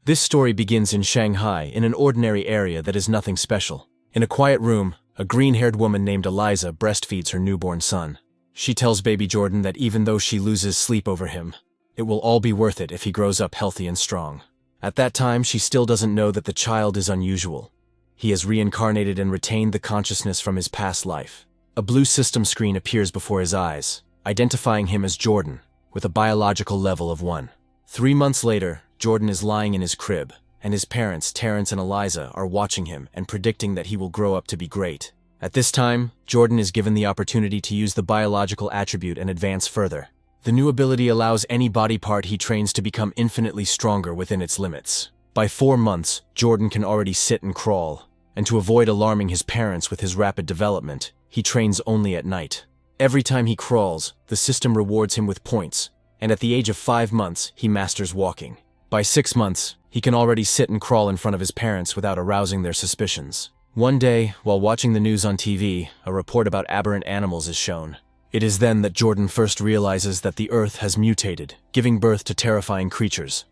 This story begins in Shanghai, in an ordinary area that is nothing special. In a quiet room, a green-haired woman named Eliza breastfeeds her newborn son. She tells baby Jordan that even though she loses sleep over him, it will all be worth it if he grows up healthy and strong. At that time, she still doesn't know that the child is unusual. He has reincarnated and retained the consciousness from his past life. A blue system screen appears before his eyes, identifying him as Jordan, with a biological level of 1. 3 months later, Jordan is lying in his crib, and his parents, Terrence and Eliza, are watching him and predicting that he will grow up to be great. At this time, Jordan is given the opportunity to use the biological attribute and advance further. The new ability allows any body part he trains to become infinitely stronger within its limits. By 4 months, Jordan can already sit and crawl, and to avoid alarming his parents with his rapid development, he trains only at night. Every time he crawls, the system rewards him with points, and at the age of 5 months, he masters walking. By 6 months, he can already sit and crawl in front of his parents without arousing their suspicions. One day, while watching the news on TV, a report about aberrant animals is shown. It is then that Jordan first realizes that the Earth has mutated, giving birth to terrifying creatures,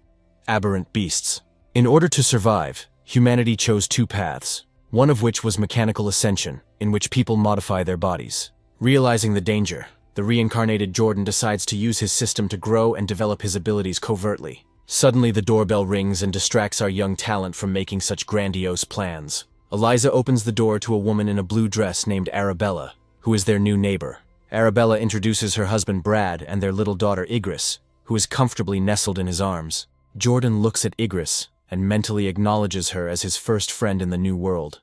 aberrant beasts. In order to survive, humanity chose 2 paths, one of which was mechanical ascension, in which people modify their bodies. Realizing the danger, the reincarnated Jordan decides to use his system to grow and develop his abilities covertly. Suddenly the doorbell rings and distracts our young talent from making such grandiose plans. Eliza opens the door to a woman in a blue dress named Arabella, who is their new neighbor. Arabella introduces her husband Brad and their little daughter Igris, who is comfortably nestled in his arms. Jordan looks at Igris and mentally acknowledges her as his first friend in the new world.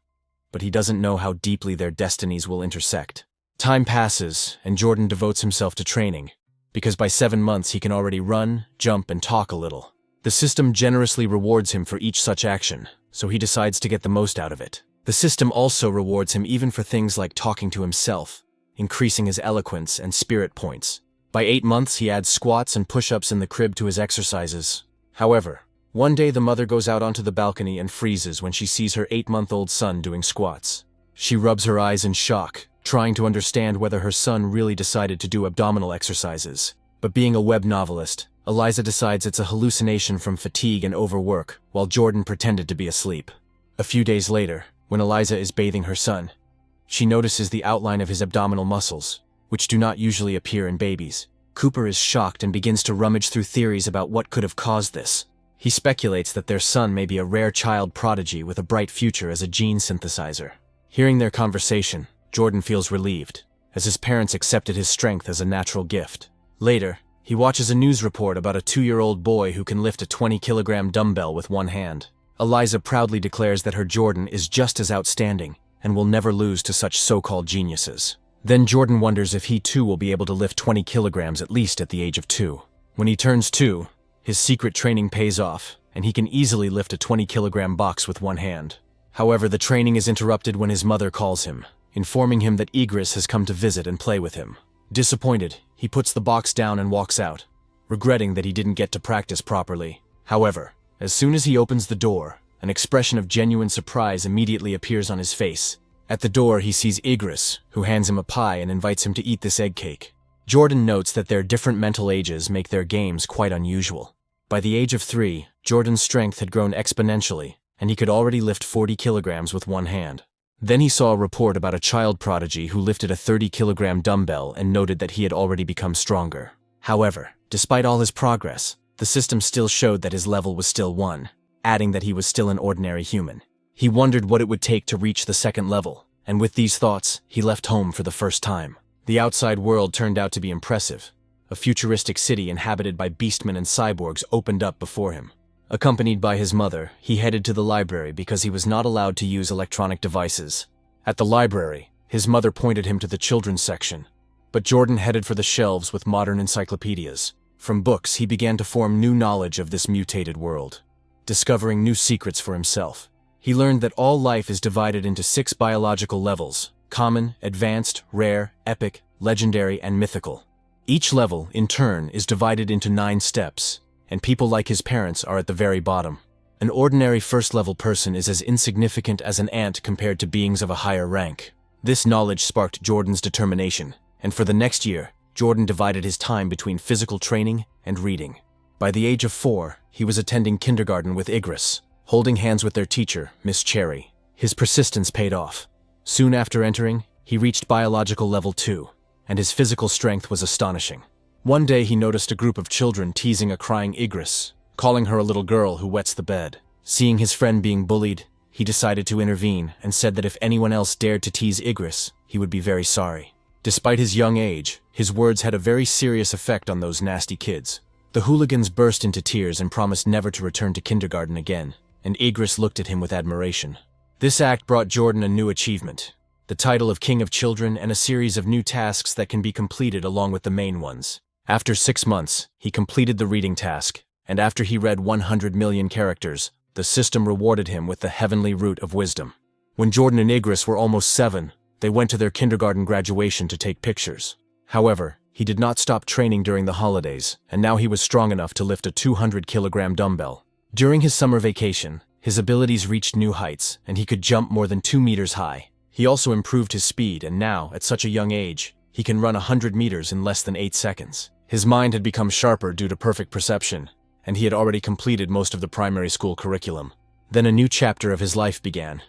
But he doesn't know how deeply their destinies will intersect. Time passes, and Jordan devotes himself to training, because by 7 months he can already run, jump, and talk a little. The system generously rewards him for each such action, so he decides to get the most out of it. The system also rewards him even for things like talking to himself, increasing his eloquence and spirit points. By 8 months, he adds squats and push-ups in the crib to his exercises. However, one day the mother goes out onto the balcony and freezes when she sees her 8-month-old son doing squats. She rubs her eyes in shock, trying to understand whether her son really decided to do abdominal exercises. But being a web novelist, Eliza decides it's a hallucination from fatigue and overwork, while Jordan pretended to be asleep. A few days later, when Eliza is bathing her son, she notices the outline of his abdominal muscles, which do not usually appear in babies. Cooper is shocked and begins to rummage through theories about what could have caused this. He speculates that their son may be a rare child prodigy with a bright future as a gene synthesizer. Hearing their conversation, Jordan feels relieved, as his parents accepted his strength as a natural gift. Later, he watches a news report about a 2-year-old boy who can lift a 20-kilogram dumbbell with one hand. Eliza proudly declares that her Jordan is just as outstanding and will never lose to such so-called geniuses. Then Jordan wonders if he too will be able to lift 20 kilograms at least at the age of 2. When he turns 2, his secret training pays off, and he can easily lift a 20-kilogram box with one hand. However, the training is interrupted when his mother calls him, informing him that Igris has come to visit and play with him. Disappointed, he puts the box down and walks out, regretting that he didn't get to practice properly. However, as soon as he opens the door, an expression of genuine surprise immediately appears on his face. At the door, he sees Igris, who hands him a pie and invites him to eat this egg cake. Jordan notes that their different mental ages make their games quite unusual. By the age of 3, Jordan's strength had grown exponentially, and he could already lift 40 kilograms with one hand. Then he saw a report about a child prodigy who lifted a 30-kilogram dumbbell and noted that he had already become stronger. However, despite all his progress, the system still showed that his level was still 1, adding that he was still an ordinary human. He wondered what it would take to reach the second level, and with these thoughts, he left home for the first time. The outside world turned out to be impressive. A futuristic city inhabited by beastmen and cyborgs opened up before him. Accompanied by his mother, he headed to the library because he was not allowed to use electronic devices. At the library, his mother pointed him to the children's section, but Jordan headed for the shelves with modern encyclopedias. From books, he began to form new knowledge of this mutated world, discovering new secrets for himself. He learned that all life is divided into 6 biological levels: common, advanced, rare, epic, legendary, and mythical. Each level, in turn, is divided into 9 steps, and people like his parents are at the very bottom. An ordinary first-level person is as insignificant as an ant compared to beings of a higher rank. This knowledge sparked Jordan's determination, and for the next year, Jordan divided his time between physical training and reading. By the age of 4, he was attending kindergarten with Igris, holding hands with their teacher, Miss Cherry. His persistence paid off. Soon after entering, he reached biological level 2, and his physical strength was astonishing. One day he noticed a group of children teasing a crying Igris, calling her a little girl who wets the bed. Seeing his friend being bullied, he decided to intervene and said that if anyone else dared to tease Igris, he would be very sorry. Despite his young age, his words had a very serious effect on those nasty kids. The hooligans burst into tears and promised never to return to kindergarten again, and Igris looked at him with admiration. This act brought Jordan a new achievement, the title of King of Children and a series of new tasks that can be completed along with the main ones. After 6 months, he completed the reading task, and after he read 100 million characters, the system rewarded him with the heavenly root of wisdom. When Jordan and Igris were almost 7, they went to their kindergarten graduation to take pictures. However, he did not stop training during the holidays, and now he was strong enough to lift a 200-kilogram dumbbell. During his summer vacation, his abilities reached new heights, and he could jump more than 2 meters high. He also improved his speed, and now, at such a young age, he can run 100 meters in less than 8 seconds. His mind had become sharper due to perfect perception, and he had already completed most of the primary school curriculum. Then a new chapter of his life began,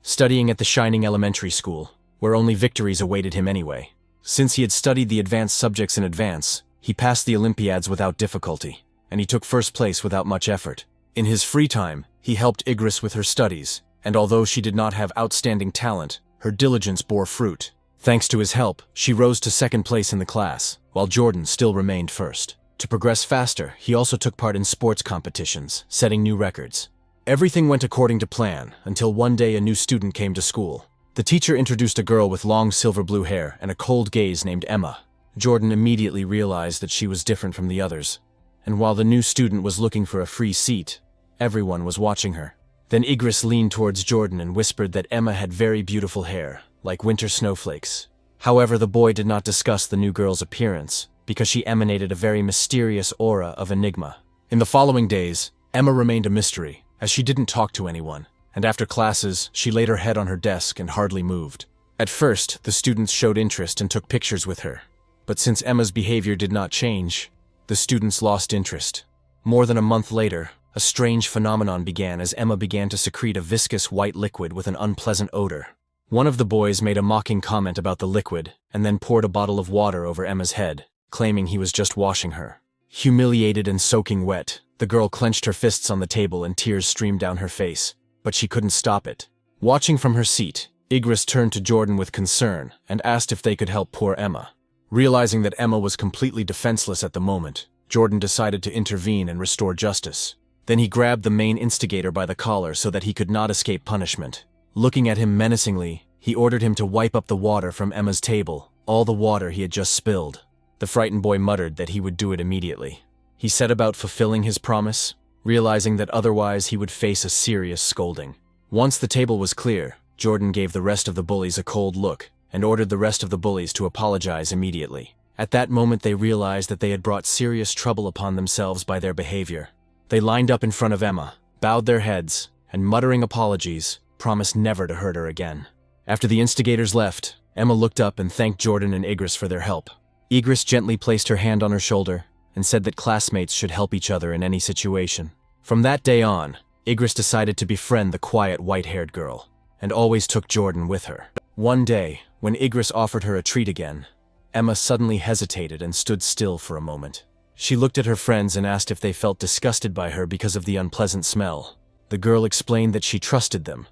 studying at the Shining Elementary School, where only victories awaited him anyway. Since he had studied the advanced subjects in advance, he passed the Olympiads without difficulty, and he took first place without much effort. In his free time, he helped Igris with her studies, and although she did not have outstanding talent, her diligence bore fruit. Thanks to his help, she rose to second place in the class, while Jordan still remained first. To progress faster, he also took part in sports competitions, setting new records. Everything went according to plan, until one day a new student came to school. The teacher introduced a girl with long silver-blue hair and a cold gaze named Emma. Jordan immediately realized that she was different from the others, and while the new student was looking for a free seat, everyone was watching her. Then Igris leaned towards Jordan and whispered that Emma had very beautiful hair, like winter snowflakes. However, the boy did not discuss the new girl's appearance, because she emanated a very mysterious aura of enigma. In the following days, Emma remained a mystery, as she didn't talk to anyone, and after classes, she laid her head on her desk and hardly moved. At first, the students showed interest and took pictures with her, but since Emma's behavior did not change, the students lost interest. More than a month later, a strange phenomenon began as Emma began to secrete a viscous white liquid with an unpleasant odor. One of the boys made a mocking comment about the liquid and then poured a bottle of water over Emma's head, claiming he was just washing her. Humiliated and soaking wet, the girl clenched her fists on the table and tears streamed down her face, but she couldn't stop it. Watching from her seat, Igris turned to Jordan with concern and asked if they could help poor Emma. Realizing that Emma was completely defenseless at the moment, Jordan decided to intervene and restore justice. Then he grabbed the main instigator by the collar so that he could not escape punishment. Looking at him menacingly, he ordered him to wipe up the water from Emma's table, all the water he had just spilled. The frightened boy muttered that he would do it immediately. He set about fulfilling his promise, realizing that otherwise he would face a serious scolding. Once the table was clear, Jordan gave the rest of the bullies a cold look and ordered the rest of the bullies to apologize immediately. At that moment they realized that they had brought serious trouble upon themselves by their behavior. They lined up in front of Emma, bowed their heads, and muttering apologies, promised never to hurt her again. After the instigators left, Emma looked up and thanked Jordan and Igris for their help. Igris gently placed her hand on her shoulder and said that classmates should help each other in any situation. From that day on, Igris decided to befriend the quiet white-haired girl, and always took Jordan with her. One day, when Igris offered her a treat again, Emma suddenly hesitated and stood still for a moment. She looked at her friends and asked if they felt disgusted by her because of the unpleasant smell. The girl explained that she trusted them,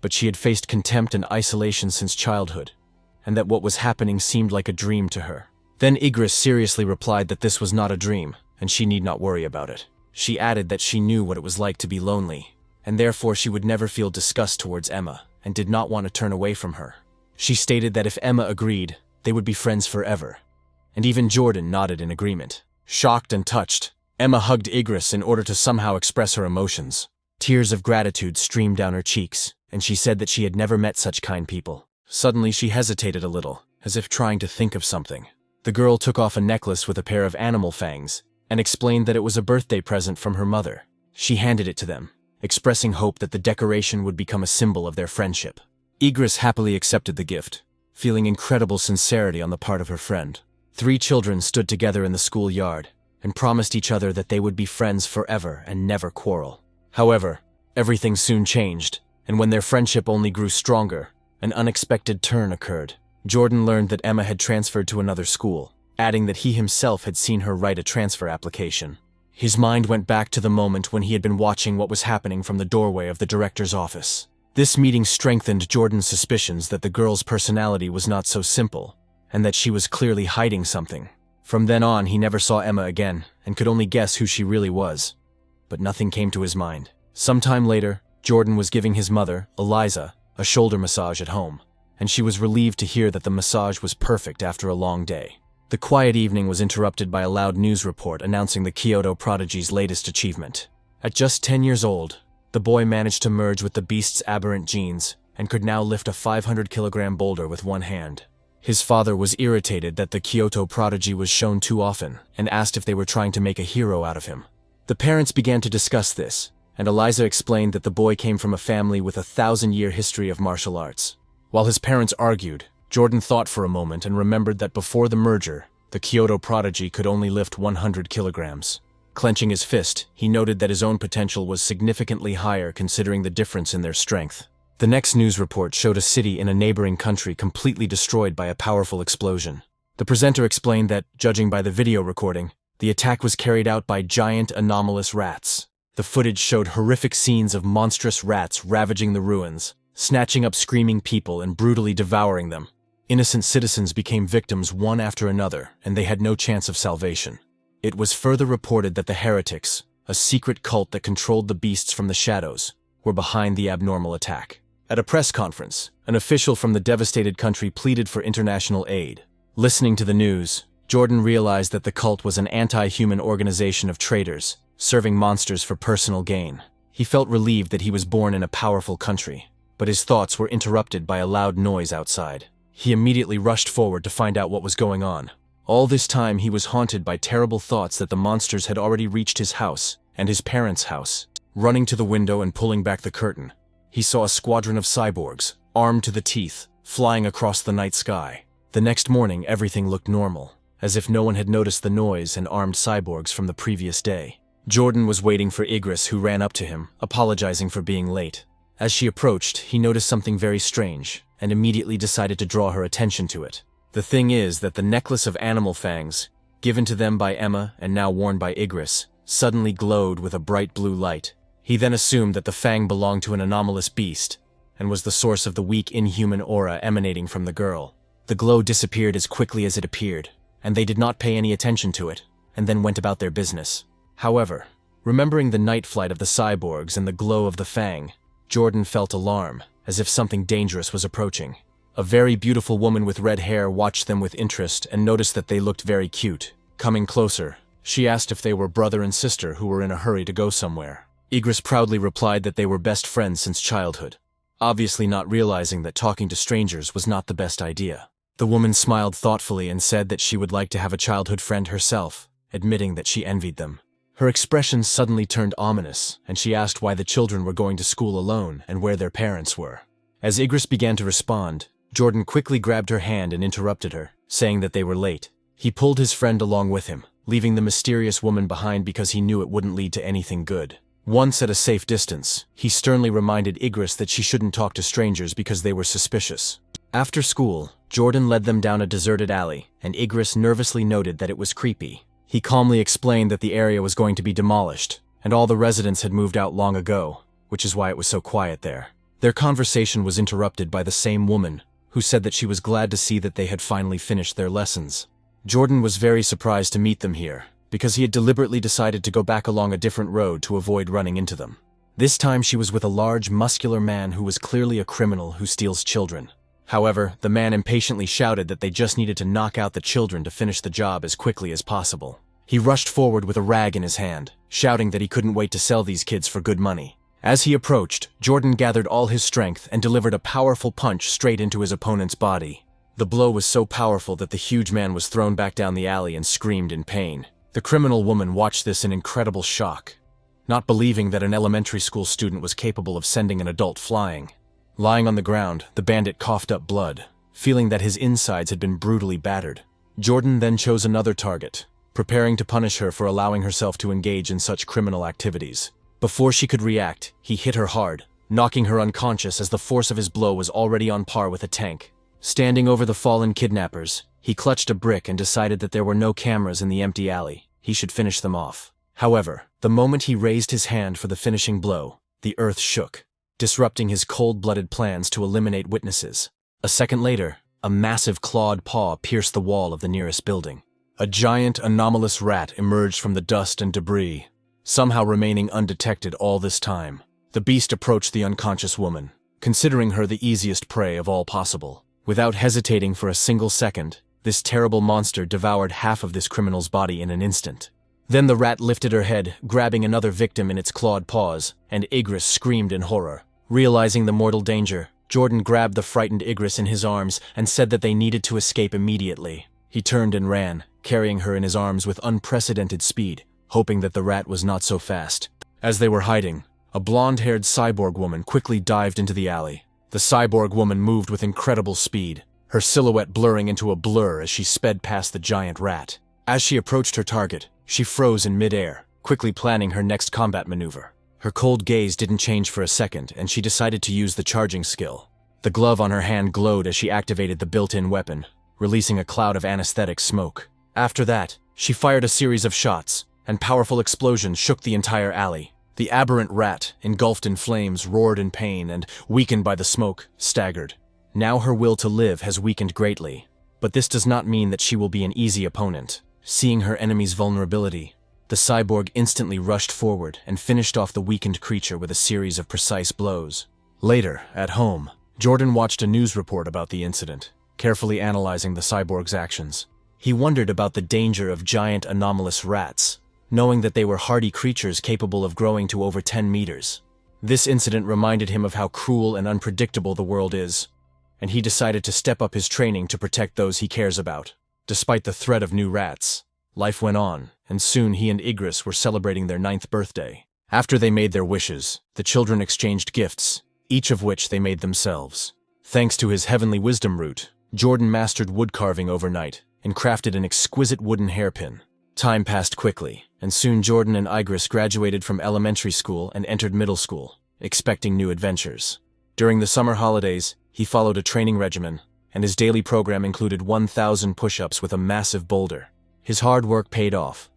but she had faced contempt and isolation since childhood, and that what was happening seemed like a dream to her. Then Igris seriously replied that this was not a dream, and she need not worry about it. She added that she knew what it was like to be lonely, and therefore she would never feel disgust towards Emma, and did not want to turn away from her. She stated that if Emma agreed, they would be friends forever, and even Jordan nodded in agreement. Shocked and touched, Emma hugged Igris in order to somehow express her emotions. Tears of gratitude streamed down her cheeks, and she said that she had never met such kind people. Suddenly she hesitated a little, as if trying to think of something. The girl took off a necklace with a pair of animal fangs, and explained that it was a birthday present from her mother. She handed it to them, expressing hope that the decoration would become a symbol of their friendship. Igris happily accepted the gift, feeling incredible sincerity on the part of her friend. 3 children stood together in the schoolyard, and promised each other that they would be friends forever and never quarrel. However, everything soon changed, and when their friendship only grew stronger, an unexpected turn occurred. Jordan learned that Emma had transferred to another school, adding that he himself had seen her write a transfer application. His mind went back to the moment when he had been watching what was happening from the doorway of the director's office. This meeting strengthened Jordan's suspicions that the girl's personality was not so simple, and that she was clearly hiding something. From then on, he never saw Emma again, and could only guess who she really was. But nothing came to his mind. Sometime later, Jordan was giving his mother, Eliza, a shoulder massage at home, and she was relieved to hear that the massage was perfect after a long day. The quiet evening was interrupted by a loud news report announcing the Kyoto prodigy's latest achievement. At just 10 years old, the boy managed to merge with the beast's aberrant genes and could now lift a 500-kilogram boulder with one hand. His father was irritated that the Kyoto prodigy was shown too often and asked if they were trying to make a hero out of him. The parents began to discuss this, and Eliza explained that the boy came from a family with a 1,000-year history of martial arts. While his parents argued, Jordan thought for a moment and remembered that before the merger, the Kyoto prodigy could only lift 100 kilograms. Clenching his fist, he noted that his own potential was significantly higher considering the difference in their strength. The next news report showed a city in a neighboring country completely destroyed by a powerful explosion. The presenter explained that, judging by the video recording, the attack was carried out by giant anomalous rats. The footage showed horrific scenes of monstrous rats ravaging the ruins, snatching up screaming people and brutally devouring them. Innocent citizens became victims one after another, and they had no chance of salvation. It was further reported that the heretics, a secret cult that controlled the beasts from the shadows, were behind the abnormal attack. At a press conference, an official from the devastated country pleaded for international aid. Listening to the news, Jordan realized that the cult was an anti-human organization of traitors, serving monsters for personal gain. He felt relieved that he was born in a powerful country, but his thoughts were interrupted by a loud noise outside. He immediately rushed forward to find out what was going on. All this time he was haunted by terrible thoughts that the monsters had already reached his house and his parents' house. Running to the window and pulling back the curtain, he saw a squadron of cyborgs, armed to the teeth, flying across the night sky. The next morning everything looked normal, as if no one had noticed the noise and armed cyborgs from the previous day. Jordan was waiting for Igris, who ran up to him, apologizing for being late. As she approached, he noticed something very strange, and immediately decided to draw her attention to it. The thing is that the necklace of animal fangs, given to them by Emma and now worn by Igris, suddenly glowed with a bright blue light. He then assumed that the fang belonged to an anomalous beast, and was the source of the weak inhuman aura emanating from the girl. The glow disappeared as quickly as it appeared, and they did not pay any attention to it, and then went about their business. However, remembering the night flight of the cyborgs and the glow of the fang, Jordan felt alarm, as if something dangerous was approaching. A very beautiful woman with red hair watched them with interest and noticed that they looked very cute. Coming closer, she asked if they were brother and sister who were in a hurry to go somewhere. Igris proudly replied that they were best friends since childhood, obviously not realizing that talking to strangers was not the best idea. The woman smiled thoughtfully and said that she would like to have a childhood friend herself, admitting that she envied them. Her expression suddenly turned ominous, and she asked why the children were going to school alone and where their parents were. As Igris began to respond, Jordan quickly grabbed her hand and interrupted her, saying that they were late. He pulled his friend along with him, leaving the mysterious woman behind because he knew it wouldn't lead to anything good. Once at a safe distance, he sternly reminded Igris that she shouldn't talk to strangers because they were suspicious. After school, Jordan led them down a deserted alley, and Igris nervously noted that it was creepy. He calmly explained that the area was going to be demolished, and all the residents had moved out long ago, which is why it was so quiet there. Their conversation was interrupted by the same woman, who said that she was glad to see that they had finally finished their lessons. Jordan was very surprised to meet them here, because he had deliberately decided to go back along a different road to avoid running into them. This time she was with a large, muscular man who was clearly a criminal who steals children. However, the man impatiently shouted that they just needed to knock out the children to finish the job as quickly as possible. He rushed forward with a rag in his hand, shouting that he couldn't wait to sell these kids for good money. As he approached, Jordan gathered all his strength and delivered a powerful punch straight into his opponent's body. The blow was so powerful that the huge man was thrown back down the alley and screamed in pain. The criminal woman watched this in incredible shock, not believing that an elementary school student was capable of sending an adult flying. Lying on the ground, the bandit coughed up blood, feeling that his insides had been brutally battered. Jordan then chose another target, preparing to punish her for allowing herself to engage in such criminal activities. Before she could react, he hit her hard, knocking her unconscious as the force of his blow was already on par with a tank. Standing over the fallen kidnappers, he clutched a brick and decided that there were no cameras in the empty alley. He should finish them off. However, the moment he raised his hand for the finishing blow, the earth shook, disrupting his cold-blooded plans to eliminate witnesses. A second later, a massive clawed paw pierced the wall of the nearest building. A giant, anomalous rat emerged from the dust and debris, somehow remaining undetected all this time. The beast approached the unconscious woman, considering her the easiest prey of all possible. Without hesitating for a single second, this terrible monster devoured half of this criminal's body in an instant. Then the rat lifted her head, grabbing another victim in its clawed paws, and Igris screamed in horror. Realizing the mortal danger, Jordan grabbed the frightened Igris in his arms and said that they needed to escape immediately. He turned and ran, carrying her in his arms with unprecedented speed, hoping that the rat was not so fast. As they were hiding, a blonde-haired cyborg woman quickly dived into the alley. The cyborg woman moved with incredible speed, her silhouette blurring into a blur as she sped past the giant rat. As she approached her target, she froze in midair, quickly planning her next combat maneuver. Her cold gaze didn't change for a second, and she decided to use the charging skill. The glove on her hand glowed as she activated the built-in weapon, releasing a cloud of anesthetic smoke. After that, she fired a series of shots, and powerful explosions shook the entire alley. The aberrant rat, engulfed in flames, roared in pain and, weakened by the smoke, staggered. Now her will to live has weakened greatly, but this does not mean that she will be an easy opponent. Seeing her enemy's vulnerability, the cyborg instantly rushed forward and finished off the weakened creature with a series of precise blows. Later, at home, Jordan watched a news report about the incident, carefully analyzing the cyborg's actions. He wondered about the danger of giant anomalous rats, knowing that they were hardy creatures capable of growing to over 10 meters. This incident reminded him of how cruel and unpredictable the world is, and he decided to step up his training to protect those he cares about. Despite the threat of new rats, life went on, and soon he and Igris were celebrating their 9th birthday. After they made their wishes, the children exchanged gifts, each of which they made themselves. Thanks to his heavenly wisdom root, Jordan mastered wood carving overnight and crafted an exquisite wooden hairpin. Time passed quickly, and soon Jordan and Igris graduated from elementary school and entered middle school, expecting new adventures. During the summer holidays, he followed a training regimen, and his daily program included 1,000 push-ups with a massive boulder. His hard work paid off,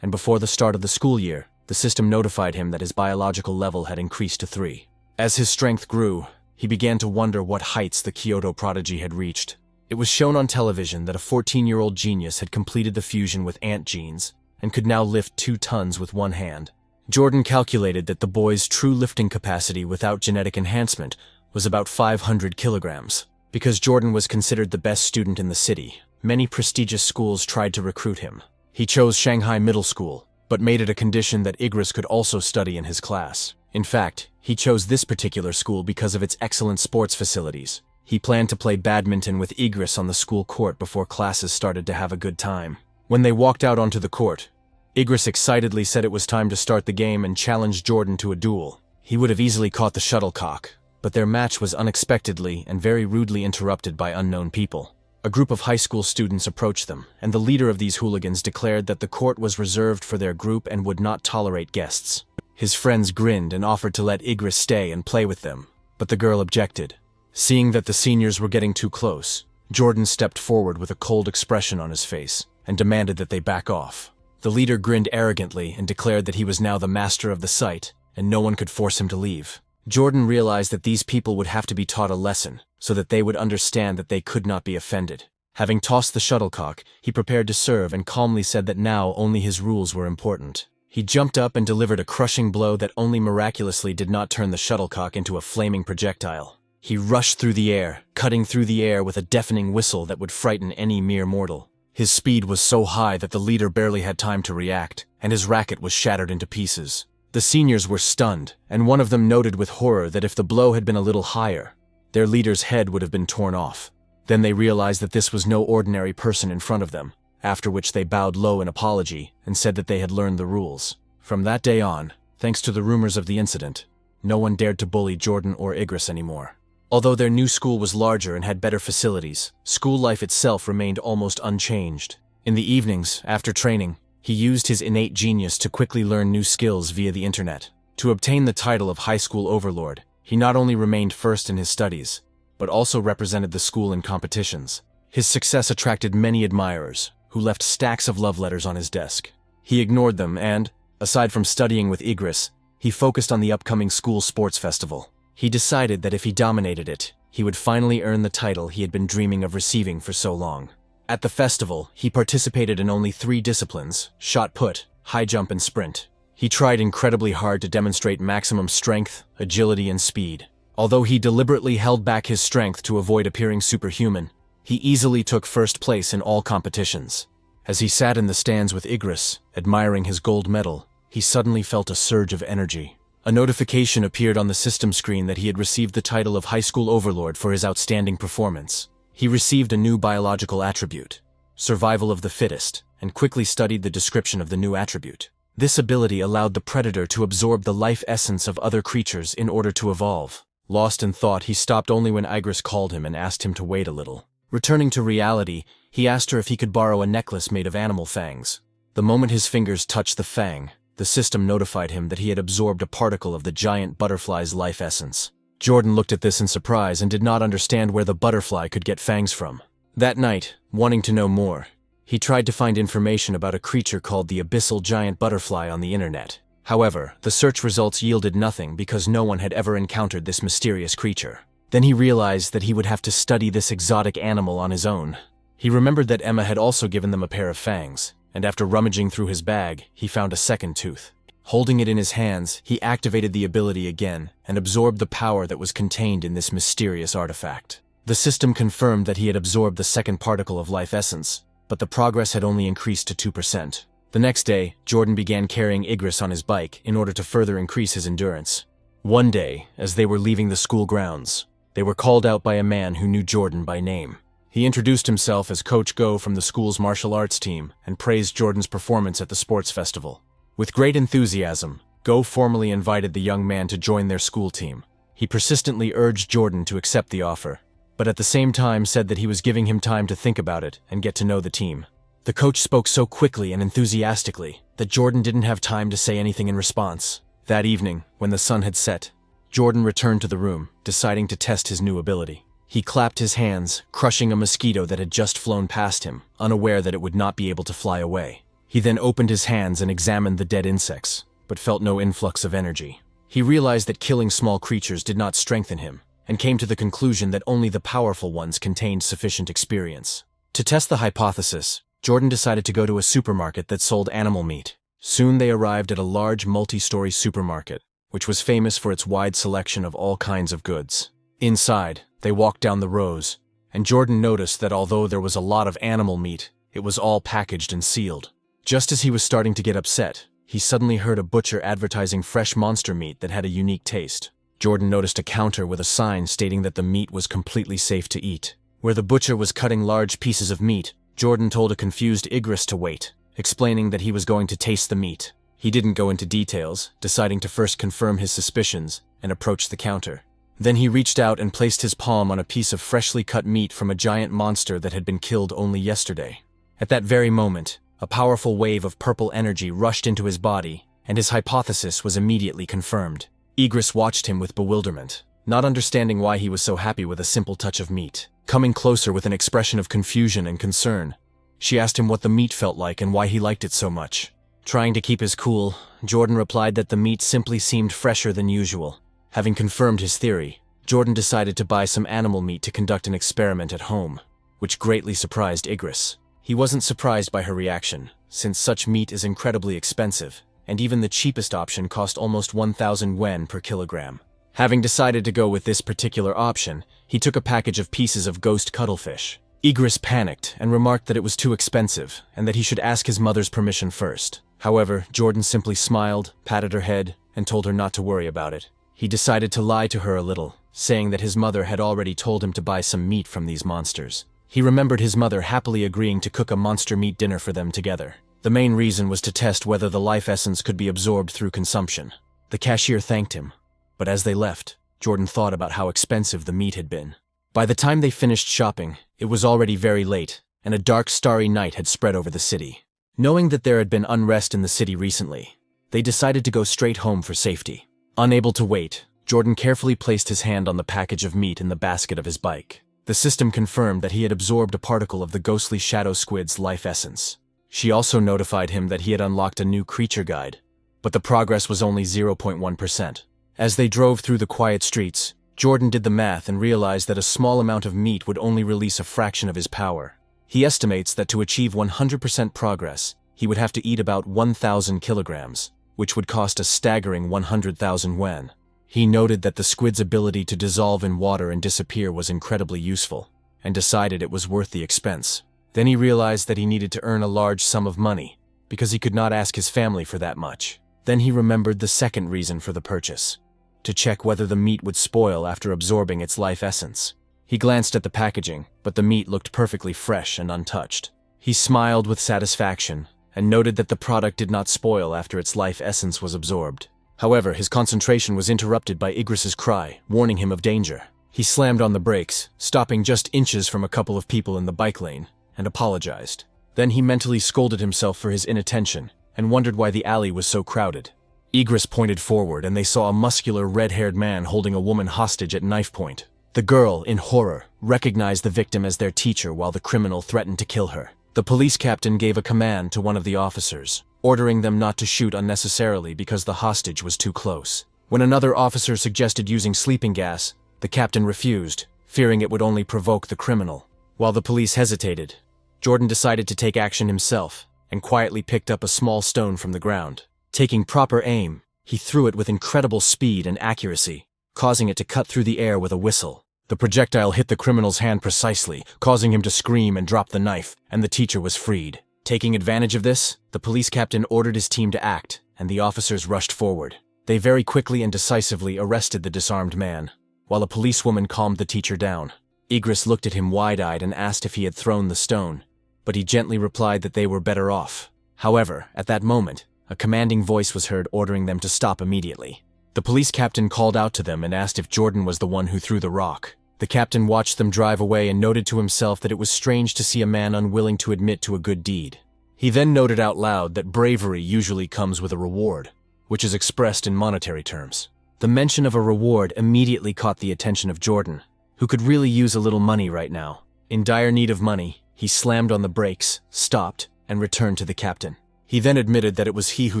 and before the start of the school year, the system notified him that his biological level had increased to 3. As his strength grew, he began to wonder what heights the Kyoto prodigy had reached. It was shown on television that a 14-year-old genius had completed the fusion with ant genes and could now lift 2 tons with one hand. Jordan calculated that the boy's true lifting capacity without genetic enhancement was about 500 kilograms. Because Jordan was considered the best student in the city, many prestigious schools tried to recruit him. He chose Shanghai Middle School, but made it a condition that Igris could also study in his class. In fact, he chose this particular school because of its excellent sports facilities. He planned to play badminton with Igris on the school court before classes started to have a good time. When they walked out onto the court, Igris excitedly said it was time to start the game and challenged Jordan to a duel. He would have easily caught the shuttlecock, but their match was unexpectedly and very rudely interrupted by unknown people. A group of high school students approached them, and the leader of these hooligans declared that the court was reserved for their group and would not tolerate guests. His friends grinned and offered to let Igris stay and play with them, but the girl objected. Seeing that the seniors were getting too close, Jordan stepped forward with a cold expression on his face and demanded that they back off. The leader grinned arrogantly and declared that he was now the master of the site, and no one could force him to leave. Jordan realized that these people would have to be taught a lesson, so that they would understand that they could not be offended. Having tossed the shuttlecock, he prepared to serve and calmly said that now only his rules were important. He jumped up and delivered a crushing blow that only miraculously did not turn the shuttlecock into a flaming projectile. He rushed through the air, cutting through the air with a deafening whistle that would frighten any mere mortal. His speed was so high that the leader barely had time to react, and his racket was shattered into pieces. The seniors were stunned, and one of them noted with horror that if the blow had been a little higher, their leader's head would have been torn off. Then they realized that this was no ordinary person in front of them, after which they bowed low in apology and said that they had learned the rules. From that day on, thanks to the rumors of the incident, no one dared to bully Jordan or Igris anymore. Although their new school was larger and had better facilities, school life itself remained almost unchanged. In the evenings, after training, He used his innate genius to quickly learn new skills via the internet. To obtain the title of high school overlord, he not only remained first in his studies, but also represented the school in competitions. His success attracted many admirers, who left stacks of love letters on his desk. He ignored them and, aside from studying with Igris, he focused on the upcoming school sports festival. He decided that if he dominated it, he would finally earn the title he had been dreaming of receiving for so long. At the festival, he participated in only 3 disciplines: shot put, high jump, and sprint. He tried incredibly hard to demonstrate maximum strength, agility, and speed. Although he deliberately held back his strength to avoid appearing superhuman, he easily took first place in all competitions. As he sat in the stands with Igris, admiring his gold medal, he suddenly felt a surge of energy. A notification appeared on the system screen that he had received the title of High School Overlord for his outstanding performance. He received a new biological attribute, Survival of the Fittest, and quickly studied the description of the new attribute. This ability allowed the predator to absorb the life essence of other creatures in order to evolve. Lost in thought, he stopped only when Igris called him and asked him to wait a little. Returning to reality, he asked her if he could borrow a necklace made of animal fangs. The moment his fingers touched the fang, the system notified him that he had absorbed a particle of the giant butterfly's life essence. Jordan looked at this in surprise and did not understand where the butterfly could get fangs from. That night, wanting to know more, he tried to find information about a creature called the abyssal giant butterfly on the internet. However, the search results yielded nothing because no one had ever encountered this mysterious creature. Then he realized that he would have to study this exotic animal on his own. He remembered that Emma had also given them a pair of fangs, and after rummaging through his bag, he found a second tooth. Holding it in his hands, he activated the ability again and absorbed the power that was contained in this mysterious artifact. The system confirmed that he had absorbed the second particle of life essence, but the progress had only increased to 2%. The next day, Jordan began carrying Igris on his bike in order to further increase his endurance. One day, as they were leaving the school grounds, they were called out by a man who knew Jordan by name. He introduced himself as Coach Go from the school's martial arts team and praised Jordan's performance at the sports festival. With great enthusiasm, Go formally invited the young man to join their school team. He persistently urged Jordan to accept the offer, but at the same time said that he was giving him time to think about it and get to know the team. The coach spoke so quickly and enthusiastically that Jordan didn't have time to say anything in response. That evening, when the sun had set, Jordan returned to the room, deciding to test his new ability. He clapped his hands, crushing a mosquito that had just flown past him, unaware that it would not be able to fly away. He then opened his hands and examined the dead insects, but felt no influx of energy. He realized that killing small creatures did not strengthen him, and came to the conclusion that only the powerful ones contained sufficient experience. To test the hypothesis, Jordan decided to go to a supermarket that sold animal meat. Soon they arrived at a large multi-story supermarket, which was famous for its wide selection of all kinds of goods. Inside, they walked down the rows, and Jordan noticed that although there was a lot of animal meat, it was all packaged and sealed. Just as he was starting to get upset, he suddenly heard a butcher advertising fresh monster meat that had a unique taste. Jordan noticed a counter with a sign stating that the meat was completely safe to eat. Where the butcher was cutting large pieces of meat, Jordan told a confused Igris to wait, explaining that he was going to taste the meat. He didn't go into details, deciding to first confirm his suspicions and approach the counter. Then he reached out and placed his palm on a piece of freshly cut meat from a giant monster that had been killed only yesterday. At that very moment, a powerful wave of purple energy rushed into his body, and his hypothesis was immediately confirmed. Igris watched him with bewilderment, not understanding why he was so happy with a simple touch of meat. Coming closer with an expression of confusion and concern, she asked him what the meat felt like and why he liked it so much. Trying to keep his cool, Jordan replied that the meat simply seemed fresher than usual. Having confirmed his theory, Jordan decided to buy some animal meat to conduct an experiment at home, which greatly surprised Igris. He wasn't surprised by her reaction, since such meat is incredibly expensive, and even the cheapest option cost almost 1,000 yen per kilogram. Having decided to go with this particular option, he took a package of pieces of ghost cuttlefish. Igris panicked and remarked that it was too expensive and that he should ask his mother's permission first. However, Jordan simply smiled, patted her head, and told her not to worry about it. He decided to lie to her a little, saying that his mother had already told him to buy some meat from these monsters. He remembered his mother happily agreeing to cook a monster meat dinner for them together. The main reason was to test whether the life essence could be absorbed through consumption. The cashier thanked him, but as they left, Jordan thought about how expensive the meat had been. By the time they finished shopping, it was already very late, and a dark, starry night had spread over the city. Knowing that there had been unrest in the city recently, they decided to go straight home for safety. Unable to wait, Jordan carefully placed his hand on the package of meat in the basket of his bike. The system confirmed that he had absorbed a particle of the ghostly shadow squid's life essence. She also notified him that he had unlocked a new creature guide, but the progress was only 0.1%. As they drove through the quiet streets, Jordan did the math and realized that a small amount of meat would only release a fraction of his power. He estimates that to achieve 100% progress, he would have to eat about 1,000 kilograms, which would cost a staggering 100,000 yuan. He noted that the squid's ability to dissolve in water and disappear was incredibly useful, and decided it was worth the expense. Then he realized that he needed to earn a large sum of money, because he could not ask his family for that much. Then he remembered the second reason for the purchase: to check whether the meat would spoil after absorbing its life essence. He glanced at the packaging, but the meat looked perfectly fresh and untouched. He smiled with satisfaction, and noted that the product did not spoil after its life essence was absorbed. However, his concentration was interrupted by Igris's cry, warning him of danger. He slammed on the brakes, stopping just inches from a couple of people in the bike lane, and apologized. Then he mentally scolded himself for his inattention, and wondered why the alley was so crowded. Igris pointed forward, and they saw a muscular red-haired man holding a woman hostage at knife point. The girl, in horror, recognized the victim as their teacher while the criminal threatened to kill her. The police captain gave a command to one of the officers, ordering them not to shoot unnecessarily because the hostage was too close. When another officer suggested using sleeping gas, the captain refused, fearing it would only provoke the criminal. While the police hesitated, Jordan decided to take action himself, and quietly picked up a small stone from the ground. Taking proper aim, he threw it with incredible speed and accuracy, causing it to cut through the air with a whistle. The projectile hit the criminal's hand precisely, causing him to scream and drop the knife, and the teacher was freed. Taking advantage of this, the police captain ordered his team to act, and the officers rushed forward. They very quickly and decisively arrested the disarmed man, while a policewoman calmed the teacher down. Igris looked at him wide-eyed and asked if he had thrown the stone, but he gently replied that they were better off. However, at that moment, a commanding voice was heard ordering them to stop immediately. The police captain called out to them and asked if Jordan was the one who threw the rock. The captain watched them drive away and noted to himself that it was strange to see a man unwilling to admit to a good deed. He then noted out loud that bravery usually comes with a reward, which is expressed in monetary terms. The mention of a reward immediately caught the attention of Jordan, who could really use a little money right now. In dire need of money, he slammed on the brakes, stopped, and returned to the captain. He then admitted that it was he who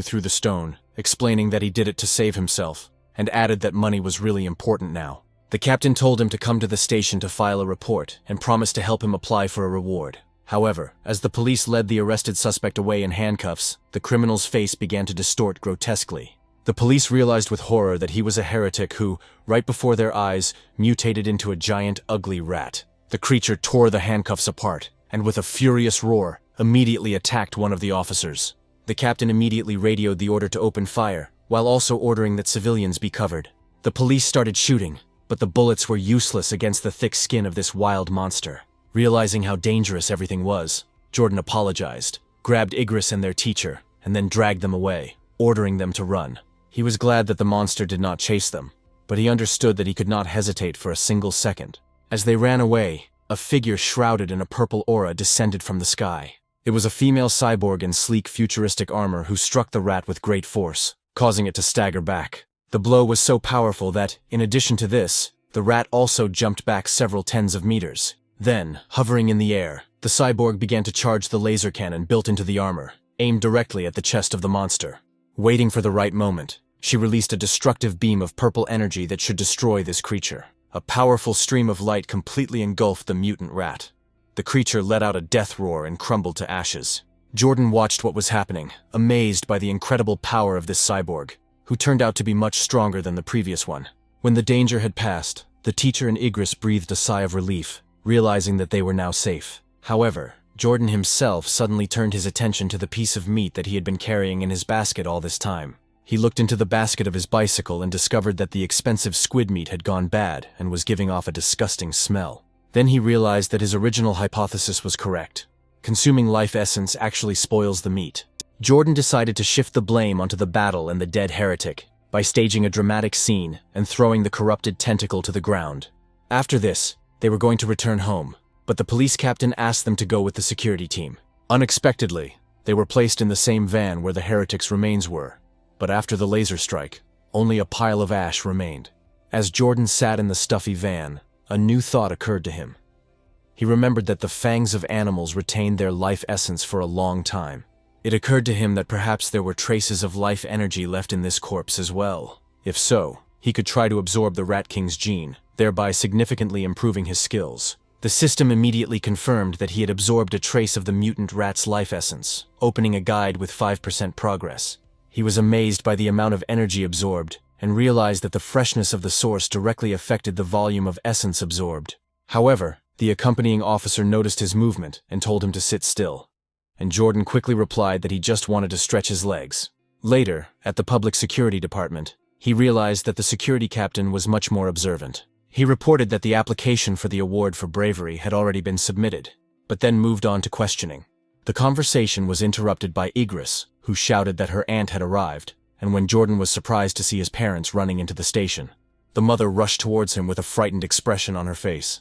threw the stone, explaining that he did it to save himself, and added that money was really important now. The captain told him to come to the station to file a report and promised to help him apply for a reward. However, as the police led the arrested suspect away in handcuffs, the criminal's face began to distort grotesquely. The police realized with horror that he was a heretic who, right before their eyes, mutated into a giant, ugly rat. The creature tore the handcuffs apart, and with a furious roar, immediately attacked one of the officers. The captain immediately radioed the order to open fire, while also ordering that civilians be covered. The police started shooting, but the bullets were useless against the thick skin of this wild monster. Realizing how dangerous everything was, Jordan apologized, grabbed Igris and their teacher, and then dragged them away, ordering them to run. He was glad that the monster did not chase them, but he understood that he could not hesitate for a single second. As they ran away, a figure shrouded in a purple aura descended from the sky. It was a female cyborg in sleek futuristic armor who struck the rat with great force, causing it to stagger back. The blow was so powerful that, in addition to this, the rat also jumped back several tens of meters. Then, hovering in the air, the cyborg began to charge the laser cannon built into the armor, aimed directly at the chest of the monster. Waiting for the right moment, she released a destructive beam of purple energy that should destroy this creature. A powerful stream of light completely engulfed the mutant rat. The creature let out a death roar and crumbled to ashes. Jordan watched what was happening, amazed by the incredible power of this cyborg, who turned out to be much stronger than the previous one. When the danger had passed, the teacher and Igris breathed a sigh of relief, realizing that they were now safe. However, Jordan himself suddenly turned his attention to the piece of meat that he had been carrying in his basket all this time. He looked into the basket of his bicycle and discovered that the expensive squid meat had gone bad and was giving off a disgusting smell. Then he realized that his original hypothesis was correct. Consuming life essence actually spoils the meat. Jordan decided to shift the blame onto the battle and the dead heretic by staging a dramatic scene and throwing the corrupted tentacle to the ground. After this, they were going to return home, but the police captain asked them to go with the security team. Unexpectedly, They were placed in the same van where the heretics' remains were, but after the laser strike, only a pile of ash remained. As Jordan sat in the stuffy van, a new thought occurred to him. He remembered that the fangs of animals retained their life essence for a long time. It occurred to him that perhaps there were traces of life energy left in this corpse as well. If so, he could try to absorb the Rat King's gene, thereby significantly improving his skills. The system immediately confirmed that he had absorbed a trace of the mutant rat's life essence, opening a guide with 5% progress. He was amazed by the amount of energy absorbed, and realized that the freshness of the source directly affected the volume of essence absorbed. However, the accompanying officer noticed his movement and told him to sit still, and Jordan quickly replied that he just wanted to stretch his legs. Later, at the public security department, he realized that the security captain was much more observant. He reported that the application for the award for bravery had already been submitted, but then moved on to questioning. The conversation was interrupted by Igris, who shouted that her aunt had arrived, and when Jordan was surprised to see his parents running into the station, the mother rushed towards him with a frightened expression on her face.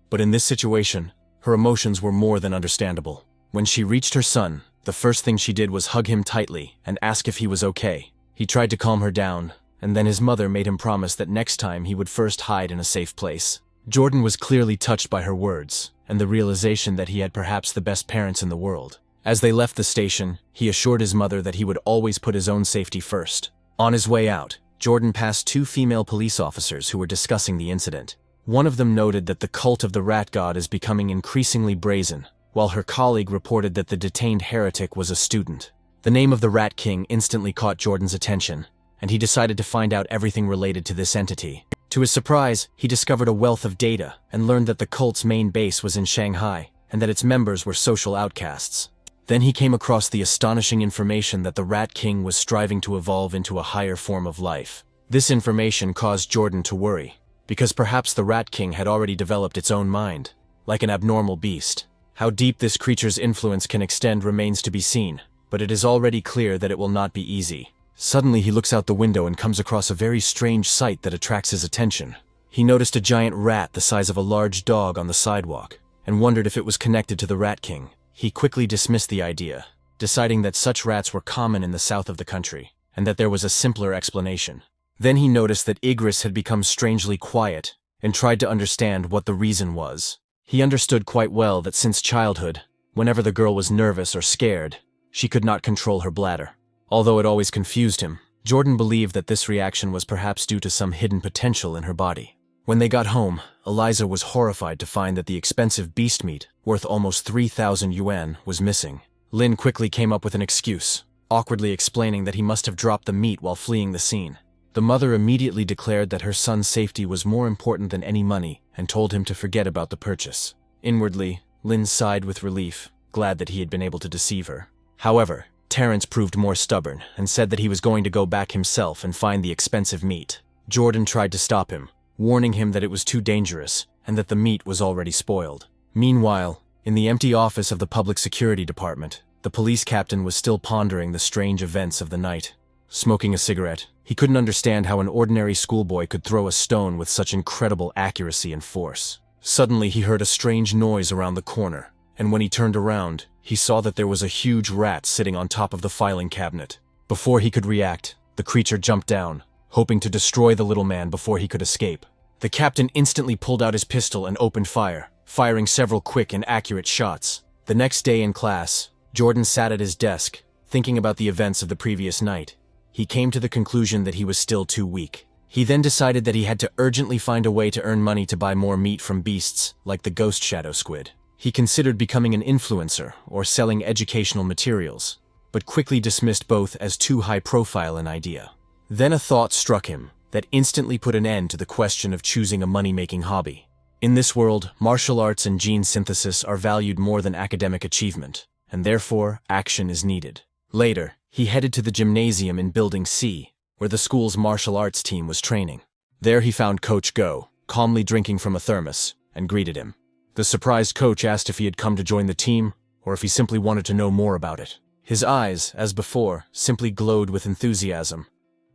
But in this situation, her emotions were more than understandable. When she reached her son, the first thing she did was hug him tightly and ask if he was okay. He tried to calm her down, and then his mother made him promise that next time he would first hide in a safe place. Jordan was clearly touched by her words, and the realization that he had perhaps the best parents in the world. As they left the station, he assured his mother that he would always put his own safety first. On his way out, Jordan passed 2 female police officers who were discussing the incident. One of them noted that the cult of the rat god is becoming increasingly brazen, while her colleague reported that the detained heretic was a student. The name of the Rat King instantly caught Jordan's attention, and he decided to find out everything related to this entity. To his surprise, he discovered a wealth of data and learned that the cult's main base was in Shanghai, and that its members were social outcasts. Then he came across the astonishing information that the Rat King was striving to evolve into a higher form of life. This information caused Jordan to worry, because perhaps the Rat King had already developed its own mind, like an abnormal beast. How deep this creature's influence can extend remains to be seen, but it is already clear that it will not be easy. Suddenly he looks out the window and comes across a very strange sight that attracts his attention. He noticed a giant rat the size of a large dog on the sidewalk, and wondered if it was connected to the Rat King. He quickly dismissed the idea, deciding that such rats were common in the south of the country, and that there was a simpler explanation. Then he noticed that Igris had become strangely quiet, and tried to understand what the reason was. He understood quite well that since childhood, whenever the girl was nervous or scared, she could not control her bladder. Although it always confused him, Jordan believed that this reaction was perhaps due to some hidden potential in her body. When they got home, Eliza was horrified to find that the expensive beast meat, worth almost 3,000 yuan, was missing. Lin quickly came up with an excuse, awkwardly explaining that he must have dropped the meat while fleeing the scene. The mother immediately declared that her son's safety was more important than any money and told him to forget about the purchase. Inwardly, Lin sighed with relief, glad that he had been able to deceive her. However, Terrence proved more stubborn and said that he was going to go back himself and find the expensive meat. Jordan tried to stop him, warning him that it was too dangerous and that the meat was already spoiled. Meanwhile, in the empty office of the public security department, the police captain was still pondering the strange events of the night. Smoking a cigarette, he couldn't understand how an ordinary schoolboy could throw a stone with such incredible accuracy and force. Suddenly he heard a strange noise around the corner, and when he turned around, he saw that there was a huge rat sitting on top of the filing cabinet. Before he could react, the creature jumped down, hoping to destroy the little man before he could escape. The captain instantly pulled out his pistol and opened fire, firing several quick and accurate shots. The next day in class, Jordan sat at his desk, thinking about the events of the previous night. He came to the conclusion that he was still too weak. He then decided that he had to urgently find a way to earn money to buy more meat from beasts, like the ghost shadow squid. He considered becoming an influencer or selling educational materials, but quickly dismissed both as too high-profile an idea. Then a thought struck him that instantly put an end to the question of choosing a money-making hobby. In this world, martial arts and gene synthesis are valued more than academic achievement, and therefore action is needed. Later, he headed to the gymnasium in Building C, where the school's martial arts team was training. There he found Coach Go, calmly drinking from a thermos, and greeted him. The surprised coach asked if he had come to join the team, or if he simply wanted to know more about it. His eyes, as before, simply glowed with enthusiasm,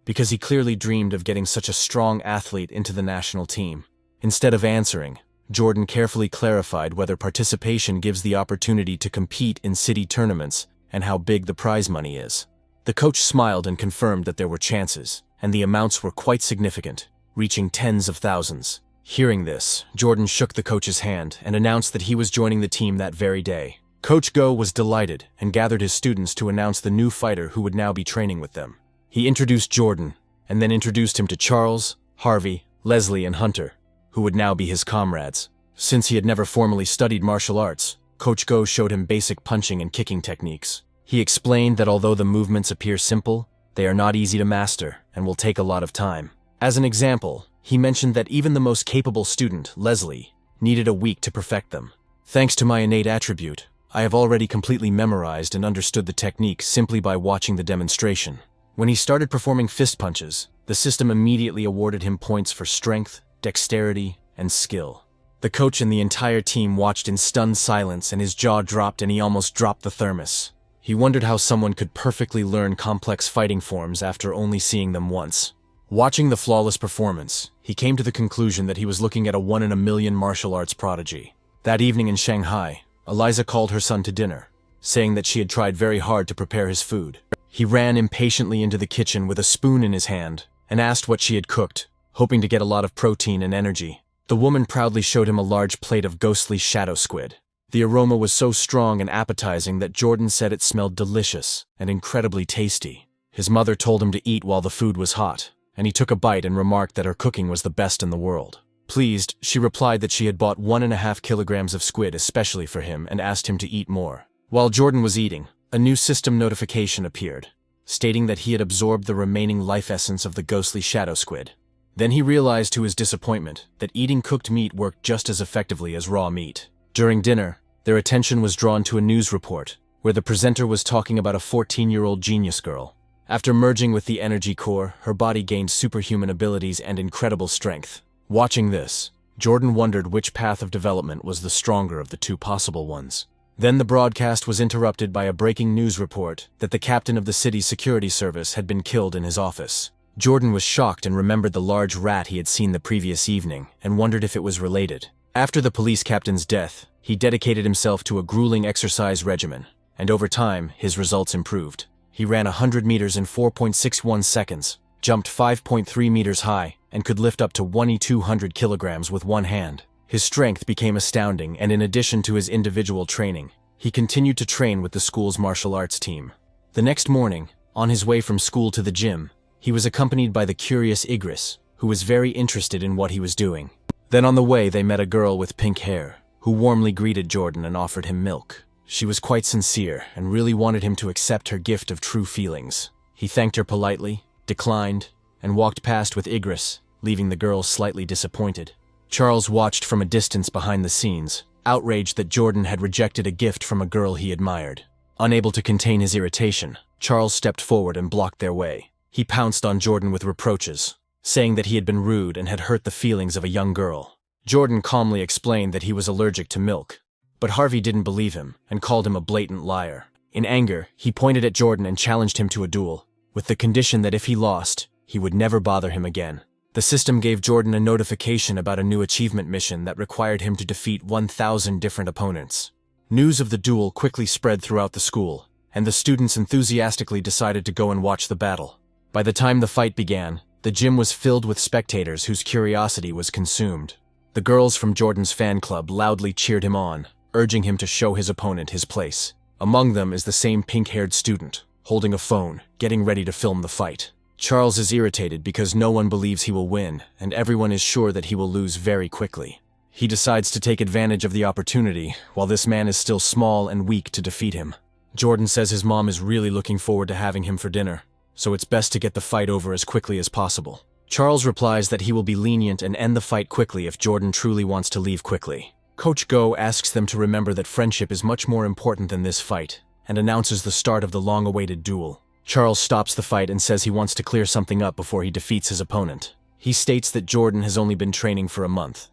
because he clearly dreamed of getting such a strong athlete into the national team. Instead of answering, Jordan carefully clarified whether participation gives the opportunity to compete in city tournaments and how big the prize money is. The coach smiled and confirmed that there were chances, and the amounts were quite significant, reaching tens of thousands. Hearing this, Jordan shook the coach's hand and announced that he was joining the team that very day. Coach Go was delighted and gathered his students to announce the new fighter who would now be training with them. He introduced Jordan, and then introduced him to Charles, Harvey, Leslie, and Hunter, who would now be his comrades. Since he had never formally studied martial arts, Coach Go showed him basic punching and kicking techniques. He explained that although the movements appear simple, they are not easy to master and will take a lot of time. As an example, he mentioned that even the most capable student, Leslie, needed a week to perfect them. Thanks to my innate attribute, I have already completely memorized and understood the technique simply by watching the demonstration. When he started performing fist punches, the system immediately awarded him points for strength, dexterity, and skill. The coach and the entire team watched in stunned silence, and his jaw dropped and he almost dropped the thermos. He wondered how someone could perfectly learn complex fighting forms after only seeing them once. Watching the flawless performance, he came to the conclusion that he was looking at a one-in-a-million martial arts prodigy. That evening in Shanghai, Eliza called her son to dinner, saying that she had tried very hard to prepare his food. He ran impatiently into the kitchen with a spoon in his hand and asked what she had cooked, hoping to get a lot of protein and energy. The woman proudly showed him a large plate of ghostly shadow squid. The aroma was so strong and appetizing that Jordan said it smelled delicious and incredibly tasty. His mother told him to eat while the food was hot, and he took a bite and remarked that her cooking was the best in the world. Pleased, she replied that she had bought 1.5 kilograms of squid especially for him and asked him to eat more. While Jordan was eating, a new system notification appeared, stating that he had absorbed the remaining life essence of the ghostly shadow squid. Then he realized to his disappointment that eating cooked meat worked just as effectively as raw meat. During dinner, their attention was drawn to a news report, where the presenter was talking about a 14-year-old genius girl. After merging with the energy core, her body gained superhuman abilities and incredible strength. Watching this, Jordan wondered which path of development was the stronger of the two possible ones. Then the broadcast was interrupted by a breaking news report that the captain of the city's security service had been killed in his office. Jordan was shocked and remembered the large rat he had seen the previous evening and wondered if it was related. After the police captain's death, he dedicated himself to a grueling exercise regimen, and over time, his results improved. He ran 100 meters in 4.61 seconds, jumped 5.3 meters high, and could lift up to 200 kilograms with one hand. His strength became astounding, and in addition to his individual training, he continued to train with the school's martial arts team. The next morning, on his way from school to the gym, he was accompanied by the curious Igris, who was very interested in what he was doing. Then on the way they met a girl with pink hair, who warmly greeted Jordan and offered him milk. She was quite sincere and really wanted him to accept her gift of true feelings. He thanked her politely, declined, and walked past with Igris, leaving the girl slightly disappointed. Charles watched from a distance behind the scenes, outraged that Jordan had rejected a gift from a girl he admired. Unable to contain his irritation, Charles stepped forward and blocked their way. He pounced on Jordan with reproaches, saying that he had been rude and had hurt the feelings of a young girl. Jordan calmly explained that he was allergic to milk, but Harvey didn't believe him and called him a blatant liar. In anger, he pointed at Jordan and challenged him to a duel, with the condition that if he lost, he would never bother him again. The system gave Jordan a notification about a new achievement mission that required him to defeat 1,000 different opponents. News of the duel quickly spread throughout the school, and the students enthusiastically decided to go and watch the battle. By the time the fight began, the gym was filled with spectators whose curiosity was consumed. The girls from Jordan's fan club loudly cheered him on, urging him to show his opponent his place. Among them is the same pink-haired student, holding a phone, getting ready to film the fight. Charles is irritated because no one believes he will win, and everyone is sure that he will lose very quickly. He decides to take advantage of the opportunity, while this man is still small and weak to defeat him. Jordan says his mom is really looking forward to having him for dinner, so it's best to get the fight over as quickly as possible. Charles replies that he will be lenient and end the fight quickly if Jordan truly wants to leave quickly. Coach Go asks them to remember that friendship is much more important than this fight, and announces the start of the long-awaited duel. Charles stops the fight and says he wants to clear something up before he defeats his opponent. He states that Jordan has only been training for a month,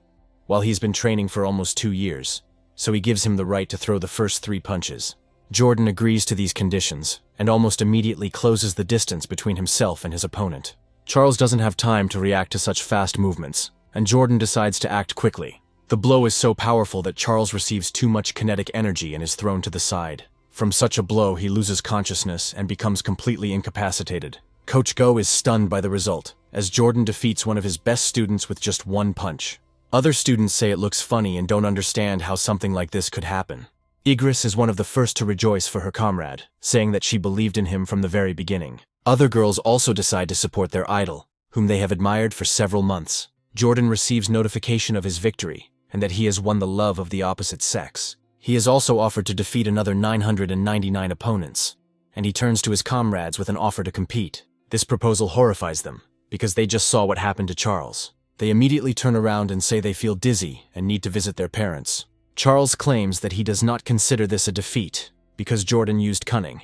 while he's been training for almost 2 years, so he gives him the right to throw the first 3 punches. Jordan agrees to these conditions, and almost immediately closes the distance between himself and his opponent. Charles doesn't have time to react to such fast movements, and Jordan decides to act quickly. The blow is so powerful that Charles receives too much kinetic energy and is thrown to the side. From such a blow, he loses consciousness and becomes completely incapacitated. Coach Go is stunned by the result, as Jordan defeats one of his best students with just one punch. Other students say it looks funny and don't understand how something like this could happen. Igris is one of the first to rejoice for her comrade, saying that she believed in him from the very beginning. Other girls also decide to support their idol, whom they have admired for several months. Jordan receives notification of his victory, and that he has won the love of the opposite sex. He is also offered to defeat another 999 opponents, and he turns to his comrades with an offer to compete. This proposal horrifies them, because they just saw what happened to Charles. They immediately turn around and say they feel dizzy and need to visit their parents. Charles claims that he does not consider this a defeat, because Jordan used cunning,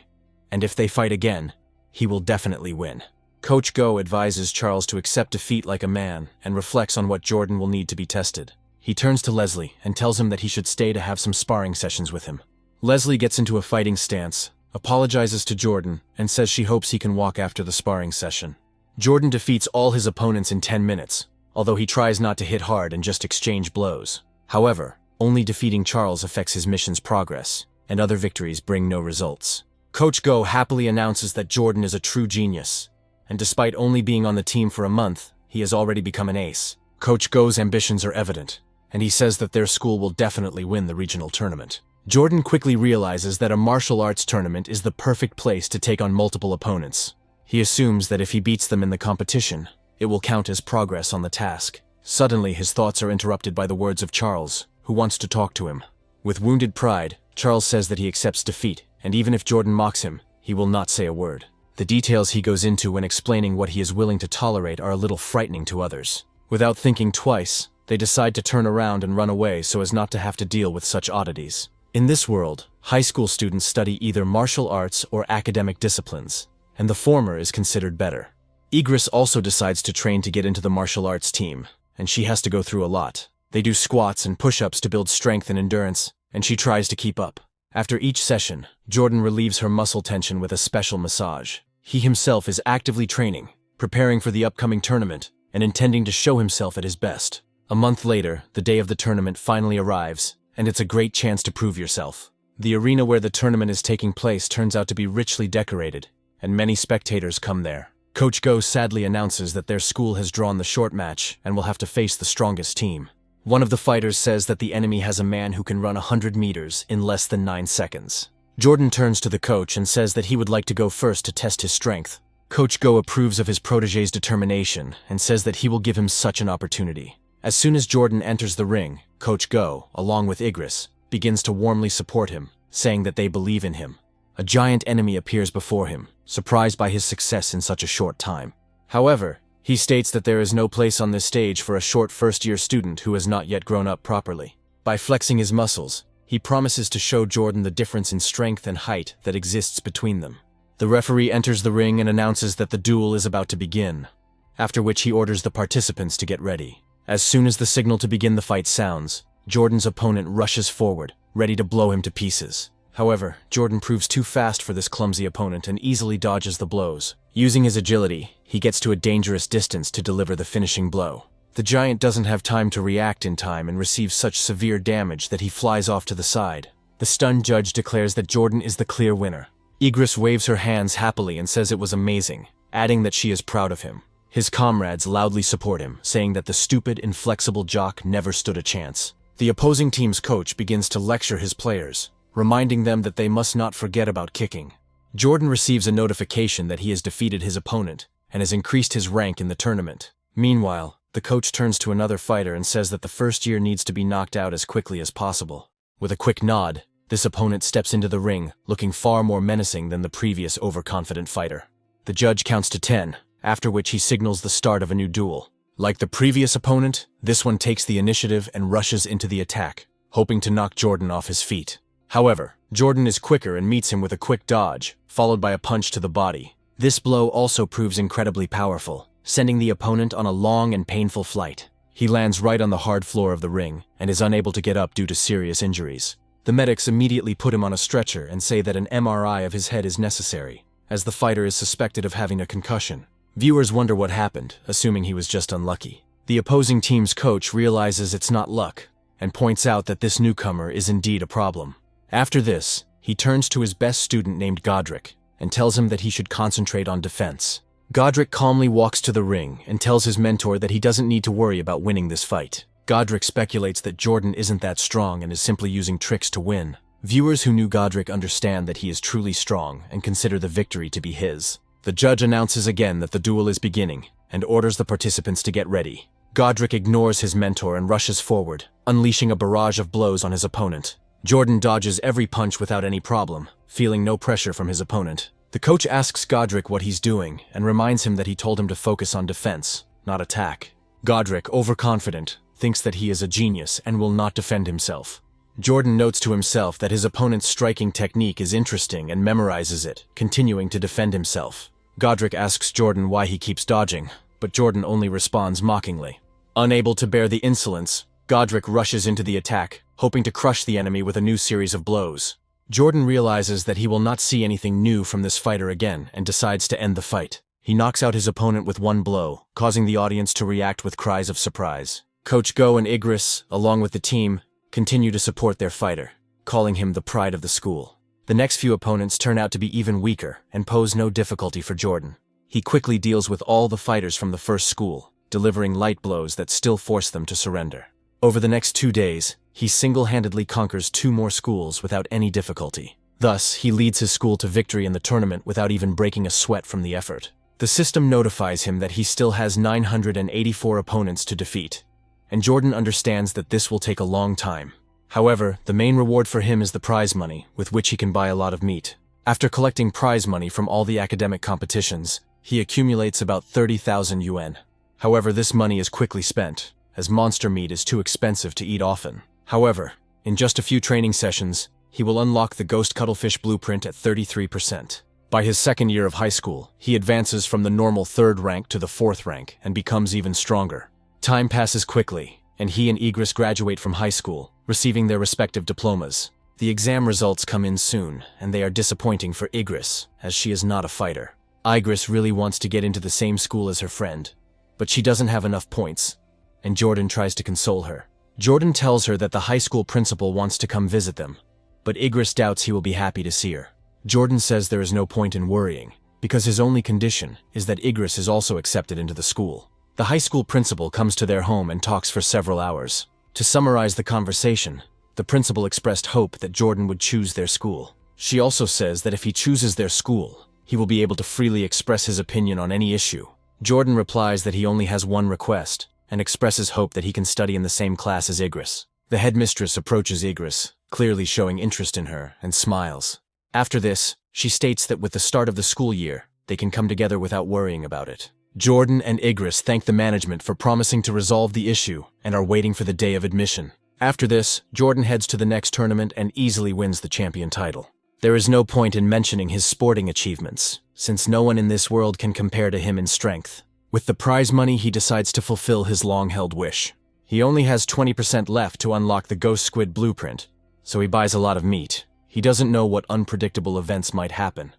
and if they fight again, he will definitely win. Coach Go advises Charles to accept defeat like a man and reflects on what Jordan will need to be tested. He turns to Leslie and tells him that he should stay to have some sparring sessions with him. Leslie gets into a fighting stance, apologizes to Jordan, and says she hopes he can walk after the sparring session. Jordan defeats all his opponents in 10 minutes, although he tries not to hit hard and just exchange blows. However, only defeating Charles affects his mission's progress, and other victories bring no results. Coach Go happily announces that Jordan is a true genius, and despite only being on the team for a month, he has already become an ace. Coach Go's ambitions are evident, and he says that their school will definitely win the regional tournament. Jordan quickly realizes that a martial arts tournament is the perfect place to take on multiple opponents. He assumes that if he beats them in the competition, it will count as progress on the task. Suddenly, his thoughts are interrupted by the words of Charles, who wants to talk to him. With wounded pride, Charles says that he accepts defeat, and even if Jordan mocks him, he will not say a word. The details he goes into when explaining what he is willing to tolerate are a little frightening to others. Without thinking twice, they decide to turn around and run away so as not to have to deal with such oddities. In this world, high school students study either martial arts or academic disciplines, and the former is considered better. Igris also decides to train to get into the martial arts team, and she has to go through a lot. They do squats and push-ups to build strength and endurance, and she tries to keep up. After each session, Jordan relieves her muscle tension with a special massage. He himself is actively training, preparing for the upcoming tournament, and intending to show himself at his best. A month later, the day of the tournament finally arrives, and it's a great chance to prove yourself. The arena where the tournament is taking place turns out to be richly decorated, and many spectators come there. Coach Go sadly announces that their school has drawn the short match and will have to face the strongest team. One of the fighters says that the enemy has a man who can run 100 meters in less than 9 seconds. Jordan turns to the coach and says that he would like to go first to test his strength. Coach Go approves of his protégé's determination and says that he will give him such an opportunity. As soon as Jordan enters the ring, Coach Go, along with Igris, begins to warmly support him, saying that they believe in him. A giant enemy appears before him, surprised by his success in such a short time. However, he states that there is no place on this stage for a short first-year student who has not yet grown up properly. By flexing his muscles, he promises to show Jordan the difference in strength and height that exists between them. The referee enters the ring and announces that the duel is about to begin, after which he orders the participants to get ready. As soon as the signal to begin the fight sounds, Jordan's opponent rushes forward, ready to blow him to pieces. However, Jordan proves too fast for this clumsy opponent and easily dodges the blows. Using his agility, he gets to a dangerous distance to deliver the finishing blow. The giant doesn't have time to react in time and receives such severe damage that he flies off to the side. The stunned judge declares that Jordan is the clear winner. Igris waves her hands happily and says it was amazing, adding that she is proud of him. His comrades loudly support him, saying that the stupid, inflexible jock never stood a chance. The opposing team's coach begins to lecture his players, reminding them that they must not forget about kicking. Jordan receives a notification that he has defeated his opponent and has increased his rank in the tournament. Meanwhile, the coach turns to another fighter and says that the first year needs to be knocked out as quickly as possible. With a quick nod, this opponent steps into the ring, looking far more menacing than the previous overconfident fighter. The judge counts to 10, after which he signals the start of a new duel. Like the previous opponent, this one takes the initiative and rushes into the attack, hoping to knock Jordan off his feet. However, Jordan is quicker and meets him with a quick dodge, followed by a punch to the body. This blow also proves incredibly powerful, sending the opponent on a long and painful flight. He lands right on the hard floor of the ring and is unable to get up due to serious injuries. The medics immediately put him on a stretcher and say that an MRI of his head is necessary, as the fighter is suspected of having a concussion. Viewers wonder what happened, assuming he was just unlucky. The opposing team's coach realizes it's not luck, and points out that this newcomer is indeed a problem. After this, he turns to his best student named Godric and tells him that he should concentrate on defense. Godric calmly walks to the ring and tells his mentor that he doesn't need to worry about winning this fight. Godric speculates that Jordan isn't that strong and is simply using tricks to win. Viewers who knew Godric understand that he is truly strong and consider the victory to be his. The judge announces again that the duel is beginning and orders the participants to get ready. Godric ignores his mentor and rushes forward, unleashing a barrage of blows on his opponent. Jordan dodges every punch without any problem, feeling no pressure from his opponent. The coach asks Godric what he's doing and reminds him that he told him to focus on defense, not attack. Godric, overconfident, thinks that he is a genius and will not defend himself. Jordan notes to himself that his opponent's striking technique is interesting and memorizes it, continuing to defend himself. Godric asks Jordan why he keeps dodging, but Jordan only responds mockingly. Unable to bear the insolence, Godric rushes into the attack, hoping to crush the enemy with a new series of blows. Jordan realizes that he will not see anything new from this fighter again and decides to end the fight. He knocks out his opponent with one blow, causing the audience to react with cries of surprise. Coach Go and Igris, along with the team, continue to support their fighter, calling him the pride of the school. The next few opponents turn out to be even weaker and pose no difficulty for Jordan. He quickly deals with all the fighters from the first school, delivering light blows that still force them to surrender. Over the next 2 days, he single-handedly conquers 2 more schools without any difficulty. Thus, he leads his school to victory in the tournament without even breaking a sweat from the effort. The system notifies him that he still has 984 opponents to defeat, and Jordan understands that this will take a long time. However, the main reward for him is the prize money, with which he can buy a lot of meat. After collecting prize money from all the academic competitions, he accumulates about 30,000 yuan. However, this money is quickly spent, as monster meat is too expensive to eat often. However, in just a few training sessions, he will unlock the Ghost Cuttlefish blueprint at 33%. By his second year of high school, he advances from the normal 3rd rank to the 4th rank and becomes even stronger. Time passes quickly, and he and Igris graduate from high school, receiving their respective diplomas. The exam results come in soon, and they are disappointing for Igris, as she is not a fighter. Igris really wants to get into the same school as her friend, but she doesn't have enough points, and Jordan tries to console her. Jordan tells her that the high school principal wants to come visit them, but Igris doubts he will be happy to see her. Jordan says there is no point in worrying, because his only condition is that Igris is also accepted into the school. The high school principal comes to their home and talks for several hours. To summarize the conversation, the principal expressed hope that Jordan would choose their school. She also says that if he chooses their school, he will be able to freely express his opinion on any issue. Jordan replies that he only has one request, and expresses hope that he can study in the same class as Igris. The headmistress approaches Igris, clearly showing interest in her, and smiles. After this, she states that with the start of the school year, they can come together without worrying about it. Jordan and Igris thank the management for promising to resolve the issue and are waiting for the day of admission. After this, Jordan heads to the next tournament and easily wins the champion title. There is no point in mentioning his sporting achievements, since no one in this world can compare to him in strength. With the prize money, he decides to fulfill his long-held wish. He only has 20% left to unlock the Ghost Squid blueprint, so he buys a lot of meat. He doesn't know what unpredictable events might happen,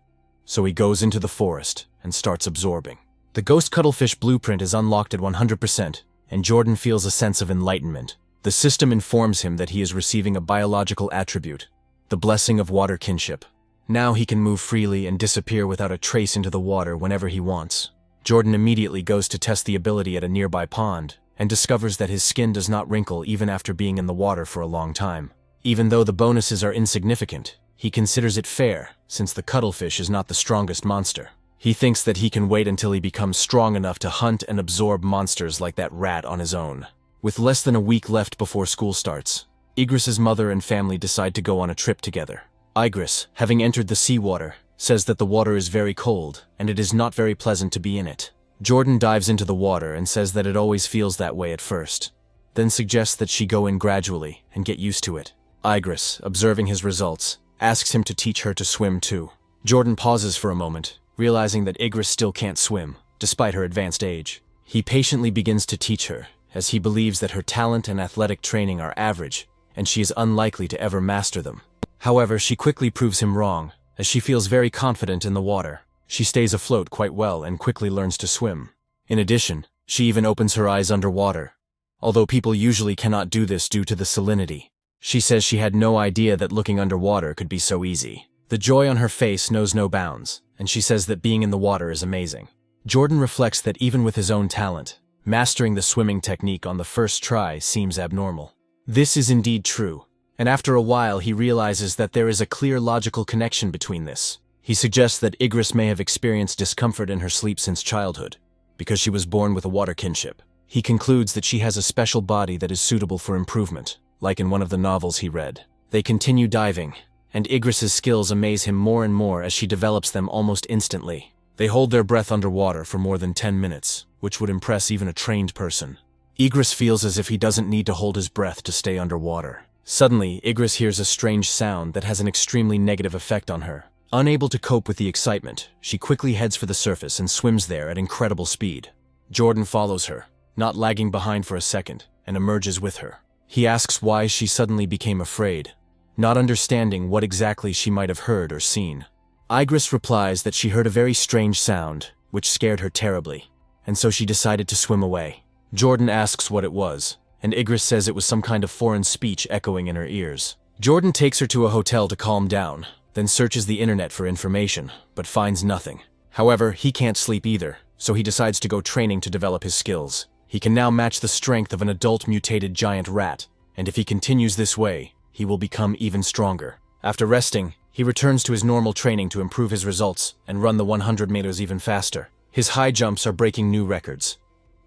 so he goes into the forest and starts absorbing. The Ghost Cuttlefish blueprint is unlocked at 100%, and Jordan feels a sense of enlightenment. The system informs him that he is receiving a biological attribute, the blessing of water kinship. Now he can move freely and disappear without a trace into the water whenever he wants. Jordan immediately goes to test the ability at a nearby pond, and discovers that his skin does not wrinkle even after being in the water for a long time. Even though the bonuses are insignificant, he considers it fair, since the cuttlefish is not the strongest monster. He thinks that he can wait until he becomes strong enough to hunt and absorb monsters like that rat on his own. With less than a week left before school starts, Igris's mother and family decide to go on a trip together. Igris, having entered the seawater, says that the water is very cold, and it is not very pleasant to be in it. Jordan dives into the water and says that it always feels that way at first, then suggests that she go in gradually and get used to it. Igris, observing his results, asks him to teach her to swim too. Jordan pauses for a moment, realizing that Igris still can't swim, despite her advanced age. He patiently begins to teach her, as he believes that her talent and athletic training are average, and she is unlikely to ever master them. However, she quickly proves him wrong, as she feels very confident in the water. She stays afloat quite well and quickly learns to swim. In addition, she even opens her eyes underwater. Although people usually cannot do this due to the salinity, She says she had no idea that looking underwater could be so easy. The joy on her face knows no bounds, and she says that being in the water is amazing. Jordan reflects that even with his own talent, mastering the swimming technique on the first try seems abnormal. This is indeed true, and after a while he realizes that there is a clear logical connection between this. He suggests that Igris may have experienced discomfort in her sleep since childhood, because she was born with a water kinship. He concludes that she has a special body that is suitable for improvement, like in one of the novels he read. They continue diving, and Igris's skills amaze him more and more as she develops them almost instantly. They hold their breath underwater for more than 10 minutes, which would impress even a trained person. Igris feels as if he doesn't need to hold his breath to stay underwater. Suddenly, Igris hears a strange sound that has an extremely negative effect on her. Unable to cope with the excitement, she quickly heads for the surface and swims there at incredible speed. Jordan follows her, not lagging behind for a second, and emerges with her. He asks why she suddenly became afraid, not understanding what exactly she might have heard or seen. Igris replies that she heard a very strange sound, which scared her terribly, and so she decided to swim away. Jordan asks what it was, and Igris says it was some kind of foreign speech echoing in her ears. Jordan takes her to a hotel to calm down, then searches the internet for information, but finds nothing. However, he can't sleep either, so he decides to go training to develop his skills. He can now match the strength of an adult mutated giant rat, and if he continues this way, he will become even stronger. After resting, he returns to his normal training to improve his results and run the 100 meters even faster. His high jumps are breaking new records.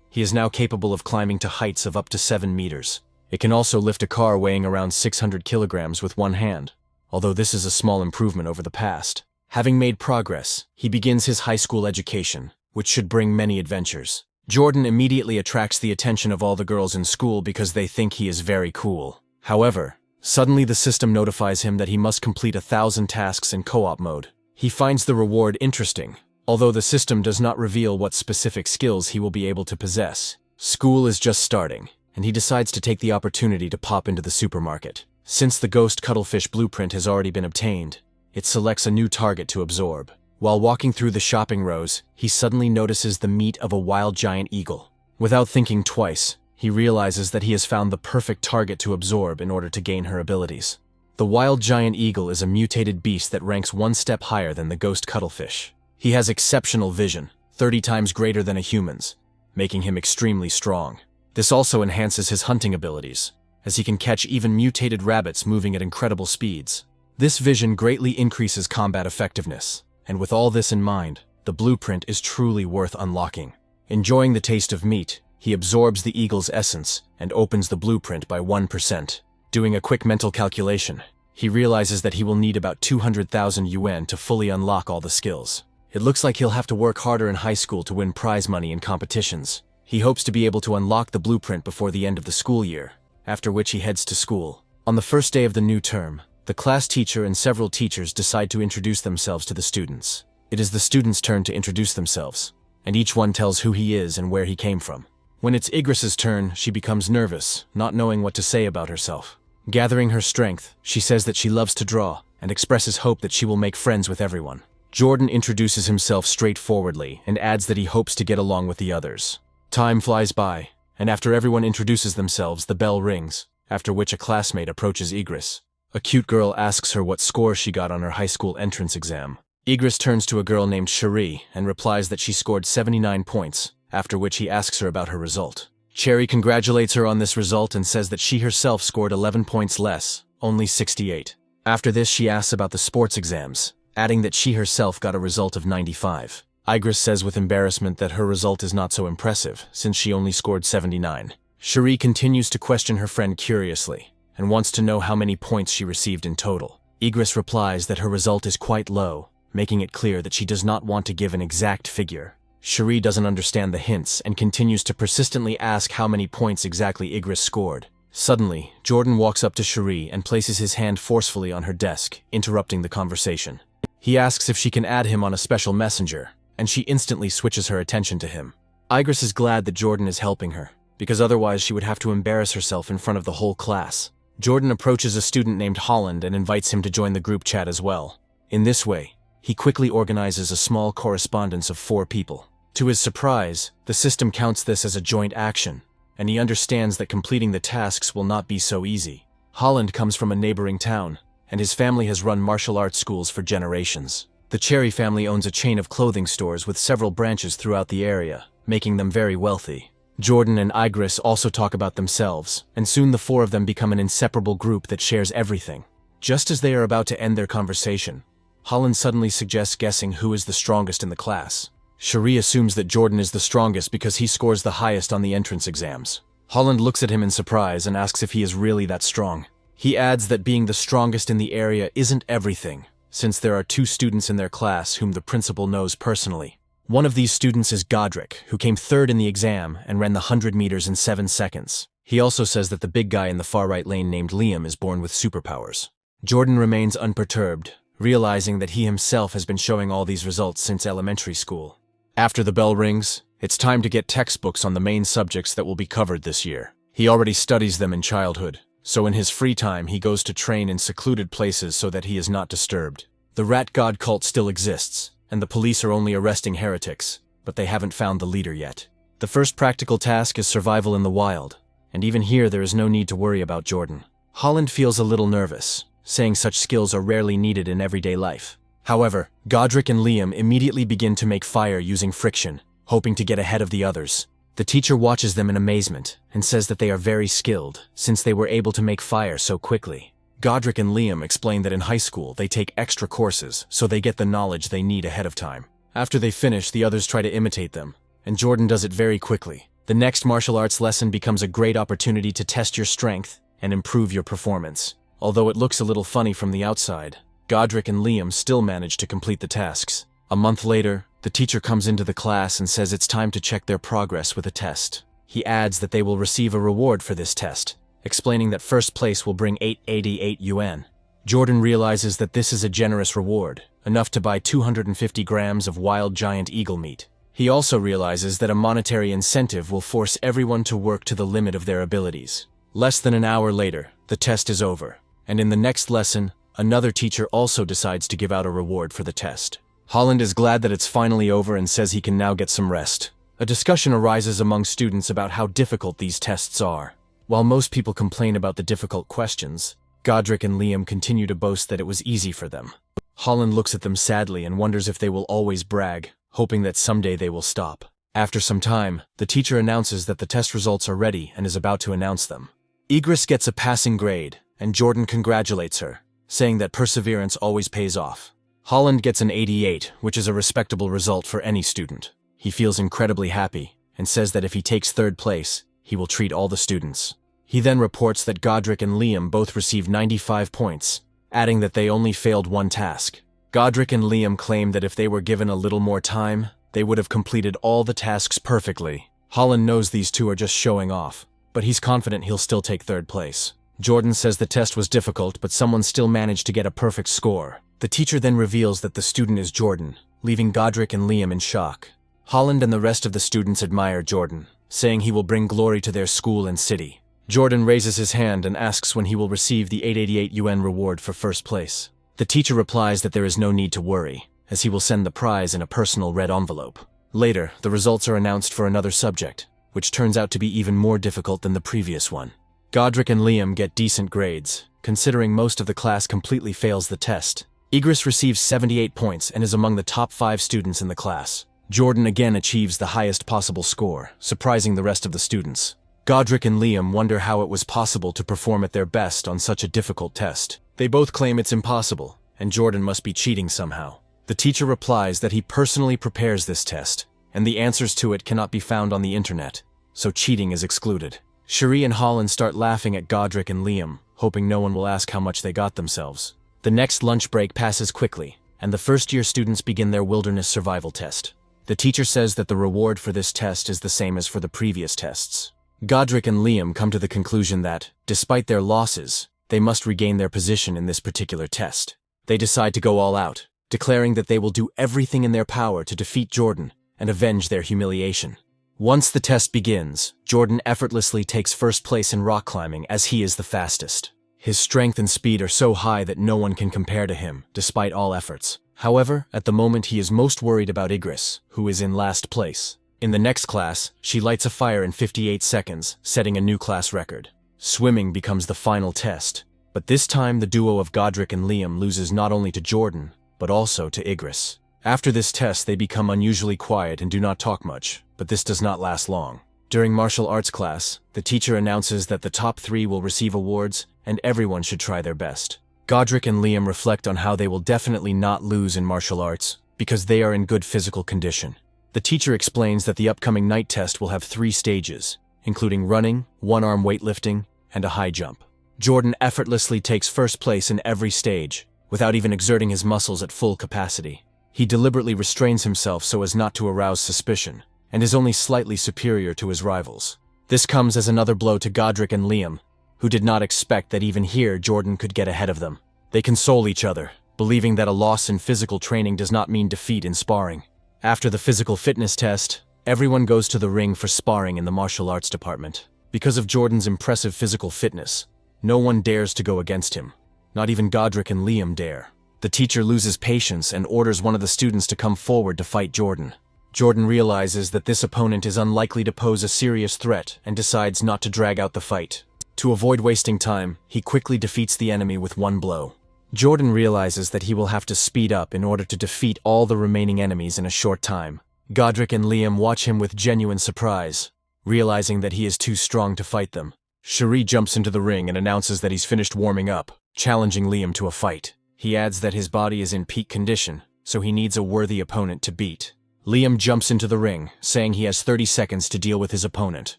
He is now capable of climbing to heights of up to 7 meters. It can also lift a car weighing around 600 kilograms with one hand, although this is a small improvement over the past. Having made progress, he begins his high school education, which should bring many adventures. Jordan immediately attracts the attention of all the girls in school because they think he is very cool. However, suddenly the system notifies him that he must complete 1,000 tasks in co-op mode. He finds the reward interesting, although the system does not reveal what specific skills he will be able to possess. School is just starting, and he decides to take the opportunity to pop into the supermarket. Since the ghost cuttlefish blueprint has already been obtained, it selects a new target to absorb. While walking through the shopping rows, he suddenly notices the meat of a wild giant eagle. Without thinking twice, he realizes that he has found the perfect target to absorb in order to gain her abilities. The wild giant eagle is a mutated beast that ranks one step higher than the ghost cuttlefish. He has exceptional vision, 30 times greater than a human's, making him extremely strong. This also enhances his hunting abilities, as he can catch even mutated rabbits moving at incredible speeds. This vision greatly increases combat effectiveness, and with all this in mind, the blueprint is truly worth unlocking. Enjoying the taste of meat, he absorbs the eagle's essence and opens the blueprint by 1%. Doing a quick mental calculation, he realizes that he will need about 200,000 yuan to fully unlock all the skills. It looks like he'll have to work harder in high school to win prize money in competitions. He hopes to be able to unlock the blueprint before the end of the school year, after which he heads to school. On the first day of the new term, the class teacher and several teachers decide to introduce themselves to the students. It is the students' turn to introduce themselves, and each one tells who he is and where he came from. When it's Igris's turn, she becomes nervous, not knowing what to say about herself. Gathering her strength, she says that she loves to draw and expresses hope that she will make friends with everyone. Jordan introduces himself straightforwardly and adds that he hopes to get along with the others. Time flies by, and after everyone introduces themselves, the bell rings, after which a classmate approaches Igris. A cute girl asks her what score she got on her high school entrance exam. Igris turns to a girl named Cherie and replies that she scored 79 points, after which he asks her about her result. Cherry congratulates her on this result and says that she herself scored 11 points less, only 68. After this, she asks about the sports exams, adding that she herself got a result of 95. Igris says with embarrassment that her result is not so impressive, since she only scored 79. Cherie continues to question her friend curiously, and wants to know how many points she received in total. Igris replies that her result is quite low, making it clear that she does not want to give an exact figure. Cherie doesn't understand the hints and continues to persistently ask how many points exactly Igris scored. Suddenly, Jordan walks up to Cherie and places his hand forcefully on her desk, interrupting the conversation. He asks if she can add him on a special messenger, and she instantly switches her attention to him. Igris is glad that Jordan is helping her, because otherwise she would have to embarrass herself in front of the whole class. Jordan approaches a student named Holland and invites him to join the group chat as well. In this way, he quickly organizes a small correspondence of 4 people. To his surprise, the system counts this as a joint action, and he understands that completing the tasks will not be so easy. Holland comes from a neighboring town, and his family has run martial arts schools for generations. The Cherry family owns a chain of clothing stores with several branches throughout the area, making them very wealthy. Jordan and Igris also talk about themselves, and soon the four of them become an inseparable group that shares everything. Just as they are about to end their conversation, Holland suddenly suggests guessing who is the strongest in the class. Cherie assumes that Jordan is the strongest because he scores the highest on the entrance exams. Holland looks at him in surprise and asks if he is really that strong. He adds that being the strongest in the area isn't everything, since there are 2 students in their class whom the principal knows personally. One of these students is Godric, who came 3rd in the exam and ran the 100 meters in 7 seconds. He also says that the big guy in the far right lane named Liam is born with superpowers. Jordan remains unperturbed, realizing that he himself has been showing all these results since elementary school. After the bell rings, it's time to get textbooks on the main subjects that will be covered this year. He already studies them in childhood, so in his free time he goes to train in secluded places so that he is not disturbed. The rat god cult still exists, and the police are only arresting heretics, but they haven't found the leader yet. The first practical task is survival in the wild, and even here there is no need to worry about Jordan. Holland feels a little nervous, saying such skills are rarely needed in everyday life. However, Godric and Liam immediately begin to make fire using friction, hoping to get ahead of the others. The teacher watches them in amazement and says that they are very skilled, since they were able to make fire so quickly. Godric and Liam explain that in high school they take extra courses so they get the knowledge they need ahead of time. After they finish, the others try to imitate them, and Jordan does it very quickly. The next martial arts lesson becomes a great opportunity to test your strength and improve your performance. Although it looks a little funny from the outside, Godric and Liam still manage to complete the tasks. A month later, the teacher comes into the class and says it's time to check their progress with a test. He adds that they will receive a reward for this test, explaining that first place will bring 888 yuan. Jordan realizes that this is a generous reward, enough to buy 250 grams of wild giant eagle meat. He also realizes that a monetary incentive will force everyone to work to the limit of their abilities. Less than an hour later, the test is over, and in the next lesson, another teacher also decides to give out a reward for the test. Holland is glad that it's finally over and says he can now get some rest. A discussion arises among students about how difficult these tests are. While most people complain about the difficult questions, Godric and Liam continue to boast that it was easy for them. Holland looks at them sadly and wonders if they will always brag, hoping that someday they will stop. After some time, the teacher announces that the test results are ready and is about to announce them. Igris gets a passing grade, and Jordan congratulates her, saying that perseverance always pays off. Holland gets an 88, which is a respectable result for any student. He feels incredibly happy, and says that if he takes 3rd place, he will treat all the students. He then reports that Godric and Liam both received 95 points, adding that they only failed one task. Godric and Liam claim that if they were given a little more time, they would have completed all the tasks perfectly. Holland knows these two are just showing off, but he's confident he'll still take 3rd place. Jordan says the test was difficult, but someone still managed to get a perfect score. The teacher then reveals that the student is Jordan, leaving Godric and Liam in shock. Holland and the rest of the students admire Jordan, saying he will bring glory to their school and city. Jordan raises his hand and asks when he will receive the 888 yuan reward for first place. The teacher replies that there is no need to worry, as he will send the prize in a personal red envelope. Later, the results are announced for another subject, which turns out to be even more difficult than the previous one. Godric and Liam get decent grades, considering most of the class completely fails the test. Igris receives 78 points and is among the top 5 students in the class. Jordan again achieves the highest possible score, surprising the rest of the students. Godric and Liam wonder how it was possible to perform at their best on such a difficult test. They both claim it's impossible, and Jordan must be cheating somehow. The teacher replies that he personally prepares this test, and the answers to it cannot be found on the internet, so cheating is excluded. Cherie and Holland start laughing at Godric and Liam, hoping no one will ask how much they got themselves. The next lunch break passes quickly, and the first-year students begin their wilderness survival test. The teacher says that the reward for this test is the same as for the previous tests. Godric and Liam come to the conclusion that, despite their losses, they must regain their position in this particular test. They decide to go all out, declaring that they will do everything in their power to defeat Jordan and avenge their humiliation. Once the test begins, Jordan effortlessly takes first place in rock climbing as he is the fastest. His strength and speed are so high that no one can compare to him, despite all efforts. However, at the moment he is most worried about Igris, who is in last place. In the next class, she lights a fire in 58 seconds, setting a new class record. Swimming becomes the final test, but this time the duo of Godric and Liam loses not only to Jordan, but also to Igris. After this test, they become unusually quiet and do not talk much, but this does not last long. During martial arts class, the teacher announces that the top 3 will receive awards and everyone should try their best. Godric and Liam reflect on how they will definitely not lose in martial arts because they are in good physical condition. The teacher explains that the upcoming night test will have 3 stages, including running, one-arm weightlifting, and a high jump. Jordan effortlessly takes first place in every stage, without even exerting his muscles at full capacity. He deliberately restrains himself so as not to arouse suspicion, and is only slightly superior to his rivals. This comes as another blow to Godric and Liam, who did not expect that even here Jordan could get ahead of them. They console each other, believing that a loss in physical training does not mean defeat in sparring. After the physical fitness test, everyone goes to the ring for sparring in the martial arts department. Because of Jordan's impressive physical fitness, no one dares to go against him. Not even Godric and Liam dare. The teacher loses patience and orders one of the students to come forward to fight Jordan. Jordan realizes that this opponent is unlikely to pose a serious threat and decides not to drag out the fight. To avoid wasting time, he quickly defeats the enemy with one blow. Jordan realizes that he will have to speed up in order to defeat all the remaining enemies in a short time. Godric and Liam watch him with genuine surprise, realizing that he is too strong to fight them. Cherie jumps into the ring and announces that he's finished warming up, challenging Liam to a fight. He adds that his body is in peak condition, so he needs a worthy opponent to beat. Liam jumps into the ring, saying he has 30 seconds to deal with his opponent.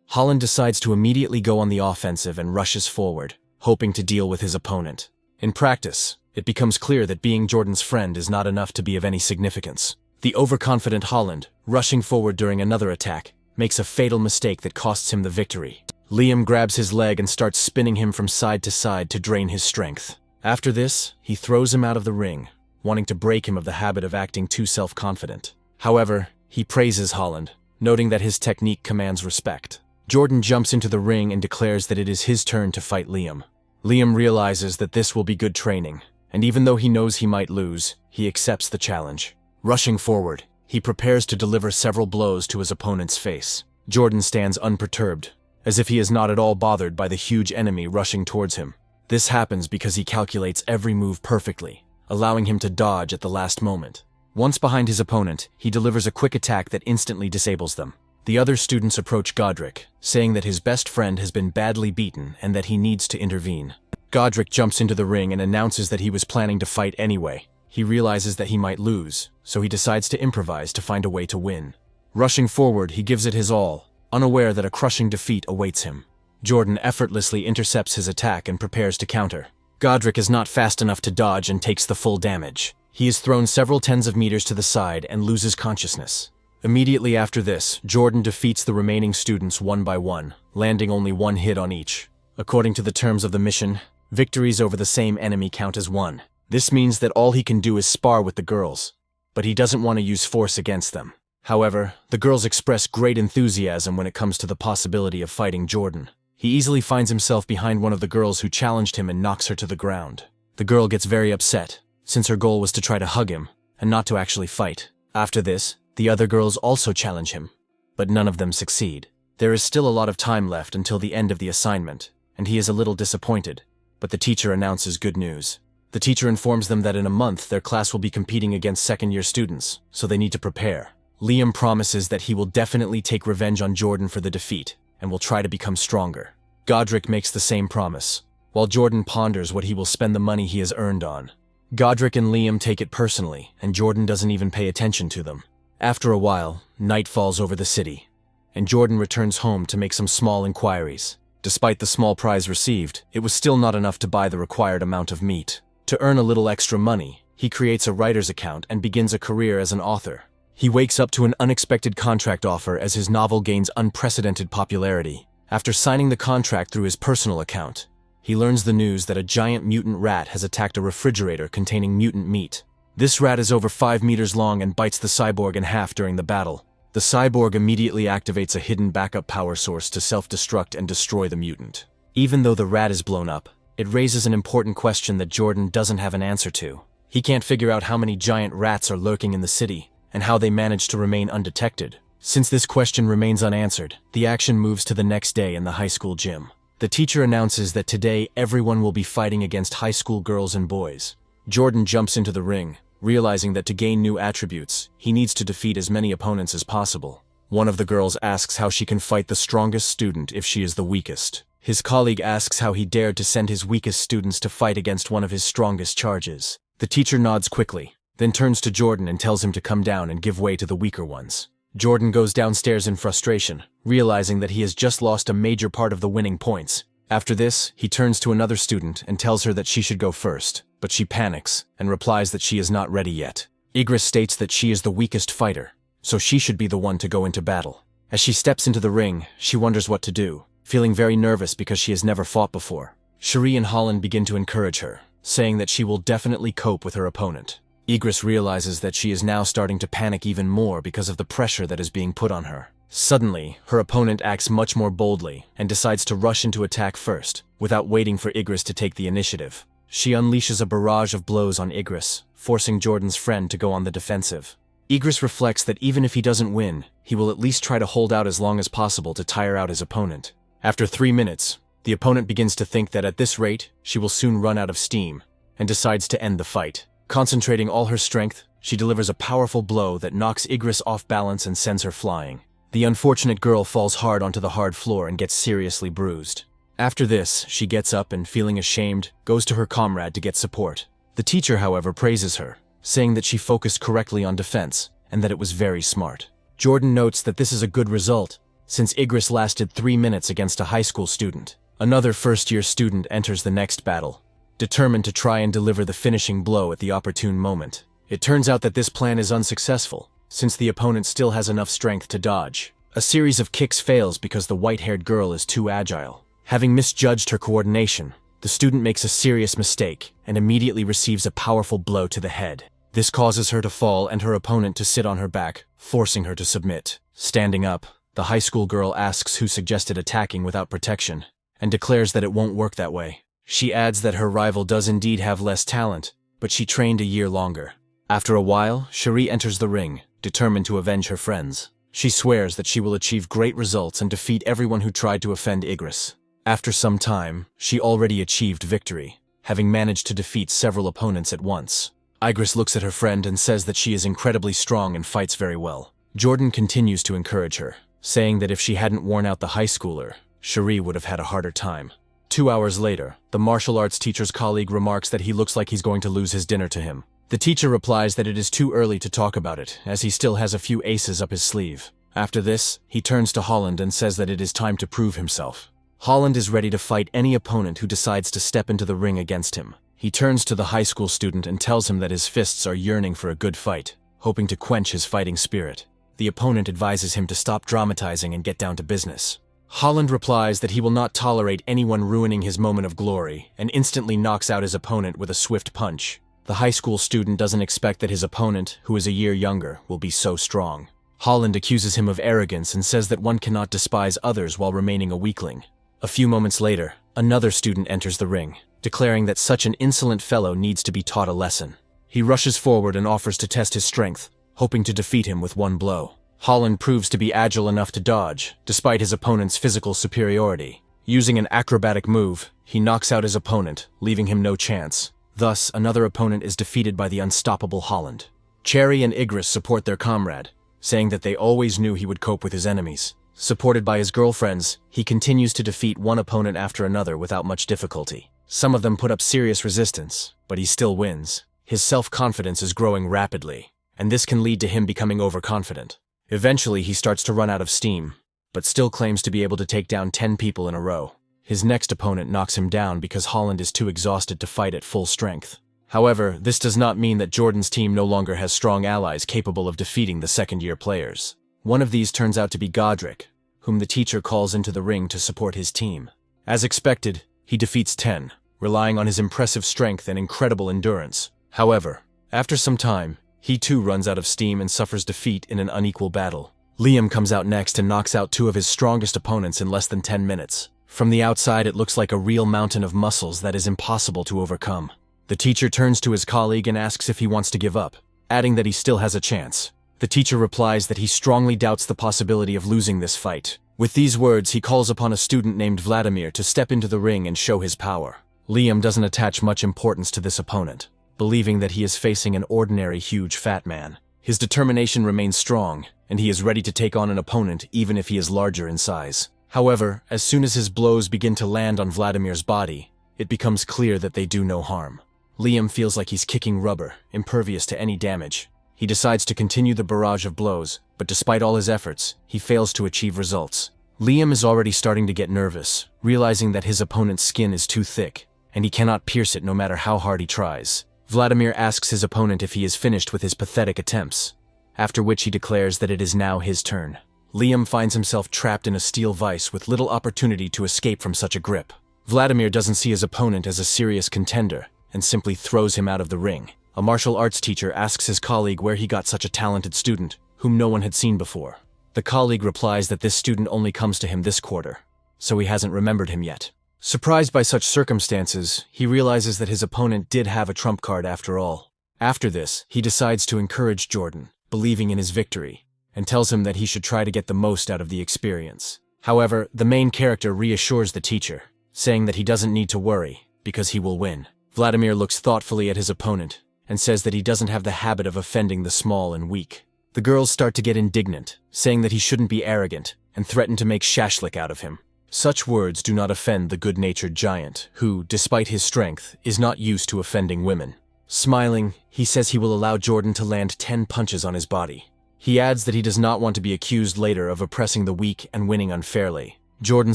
Holland decides to immediately go on the offensive and rushes forward, hoping to deal with his opponent. In practice, it becomes clear that being Jordan's friend is not enough to be of any significance. The overconfident Holland, rushing forward during another attack, makes a fatal mistake that costs him the victory. Liam grabs his leg and starts spinning him from side to side to drain his strength. After this, he throws him out of the ring, wanting to break him of the habit of acting too self-confident. However, he praises Holland, noting that his technique commands respect. Jordan jumps into the ring and declares that it is his turn to fight Liam. Liam realizes that this will be good training, and even though he knows he might lose, he accepts the challenge. Rushing forward, he prepares to deliver several blows to his opponent's face. Jordan stands unperturbed, as if he is not at all bothered by the huge enemy rushing towards him. This happens because he calculates every move perfectly, allowing him to dodge at the last moment. Once behind his opponent, he delivers a quick attack that instantly disables them. The other students approach Godric, saying that his best friend has been badly beaten and that he needs to intervene. Godric jumps into the ring and announces that he was planning to fight anyway. He realizes that he might lose, so he decides to improvise to find a way to win. Rushing forward, he gives it his all, unaware that a crushing defeat awaits him. Jordan effortlessly intercepts his attack and prepares to counter. Godric is not fast enough to dodge and takes the full damage. He is thrown several tens of meters to the side and loses consciousness. Immediately after this, Jordan defeats the remaining students one by one, landing only one hit on each. According to the terms of the mission, victories over the same enemy count as one. This means that all he can do is spar with the girls, but he doesn't want to use force against them. However, the girls express great enthusiasm when it comes to the possibility of fighting Jordan. He easily finds himself behind one of the girls who challenged him and knocks her to the ground. The girl gets very upset, since her goal was to try to hug him, and not to actually fight. After this, the other girls also challenge him, but none of them succeed. There is still a lot of time left until the end of the assignment, and he is a little disappointed, but the teacher announces good news. The teacher informs them that in a month their class will be competing against second-year students, so they need to prepare. Liam promises that he will definitely take revenge on Jordan for the defeat, and will try to become stronger. Godric makes the same promise, while Jordan ponders what he will spend the money he has earned on. Godric and Liam take it personally, and Jordan doesn't even pay attention to them. After a while, night falls over the city, and Jordan returns home to make some small inquiries. Despite the small prize received, it was still not enough to buy the required amount of meat. To earn a little extra money, he creates a writer's account and begins a career as an author. He wakes up to an unexpected contract offer as his novel gains unprecedented popularity. After signing the contract through his personal account, he learns the news that a giant mutant rat has attacked a refrigerator containing mutant meat. This rat is over 5 meters long and bites the cyborg in half during the battle. The cyborg immediately activates a hidden backup power source to self-destruct and destroy the mutant. Even though the rat is blown up, it raises an important question that Jordan doesn't have an answer to. He can't figure out how many giant rats are lurking in the city, and how they manage to remain undetected. Since this question remains unanswered, the action moves to the next day in the high school gym. The teacher announces that today everyone will be fighting against high school girls and boys. Jordan jumps into the ring, realizing that to gain new attributes, he needs to defeat as many opponents as possible. One of the girls asks how she can fight the strongest student if she is the weakest. His colleague asks how he dared to send his weakest students to fight against one of his strongest charges. The teacher nods quickly, then turns to Jordan and tells him to come down and give way to the weaker ones. Jordan goes downstairs in frustration, realizing that he has just lost a major part of the winning points. After this, he turns to another student and tells her that she should go first, but she panics and replies that she is not ready yet. Igris states that she is the weakest fighter, so she should be the one to go into battle. As she steps into the ring, she wonders what to do, feeling very nervous because she has never fought before. Cherie and Holland begin to encourage her, saying that she will definitely cope with her opponent. Igris realizes that she is now starting to panic even more because of the pressure that is being put on her. Suddenly, her opponent acts much more boldly and decides to rush into attack first, without waiting for Igris to take the initiative. She unleashes a barrage of blows on Igris, forcing Jordan's friend to go on the defensive. Igris reflects that even if he doesn't win, he will at least try to hold out as long as possible to tire out his opponent. After 3 minutes, the opponent begins to think that at this rate, she will soon run out of steam, and decides to end the fight. Concentrating all her strength, she delivers a powerful blow that knocks Igris off balance and sends her flying. The unfortunate girl falls hard onto the hard floor and gets seriously bruised. After this, she gets up and, feeling ashamed, goes to her comrade to get support. The teacher, however, praises her, saying that she focused correctly on defense and that it was very smart. Jordan notes that this is a good result, since Igris lasted 3 minutes against a high school student. Another first-year student enters the next battle, determined to try and deliver the finishing blow at the opportune moment. It turns out that this plan is unsuccessful, since the opponent still has enough strength to dodge. A series of kicks fails because the white-haired girl is too agile. Having misjudged her coordination, the student makes a serious mistake and immediately receives a powerful blow to the head. This causes her to fall and her opponent to sit on her back, forcing her to submit. Standing up, the high school girl asks who suggested attacking without protection, and declares that it won't work that way. She adds that her rival does indeed have less talent, but she trained a year longer. After a while, Cherie enters the ring, determined to avenge her friends. She swears that she will achieve great results and defeat everyone who tried to offend Igris. After some time, she already achieved victory, having managed to defeat several opponents at once. Igris looks at her friend and says that she is incredibly strong and fights very well. Jordan continues to encourage her, saying that if she hadn't worn out the high schooler, Cherie would have had a harder time. 2 hours later, the martial arts teacher's colleague remarks that he looks like he's going to lose his dinner to him. The teacher replies that it is too early to talk about it, as he still has a few aces up his sleeve. After this, he turns to Holland and says that it is time to prove himself. Holland is ready to fight any opponent who decides to step into the ring against him. He turns to the high school student and tells him that his fists are yearning for a good fight, hoping to quench his fighting spirit. The opponent advises him to stop dramatizing and get down to business. Holland replies that he will not tolerate anyone ruining his moment of glory and instantly knocks out his opponent with a swift punch. The high school student doesn't expect that his opponent, who is a year younger, will be so strong. Holland accuses him of arrogance and says that one cannot despise others while remaining a weakling. A few moments later, another student enters the ring, declaring that such an insolent fellow needs to be taught a lesson. He rushes forward and offers to test his strength, hoping to defeat him with one blow. Holland proves to be agile enough to dodge, despite his opponent's physical superiority. Using an acrobatic move, he knocks out his opponent, leaving him no chance. Thus, another opponent is defeated by the unstoppable Holland. Cherie and Igris support their comrade, saying that they always knew he would cope with his enemies. Supported by his girlfriends, he continues to defeat one opponent after another without much difficulty. Some of them put up serious resistance, but he still wins. His self-confidence is growing rapidly, and this can lead to him becoming overconfident. Eventually, he starts to run out of steam, but still claims to be able to take down 10 people in a row. His next opponent knocks him down because Holland is too exhausted to fight at full strength. However, this does not mean that Jordan's team no longer has strong allies capable of defeating the second-year players. One of these turns out to be Godric, whom the teacher calls into the ring to support his team. As expected, he defeats 10, relying on his impressive strength and incredible endurance. However, after some time, he too runs out of steam and suffers defeat in an unequal battle. Liam comes out next and knocks out 2 of his strongest opponents in less than 10 minutes. From the outside, it looks like a real mountain of muscles that is impossible to overcome. The teacher turns to his colleague and asks if he wants to give up, adding that he still has a chance. The teacher replies that he strongly doubts the possibility of losing this fight, With these words, he calls upon a student named Vladimir to step into the ring and show his power. Liam doesn't attach much importance to this opponent, believing that he is facing an ordinary huge fat man. His determination remains strong, and he is ready to take on an opponent even if he is larger in size. However, as soon as his blows begin to land on Vladimir's body, it becomes clear that they do no harm. Liam feels like he's kicking rubber, impervious to any damage. He decides to continue the barrage of blows, but despite all his efforts, he fails to achieve results. Liam is already starting to get nervous, realizing that his opponent's skin is too thick, and he cannot pierce it no matter how hard he tries. Vladimir asks his opponent if he is finished with his pathetic attempts, after which he declares that it is now his turn. Liam finds himself trapped in a steel vise with little opportunity to escape from such a grip. Vladimir doesn't see his opponent as a serious contender, and simply throws him out of the ring. A martial arts teacher asks his colleague where he got such a talented student, whom no one had seen before. The colleague replies that this student only comes to him this quarter, so he hasn't remembered him yet. Surprised by such circumstances, he realizes that his opponent did have a trump card after all. After this, he decides to encourage Jordan, believing in his victory, and tells him that he should try to get the most out of the experience. However, the main character reassures the teacher, saying that he doesn't need to worry, because he will win. Vladimir looks thoughtfully at his opponent, and says that he doesn't have the habit of offending the small and weak. The girls start to get indignant, saying that he shouldn't be arrogant, and threaten to make shashlik out of him. Such words do not offend the good-natured giant, who, despite his strength, is not used to offending women. Smiling, he says he will allow Jordan to land 10 punches on his body. He adds that he does not want to be accused later of oppressing the weak and winning unfairly. Jordan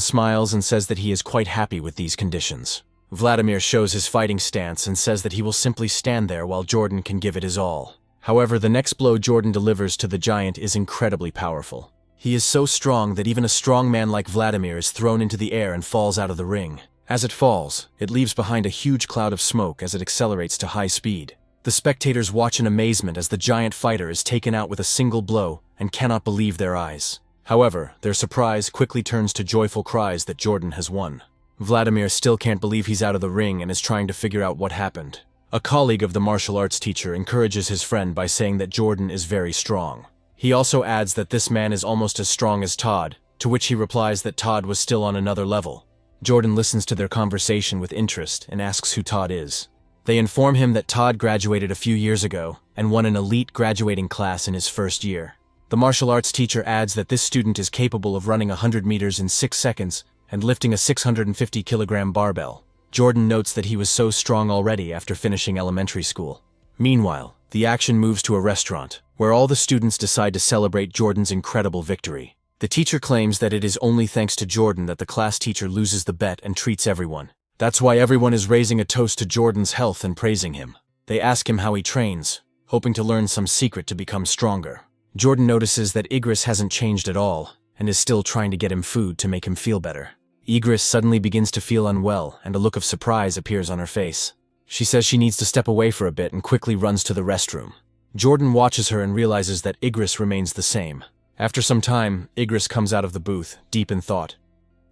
smiles and says that he is quite happy with these conditions. Vladimir shows his fighting stance and says that he will simply stand there while Jordan can give it his all. However, the next blow Jordan delivers to the giant is incredibly powerful. He is so strong that even a strong man like Vladimir is thrown into the air and falls out of the ring. As it falls, it leaves behind a huge cloud of smoke as it accelerates to high speed. The spectators watch in amazement as the giant fighter is taken out with a single blow and cannot believe their eyes. However, their surprise quickly turns to joyful cries that Jordan has won. Vladimir still can't believe he's out of the ring and is trying to figure out what happened. A colleague of the martial arts teacher encourages his friend by saying that Jordan is very strong. He also adds that this man is almost as strong as Todd, to which he replies that Todd was still on another level. Jordan listens to their conversation with interest and asks who Todd is. They inform him that Todd graduated a few years ago and won an elite graduating class in his first year. The martial arts teacher adds that this student is capable of running 100 meters in 6 seconds and lifting a 650-kilogram barbell. Jordan notes that he was so strong already after finishing elementary school. Meanwhile, the action moves to a restaurant, where all the students decide to celebrate Jordan's incredible victory. The teacher claims that it is only thanks to Jordan that the class teacher loses the bet and treats everyone. That's why everyone is raising a toast to Jordan's health and praising him. They ask him how he trains, hoping to learn some secret to become stronger. Jordan notices that Igris hasn't changed at all, and is still trying to get him food to make him feel better. Igris suddenly begins to feel unwell, and a look of surprise appears on her face. She says she needs to step away for a bit and quickly runs to the restroom. Jordan watches her and realizes that Igris remains the same. After some time, Igris comes out of the booth, deep in thought.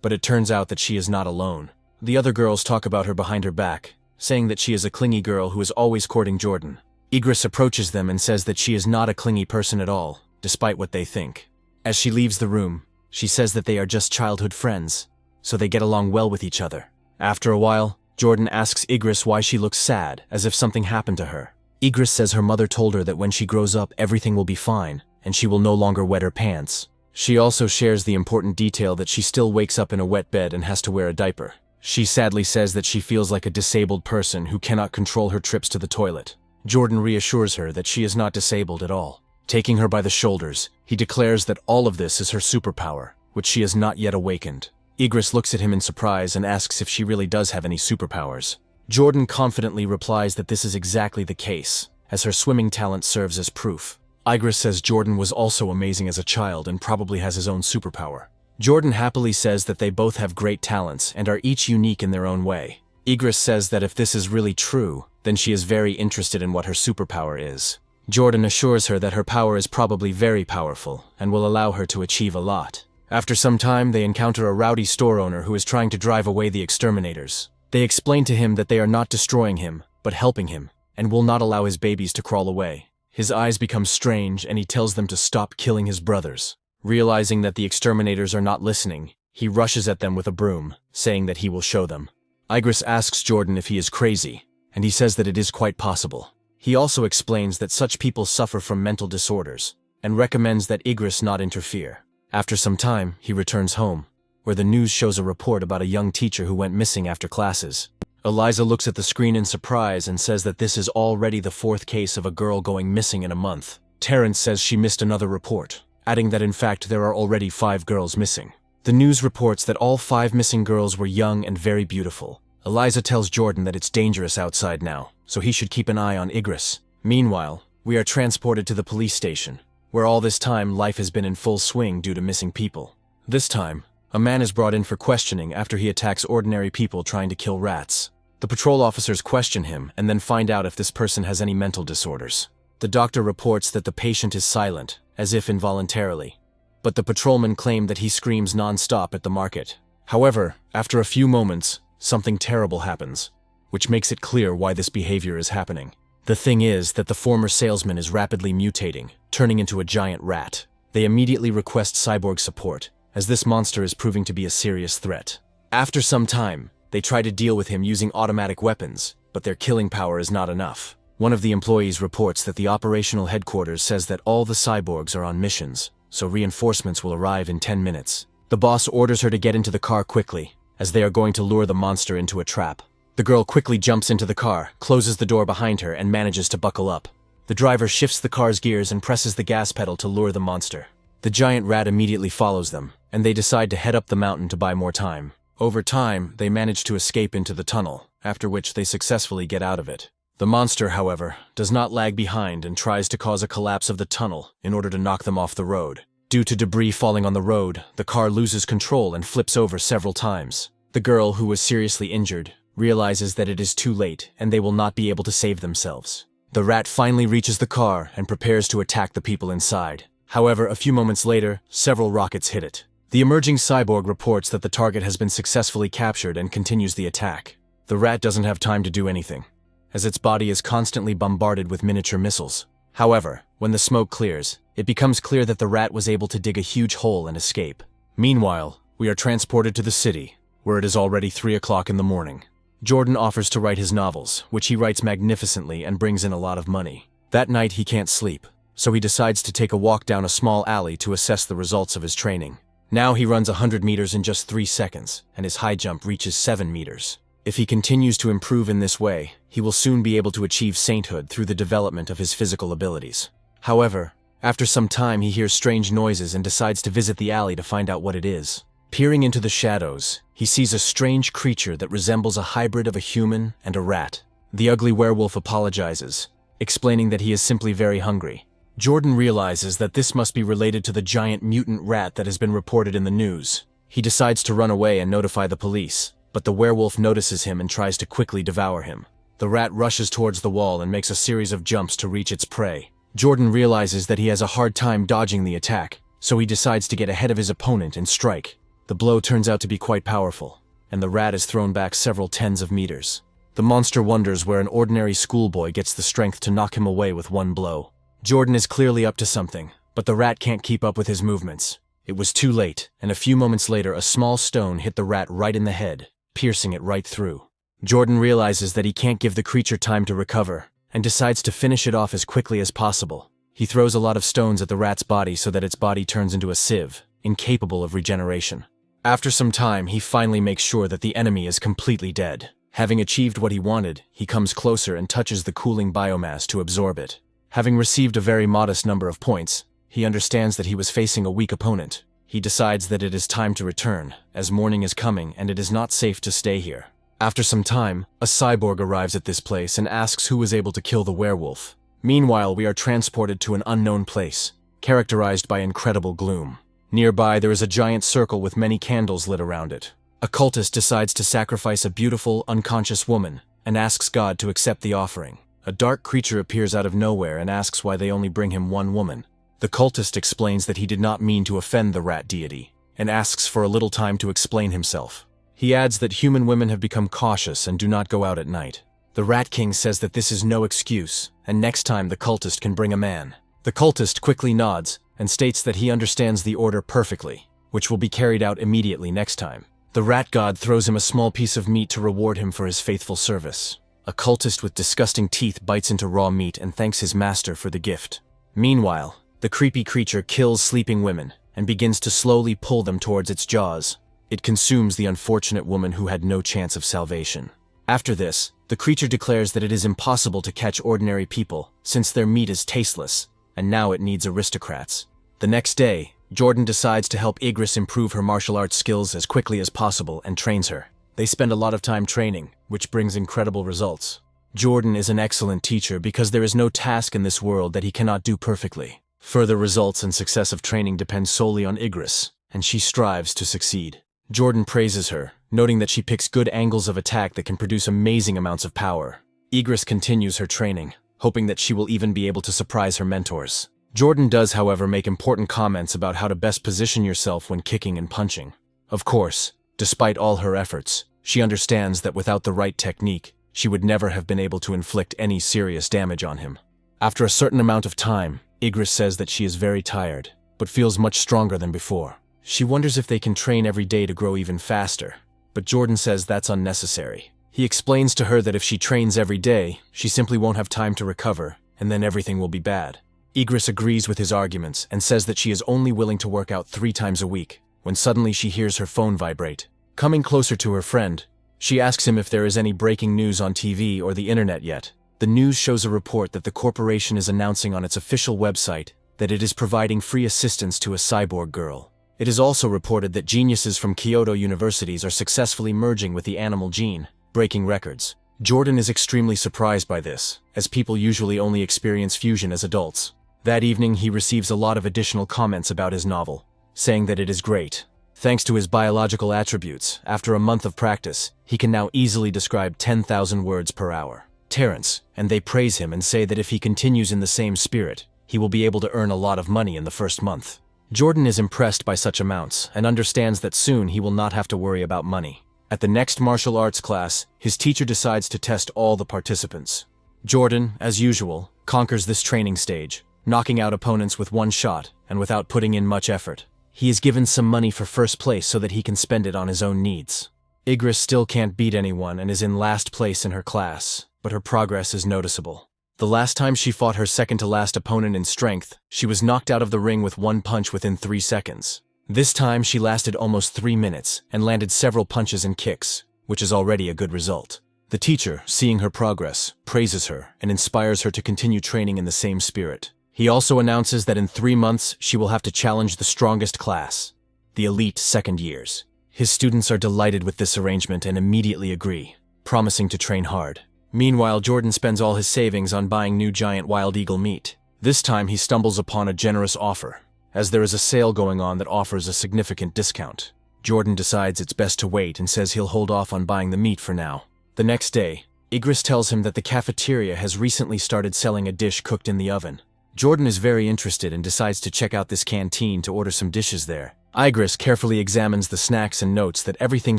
But it turns out that she is not alone. The other girls talk about her behind her back, saying that she is a clingy girl who is always courting Jordan. Igris approaches them and says that she is not a clingy person at all, despite what they think. As she leaves the room, she says that they are just childhood friends, so they get along well with each other. After a while, Jordan asks Igris why she looks sad, as if something happened to her. Igris says her mother told her that when she grows up everything will be fine, and she will no longer wet her pants. She also shares the important detail that she still wakes up in a wet bed and has to wear a diaper. She sadly says that she feels like a disabled person who cannot control her trips to the toilet. Jordan reassures her that she is not disabled at all. Taking her by the shoulders, he declares that all of this is her superpower, which she has not yet awakened. Igris looks at him in surprise and asks if she really does have any superpowers. Jordan confidently replies that this is exactly the case, as her swimming talent serves as proof. Igris says Jordan was also amazing as a child and probably has his own superpower. Jordan happily says that they both have great talents and are each unique in their own way. Igris says that if this is really true, then she is very interested in what her superpower is. Jordan assures her that her power is probably very powerful and will allow her to achieve a lot. After some time, they encounter a rowdy store owner who is trying to drive away the exterminators. They explain to him that they are not destroying him, but helping him, and will not allow his babies to crawl away. His eyes become strange and he tells them to stop killing his brothers. Realizing that the exterminators are not listening, he rushes at them with a broom, saying that he will show them. Igris asks Jordan if he is crazy, and he says that it is quite possible. He also explains that such people suffer from mental disorders, and recommends that Igris not interfere. After some time, he returns home, where the news shows a report about a young teacher who went missing after classes. Eliza looks at the screen in surprise and says that this is already the 4th case of a girl going missing in a month. Terrence says she missed another report, adding that in fact there are already 5 girls missing. The news reports that all 5 missing girls were young and very beautiful. Eliza tells Jordan that it's dangerous outside now, so he should keep an eye on Igris. Meanwhile, we are transported to the police station, where all this time life has been in full swing due to missing people. This time, a man is brought in for questioning after he attacks ordinary people trying to kill rats. The patrol officers question him and then find out if this person has any mental disorders. The doctor reports that the patient is silent, as if involuntarily, but the patrolmen claim that he screams non-stop at the market. However, after a few moments, something terrible happens, which makes it clear why this behavior is happening. The thing is that the former salesman is rapidly mutating, turning into a giant rat. They immediately request cyborg support, as this monster is proving to be a serious threat. After some time, they try to deal with him using automatic weapons, but their killing power is not enough. One of the employees reports that the operational headquarters says that all the cyborgs are on missions, so reinforcements will arrive in 10 minutes. The boss orders her to get into the car quickly, as they are going to lure the monster into a trap. The girl quickly jumps into the car, closes the door behind her, and manages to buckle up. The driver shifts the car's gears and presses the gas pedal to lure the monster. The giant rat immediately follows them, and they decide to head up the mountain to buy more time. Over time, they manage to escape into the tunnel, after which they successfully get out of it. The monster, however, does not lag behind and tries to cause a collapse of the tunnel in order to knock them off the road. Due to debris falling on the road, the car loses control and flips over several times. The girl, who was seriously injured, realizes that it is too late and they will not be able to save themselves. The rat finally reaches the car and prepares to attack the people inside. However, a few moments later, several rockets hit it. The emerging cyborg reports that the target has been successfully captured and continues the attack. The rat doesn't have time to do anything, as its body is constantly bombarded with miniature missiles. However, when the smoke clears, it becomes clear that the rat was able to dig a huge hole and escape. Meanwhile, we are transported to the city, where it is already 3 o'clock in the morning. Jordan offers to write his novels, which he writes magnificently and brings in a lot of money. That night he can't sleep, so he decides to take a walk down a small alley to assess the results of his training. Now he runs 100 meters in just 3 seconds, and his high jump reaches 7 meters. If he continues to improve in this way, he will soon be able to achieve sainthood through the development of his physical abilities. However, after some time he hears strange noises and decides to visit the alley to find out what it is. Peering into the shadows, he sees a strange creature that resembles a hybrid of a human and a rat. The ugly werewolf apologizes, explaining that he is simply very hungry. Jordan realizes that this must be related to the giant mutant rat that has been reported in the news. He decides to run away and notify the police, but the werewolf notices him and tries to quickly devour him. The rat rushes towards the wall and makes a series of jumps to reach its prey. Jordan realizes that he has a hard time dodging the attack, so he decides to get ahead of his opponent and strike. The blow turns out to be quite powerful, and the rat is thrown back several tens of meters. The monster wonders where an ordinary schoolboy gets the strength to knock him away with one blow. Jordan is clearly up to something, but the rat can't keep up with his movements. It was too late, and a few moments later a small stone hit the rat right in the head, piercing it right through. Jordan realizes that he can't give the creature time to recover, and decides to finish it off as quickly as possible. He throws a lot of stones at the rat's body so that its body turns into a sieve, incapable of regeneration. After some time, he finally makes sure that the enemy is completely dead. Having achieved what he wanted, he comes closer and touches the cooling biomass to absorb it. Having received a very modest number of points, he understands that he was facing a weak opponent. He decides that it is time to return, as morning is coming and it is not safe to stay here. After some time, a cyborg arrives at this place and asks who was able to kill the werewolf. Meanwhile, we are transported to an unknown place, characterized by incredible gloom. Nearby, there is a giant circle with many candles lit around it. A cultist decides to sacrifice a beautiful, unconscious woman and asks God to accept the offering. A dark creature appears out of nowhere and asks why they only bring him one woman. The cultist explains that he did not mean to offend the rat deity, and asks for a little time to explain himself. He adds that human women have become cautious and do not go out at night. The Rat King says that this is no excuse, and next time the cultist can bring a man. The cultist quickly nods, and states that he understands the order perfectly, which will be carried out immediately next time. The rat god throws him a small piece of meat to reward him for his faithful service. A cultist with disgusting teeth bites into raw meat and thanks his master for the gift. Meanwhile, the creepy creature kills sleeping women and begins to slowly pull them towards its jaws. It consumes the unfortunate woman who had no chance of salvation. After this, the creature declares that it is impossible to catch ordinary people since their meat is tasteless, and now it needs aristocrats. The next day, Jordan decides to help Igris improve her martial arts skills as quickly as possible and trains her. They spend a lot of time training, which brings incredible results. Jordan is an excellent teacher because there is no task in this world that he cannot do perfectly. Further results and success of training depend solely on Igris, and she strives to succeed. Jordan praises her, noting that she picks good angles of attack that can produce amazing amounts of power. Igris continues her training, hoping that she will even be able to surprise her mentors. Jordan does, however, make important comments about how to best position yourself when kicking and punching. Of course, despite all her efforts, she understands that without the right technique, she would never have been able to inflict any serious damage on him. After a certain amount of time, Igris says that she is very tired, but feels much stronger than before. She wonders if they can train every day to grow even faster, but Jordan says that's unnecessary. He explains to her that if she trains every day, she simply won't have time to recover, and then everything will be bad. Igris agrees with his arguments and says that she is only willing to work out 3 times a week, when suddenly she hears her phone vibrate. Coming closer to her friend, she asks him if there is any breaking news on TV or the internet yet. The news shows a report that the corporation is announcing on its official website that it is providing free assistance to a cyborg girl. It is also reported that geniuses from Kyoto universities are successfully merging with the animal gene, breaking records. Jordan is extremely surprised by this, as people usually only experience fusion as adults. That evening, he receives a lot of additional comments about his novel, saying that it is great. Thanks to his biological attributes, after a month of practice, he can now easily describe 10,000 words per hour. Terrence, and they praise him and say that if he continues in the same spirit, he will be able to earn a lot of money in the first month. Jordan is impressed by such amounts and understands that soon he will not have to worry about money. At the next martial arts class, his teacher decides to test all the participants. Jordan, as usual, conquers this training stage, knocking out opponents with one shot and without putting in much effort. He is given some money for first place so that he can spend it on his own needs. Igris still can't beat anyone and is in last place in her class, but her progress is noticeable. The last time she fought her second-to-last opponent in strength, she was knocked out of the ring with one punch within 3 seconds. This time she lasted almost 3 minutes and landed several punches and kicks, which is already a good result. The teacher, seeing her progress, praises her and inspires her to continue training in the same spirit. He also announces that in 3 months she will have to challenge the strongest class, the elite second years. His students are delighted with this arrangement and immediately agree, promising to train hard. Meanwhile, Jordan spends all his savings on buying new giant wild eagle meat. This time he stumbles upon a generous offer, as there is a sale going on that offers a significant discount. Jordan decides it's best to wait and says he'll hold off on buying the meat for now. The next day, Igris tells him that the cafeteria has recently started selling a dish cooked in the oven. Jordan is very interested and decides to check out this canteen to order some dishes there. Igris carefully examines the snacks and notes that everything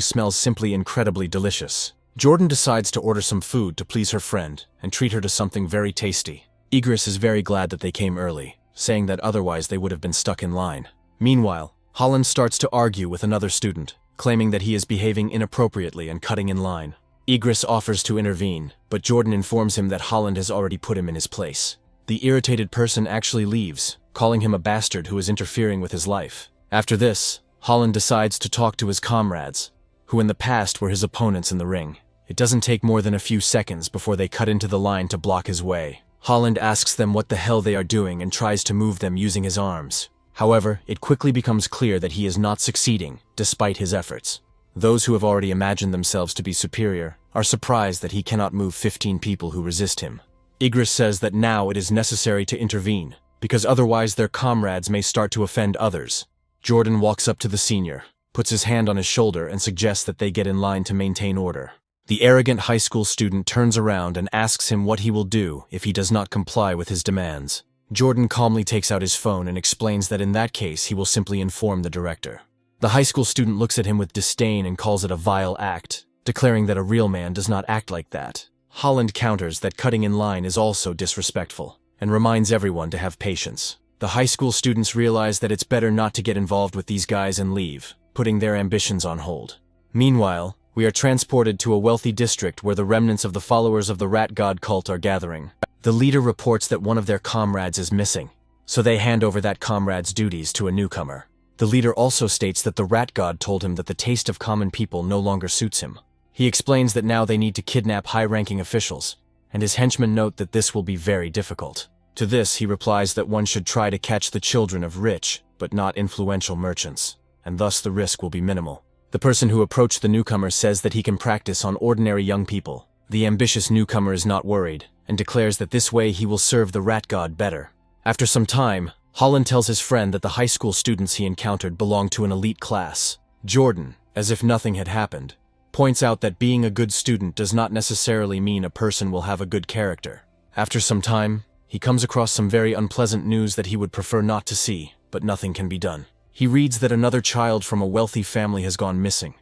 smells simply incredibly delicious. Jordan decides to order some food to please her friend and treat her to something very tasty. Igris is very glad that they came early, saying that otherwise they would have been stuck in line. Meanwhile, Holland starts to argue with another student, claiming that he is behaving inappropriately and cutting in line. Igris offers to intervene, but Jordan informs him that Holland has already put him in his place. The irritated person actually leaves, calling him a bastard who is interfering with his life. After this, Holland decides to talk to his comrades, who in the past were his opponents in the ring. It doesn't take more than a few seconds before they cut into the line to block his way. Holland asks them what the hell they are doing and tries to move them using his arms. However, it quickly becomes clear that he is not succeeding, despite his efforts. Those who have already imagined themselves to be superior are surprised that he cannot move 15 people who resist him. Igris says that now it is necessary to intervene, because otherwise their comrades may start to offend others. Jordan walks up to the senior, puts his hand on his shoulder and suggests that they get in line to maintain order. The arrogant high school student turns around and asks him what he will do if he does not comply with his demands. Jordan calmly takes out his phone and explains that in that case he will simply inform the director. The high school student looks at him with disdain and calls it a vile act, declaring that a real man does not act like that. Holland counters that cutting in line is also disrespectful, and reminds everyone to have patience. The high school students realize that it's better not to get involved with these guys and leave, putting their ambitions on hold. Meanwhile, we are transported to a wealthy district where the remnants of the followers of the rat god cult are gathering. The leader reports that one of their comrades is missing, so they hand over that comrade's duties to a newcomer. The leader also states that the rat god told him that the taste of common people no longer suits him. He explains that now they need to kidnap high-ranking officials, and his henchmen note that this will be very difficult. To this, he replies that one should try to catch the children of rich, but not influential merchants, and thus the risk will be minimal. The person who approached the newcomer says that he can practice on ordinary young people. The ambitious newcomer is not worried, and declares that this way he will serve the rat god better. After some time, Holland tells his friend that the high school students he encountered belonged to an elite class. Jordan, as if nothing had happened, points out that being a good student does not necessarily mean a person will have a good character. After some time, he comes across some very unpleasant news that he would prefer not to see, but nothing can be done. He reads that another child from a wealthy family has gone missing,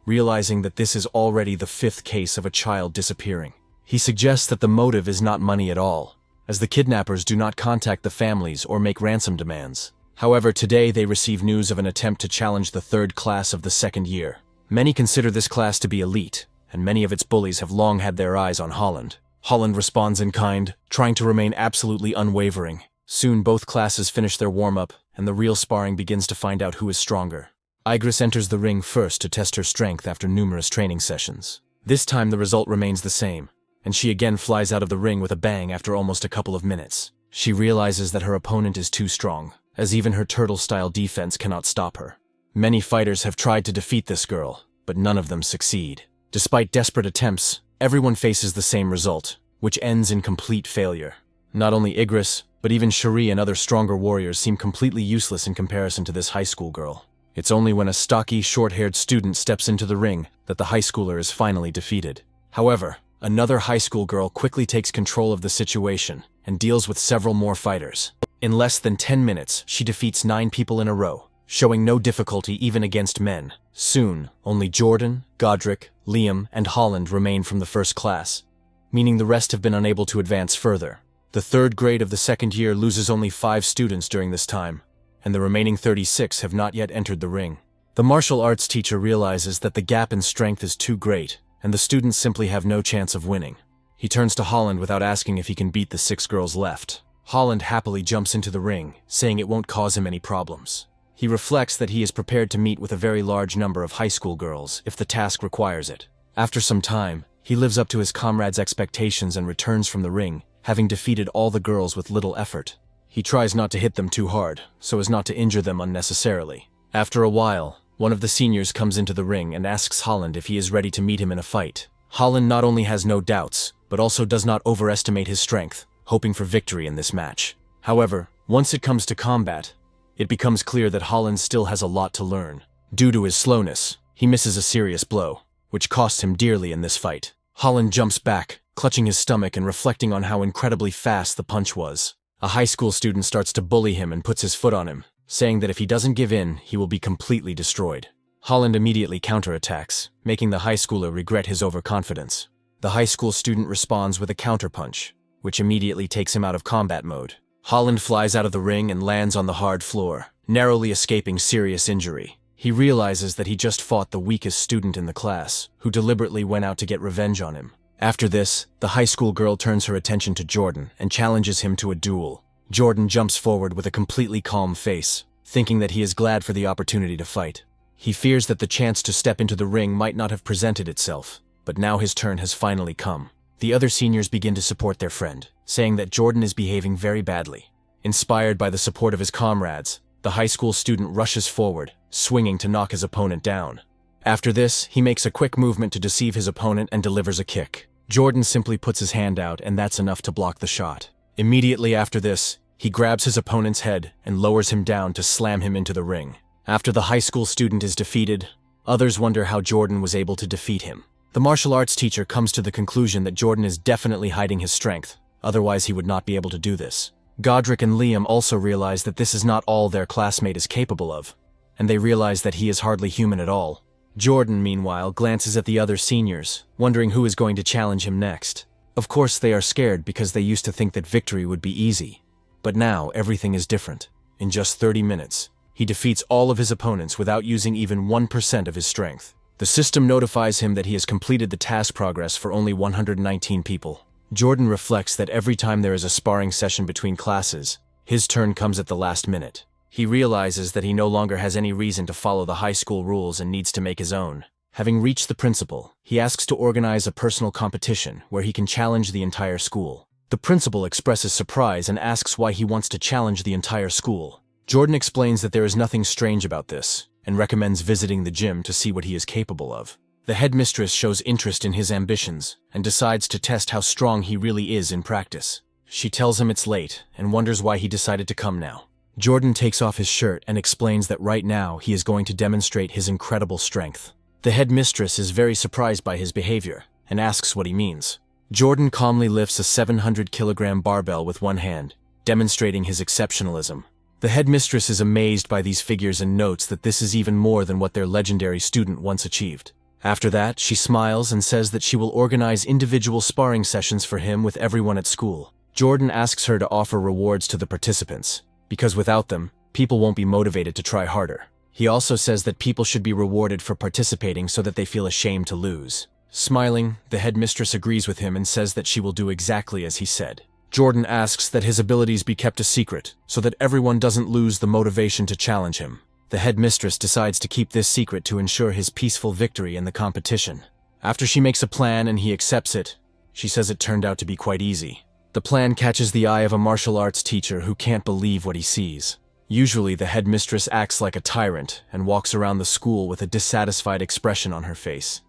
realizing that this is already the 5th case of a child disappearing. He suggests that the motive is not money at all, as the kidnappers do not contact the families or make ransom demands. However, today they receive news of an attempt to challenge the 3rd class of the 2nd year. Many consider this class to be elite, and many of its bullies have long had their eyes on Holland. Holland responds in kind, trying to remain absolutely unwavering. Soon both classes finish their warm-up, and the real sparring begins to find out who is stronger. Igris enters the ring first to test her strength after numerous training sessions. This time the result remains the same, and she again flies out of the ring with a bang after almost a couple of minutes. She realizes that her opponent is too strong, as even her turtle-style defense cannot stop her. Many fighters have tried to defeat this girl, but none of them succeed. Despite desperate attempts, everyone faces the same result, which ends in complete failure. Not only Igris, but even Cherie and other stronger warriors seem completely useless in comparison to this high school girl. It's only when a stocky, short-haired student steps into the ring that the high schooler is finally defeated. However, another high school girl quickly takes control of the situation and deals with several more fighters. In less than 10 minutes, she defeats 9 people in a row, showing no difficulty even against men. Soon, only Jordan, Godric, Liam, and Holland remain from the 1st class, meaning the rest have been unable to advance further. The 3rd grade of the 2nd year loses only 5 students during this time, and the remaining 36 have not yet entered the ring. The martial arts teacher realizes that the gap in strength is too great, and the students simply have no chance of winning. He turns to Holland without asking if he can beat the 6 girls left. Holland happily jumps into the ring, saying it won't cause him any problems. He reflects that he is prepared to meet with a very large number of high school girls if the task requires it. After some time, he lives up to his comrades' expectations and returns from the ring, having defeated all the girls with little effort. He tries not to hit them too hard, so as not to injure them unnecessarily. After a while, one of the seniors comes into the ring and asks Holland if he is ready to meet him in a fight. Holland not only has no doubts, but also does not overestimate his strength, hoping for victory in this match. However, once it comes to combat, it becomes clear that Holland still has a lot to learn. Due to his slowness, he misses a serious blow, which costs him dearly in this fight. Holland jumps back, clutching his stomach and reflecting on how incredibly fast the punch was. A high school student starts to bully him and puts his foot on him, saying that if he doesn't give in, he will be completely destroyed. Holland immediately counterattacks, making the high schooler regret his overconfidence. The high school student responds with a counterpunch, which immediately takes him out of combat mode. Holland flies out of the ring and lands on the hard floor, narrowly escaping serious injury. He realizes that he just fought the weakest student in the class, who deliberately went out to get revenge on him. After this, the high school girl turns her attention to Jordan and challenges him to a duel. Jordan jumps forward with a completely calm face, thinking that he is glad for the opportunity to fight. He fears that the chance to step into the ring might not have presented itself, but now his turn has finally come. The other seniors begin to support their friend, saying that Jordan is behaving very badly. Inspired by the support of his comrades, the high school student rushes forward, swinging to knock his opponent down. After this, he makes a quick movement to deceive his opponent and delivers a kick. Jordan simply puts his hand out, and that's enough to block the shot. Immediately after this, he grabs his opponent's head and lowers him down to slam him into the ring. After the high school student is defeated, others wonder how Jordan was able to defeat him. The martial arts teacher comes to the conclusion that Jordan is definitely hiding his strength, otherwise he would not be able to do this. Godric and Liam also realize that this is not all their classmate is capable of, and they realize that he is hardly human at all. Jordan, meanwhile, glances at the other seniors, wondering who is going to challenge him next. Of course, they are scared because they used to think that victory would be easy. But now, everything is different. In just 30 minutes, he defeats all of his opponents without using even 1% of his strength. The system notifies him that he has completed the task progress for only 119 people. Jordan reflects that every time there is a sparring session between classes, his turn comes at the last minute. He realizes that he no longer has any reason to follow the high school rules and needs to make his own. Having reached the principal, he asks to organize a personal competition where he can challenge the entire school. The principal expresses surprise and asks why he wants to challenge the entire school. Jordan explains that there is nothing strange about this and recommends visiting the gym to see what he is capable of. The headmistress shows interest in his ambitions and decides to test how strong he really is in practice. She tells him it's late and wonders why he decided to come now. Jordan takes off his shirt and explains that right now he is going to demonstrate his incredible strength. The headmistress is very surprised by his behavior and asks what he means. Jordan calmly lifts a 700-kilogram barbell with one hand, demonstrating his exceptionalism. The headmistress is amazed by these figures and notes that this is even more than what their legendary student once achieved. After that, she smiles and says that she will organize individual sparring sessions for him with everyone at school. Jordan asks her to offer rewards to the participants, because without them, people won't be motivated to try harder. He also says that people should be rewarded for participating so that they feel ashamed to lose. Smiling, the headmistress agrees with him and says that she will do exactly as he said. Jordan asks that his abilities be kept a secret so that everyone doesn't lose the motivation to challenge him. The headmistress decides to keep this secret to ensure his peaceful victory in the competition. After she makes a plan and he accepts it, she says it turned out to be quite easy. The plan catches the eye of a martial arts teacher who can't believe what he sees. Usually, the headmistress acts like a tyrant and walks around the school with a dissatisfied expression on her face.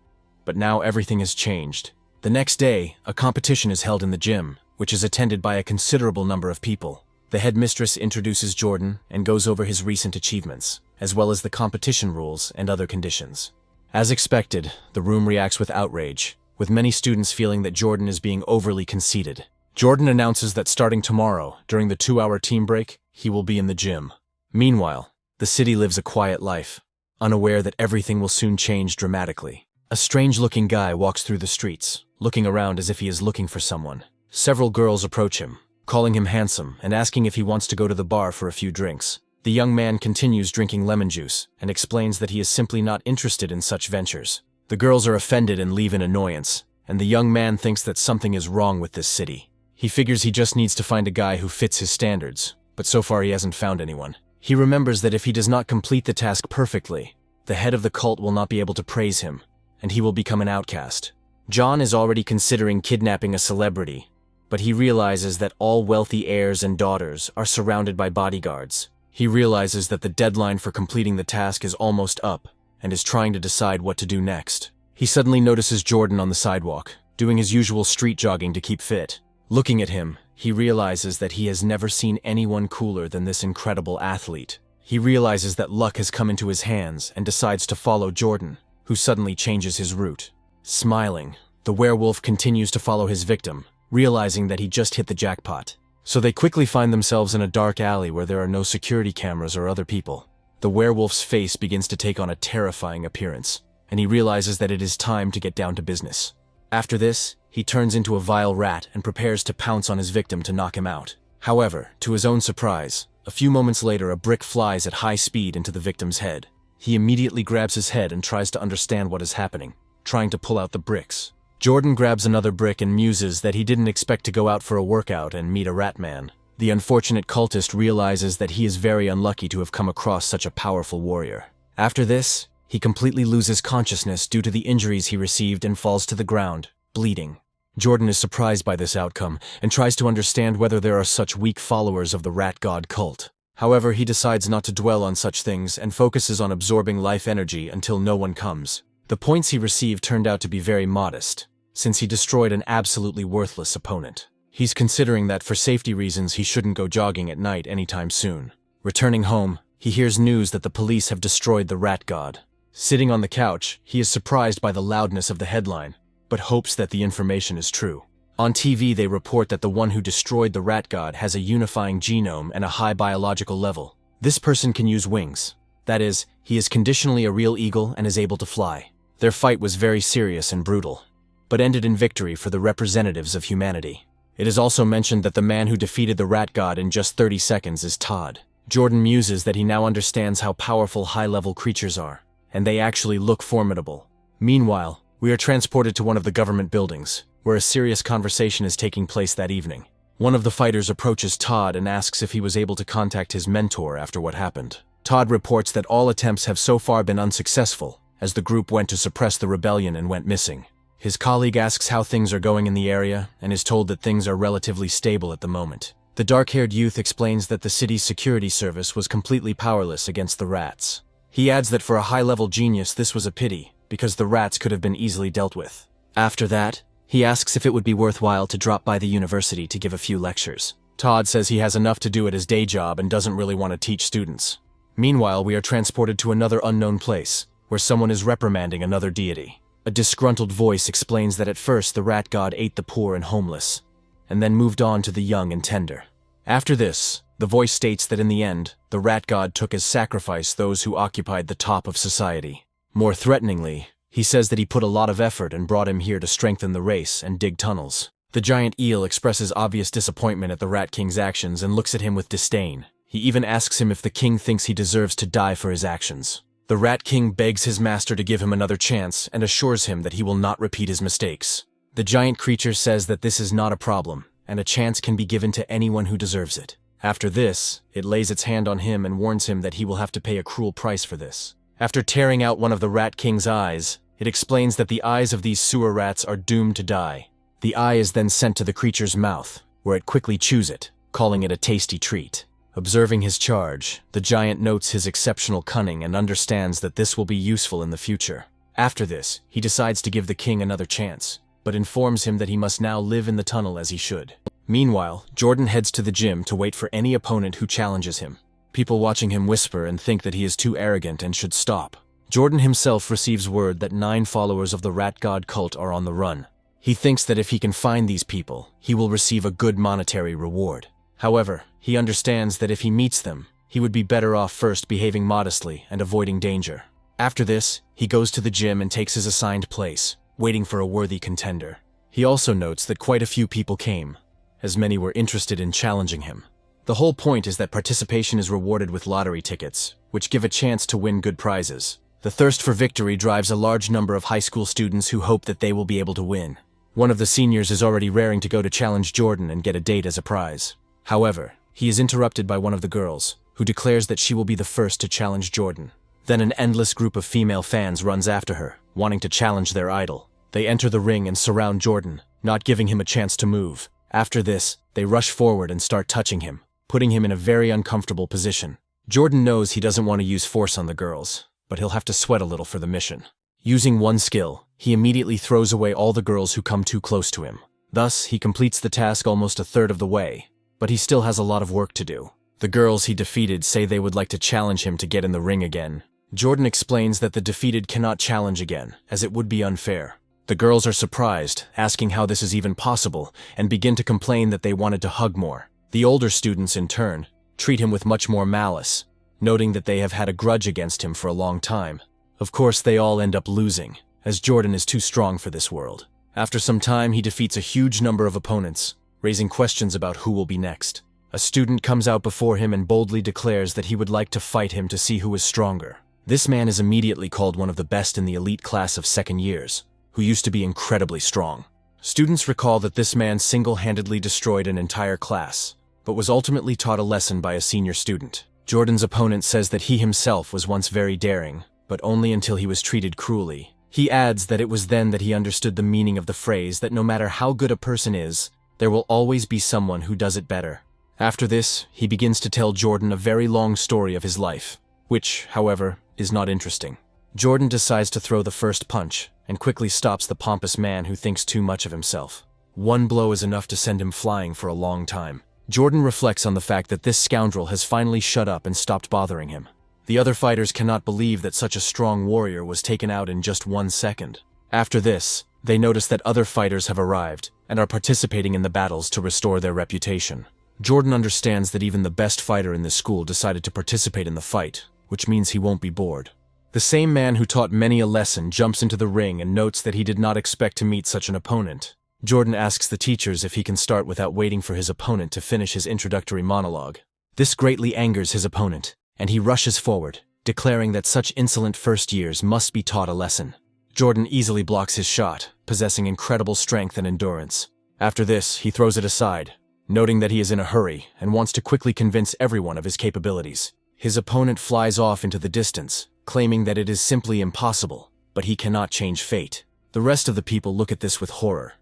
But now everything has changed. The next day, a competition is held in the gym, which is attended by a considerable number of people. The headmistress introduces Jordan and goes over his recent achievements, as well as the competition rules and other conditions. As expected, the room reacts with outrage, with many students feeling that Jordan is being overly conceited. Jordan announces that starting tomorrow, during the 2-hour team break, he will be in the gym. Meanwhile, the city lives a quiet life, unaware that everything will soon change dramatically. A strange-looking guy walks through the streets, looking around as if he is looking for someone. Several girls approach him, calling him handsome and asking if he wants to go to the bar for a few drinks. The young man continues drinking lemon juice and explains that he is simply not interested in such ventures. The girls are offended and leave in annoyance, and the young man thinks that something is wrong with this city. He figures he just needs to find a guy who fits his standards, but so far he hasn't found anyone. He remembers that if he does not complete the task perfectly, the head of the cult will not be able to praise him, and he will become an outcast. John is already considering kidnapping a celebrity, but he realizes that all wealthy heirs and daughters are surrounded by bodyguards. He realizes that the deadline for completing the task is almost up, and is trying to decide what to do next. He suddenly notices Jordan on the sidewalk, doing his usual street jogging to keep fit. Looking at him, he realizes that he has never seen anyone cooler than this incredible athlete. He realizes that luck has come into his hands and decides to follow Jordan, who suddenly changes his route. Smiling, the werewolf continues to follow his victim, realizing that he just hit the jackpot. So they quickly find themselves in a dark alley where there are no security cameras or other people. The werewolf's face begins to take on a terrifying appearance, and he realizes that it is time to get down to business. After this, he turns into a vile rat and prepares to pounce on his victim to knock him out. However, to his own surprise, a few moments later a brick flies at high speed into the victim's head. He immediately grabs his head and tries to understand what is happening, trying to pull out the bricks. Jordan grabs another brick and muses that he didn't expect to go out for a workout and meet a rat man. The unfortunate cultist realizes that he is very unlucky to have come across such a powerful warrior. After this, he completely loses consciousness due to the injuries he received and falls to the ground, bleeding. Jordan is surprised by this outcome and tries to understand whether there are such weak followers of the rat god cult. However, he decides not to dwell on such things and focuses on absorbing life energy until no one comes. The points he received turned out to be very modest, since he destroyed an absolutely worthless opponent. He's considering that for safety reasons he shouldn't go jogging at night anytime soon. Returning home, he hears news that the police have destroyed the rat god. Sitting on the couch, he is surprised by the loudness of the headline, but hopes that the information is true. On TV, they report that the one who destroyed the rat god has a unifying genome and a high biological level. This person can use wings. That is, he is conditionally a real eagle and is able to fly. Their fight was very serious and brutal, but ended in victory for the representatives of humanity. It is also mentioned that the man who defeated the rat god in just 30 seconds is Todd. Jordan muses that he now understands how powerful high-level creatures are, and they actually look formidable. Meanwhile, we are transported to one of the government buildings, where a serious conversation is taking place that evening. One of the fighters approaches Todd and asks if he was able to contact his mentor after what happened. Todd reports that all attempts have so far been unsuccessful, as the group went to suppress the rebellion and went missing. His colleague asks how things are going in the area and is told that things are relatively stable at the moment. The dark-haired youth explains that the city's security service was completely powerless against the rats. He adds that for a high-level genius this was a pity, because the rats could have been easily dealt with. After that, he asks if it would be worthwhile to drop by the university to give a few lectures. Todd says he has enough to do at his day job and doesn't really want to teach students. Meanwhile, we are transported to another unknown place, where someone is reprimanding another deity. A disgruntled voice explains that at first the rat god ate the poor and homeless, and then moved on to the young and tender. After this, the voice states that in the end, the rat god took as sacrifice those who occupied the top of society. More threateningly, he says that he put a lot of effort and brought him here to strengthen the race and dig tunnels. The giant eel expresses obvious disappointment at the Rat King's actions and looks at him with disdain. He even asks him if the king thinks he deserves to die for his actions. The Rat King begs his master to give him another chance and assures him that he will not repeat his mistakes. The giant creature says that this is not a problem, and a chance can be given to anyone who deserves it. After this, it lays its hand on him and warns him that he will have to pay a cruel price for this. After tearing out one of the Rat King's eyes, it explains that the eyes of these sewer rats are doomed to die. The eye is then sent to the creature's mouth, where it quickly chews it, calling it a tasty treat. Observing his charge, the giant notes his exceptional cunning and understands that this will be useful in the future. After this, he decides to give the king another chance, but informs him that he must now live in the tunnel as he should. Meanwhile, Jordan heads to the gym to wait for any opponent who challenges him. People watching him whisper and think that he is too arrogant and should stop. Jordan himself receives word that 9 followers of the Rat God cult are on the run. He thinks that if he can find these people, he will receive a good monetary reward. However, he understands that if he meets them, he would be better off first behaving modestly and avoiding danger. After this, he goes to the gym and takes his assigned place, waiting for a worthy contender. He also notes that quite a few people came, as many were interested in challenging him. The whole point is that participation is rewarded with lottery tickets, which give a chance to win good prizes. The thirst for victory drives a large number of high school students who hope that they will be able to win. One of the seniors is already raring to go to challenge Jordan and get a date as a prize. However, he is interrupted by one of the girls, who declares that she will be the first to challenge Jordan. Then an endless group of female fans runs after her, wanting to challenge their idol. They enter the ring and surround Jordan, not giving him a chance to move. After this, they rush forward and start touching him, putting him in a very uncomfortable position. Jordan knows he doesn't want to use force on the girls, but he'll have to sweat a little for the mission. Using one skill, he immediately throws away all the girls who come too close to him. Thus, he completes the task almost a third of the way, but he still has a lot of work to do. The girls he defeated say they would like to challenge him to get in the ring again. Jordan explains that the defeated cannot challenge again, as it would be unfair. The girls are surprised, asking how this is even possible, and begin to complain that they wanted to hug more. The older students, in turn, treat him with much more malice, noting that they have had a grudge against him for a long time. Of course, they all end up losing, as Jordan is too strong for this world. After some time, he defeats a huge number of opponents, raising questions about who will be next. A student comes out before him and boldly declares that he would like to fight him to see who is stronger. This man is immediately called one of the best in the elite class of second years, who used to be incredibly strong. Students recall that this man single-handedly destroyed an entire class, but was ultimately taught a lesson by a senior student. Jordan's opponent says that he himself was once very daring, but only until he was treated cruelly. He adds that it was then that he understood the meaning of the phrase that no matter how good a person is, there will always be someone who does it better. After this, he begins to tell Jordan a very long story of his life, which, however, is not interesting. Jordan decides to throw the first punch, and quickly stops the pompous man who thinks too much of himself. One blow is enough to send him flying for a long time. Jordan reflects on the fact that this scoundrel has finally shut up and stopped bothering him. The other fighters cannot believe that such a strong warrior was taken out in just 1 second. After this, they notice that other fighters have arrived and are participating in the battles to restore their reputation. Jordan understands that even the best fighter in this school decided to participate in the fight, which means he won't be bored. The same man who taught many a lesson jumps into the ring and notes that he did not expect to meet such an opponent. Jordan asks the teachers if he can start without waiting for his opponent to finish his introductory monologue. This greatly angers his opponent, and he rushes forward, declaring that such insolent first years must be taught a lesson. Jordan easily blocks his shot, possessing incredible strength and endurance. After this, he throws it aside, noting that he is in a hurry and wants to quickly convince everyone of his capabilities. His opponent flies off into the distance, claiming that it is simply impossible, but he cannot change fate. The rest of the people look at this with horror,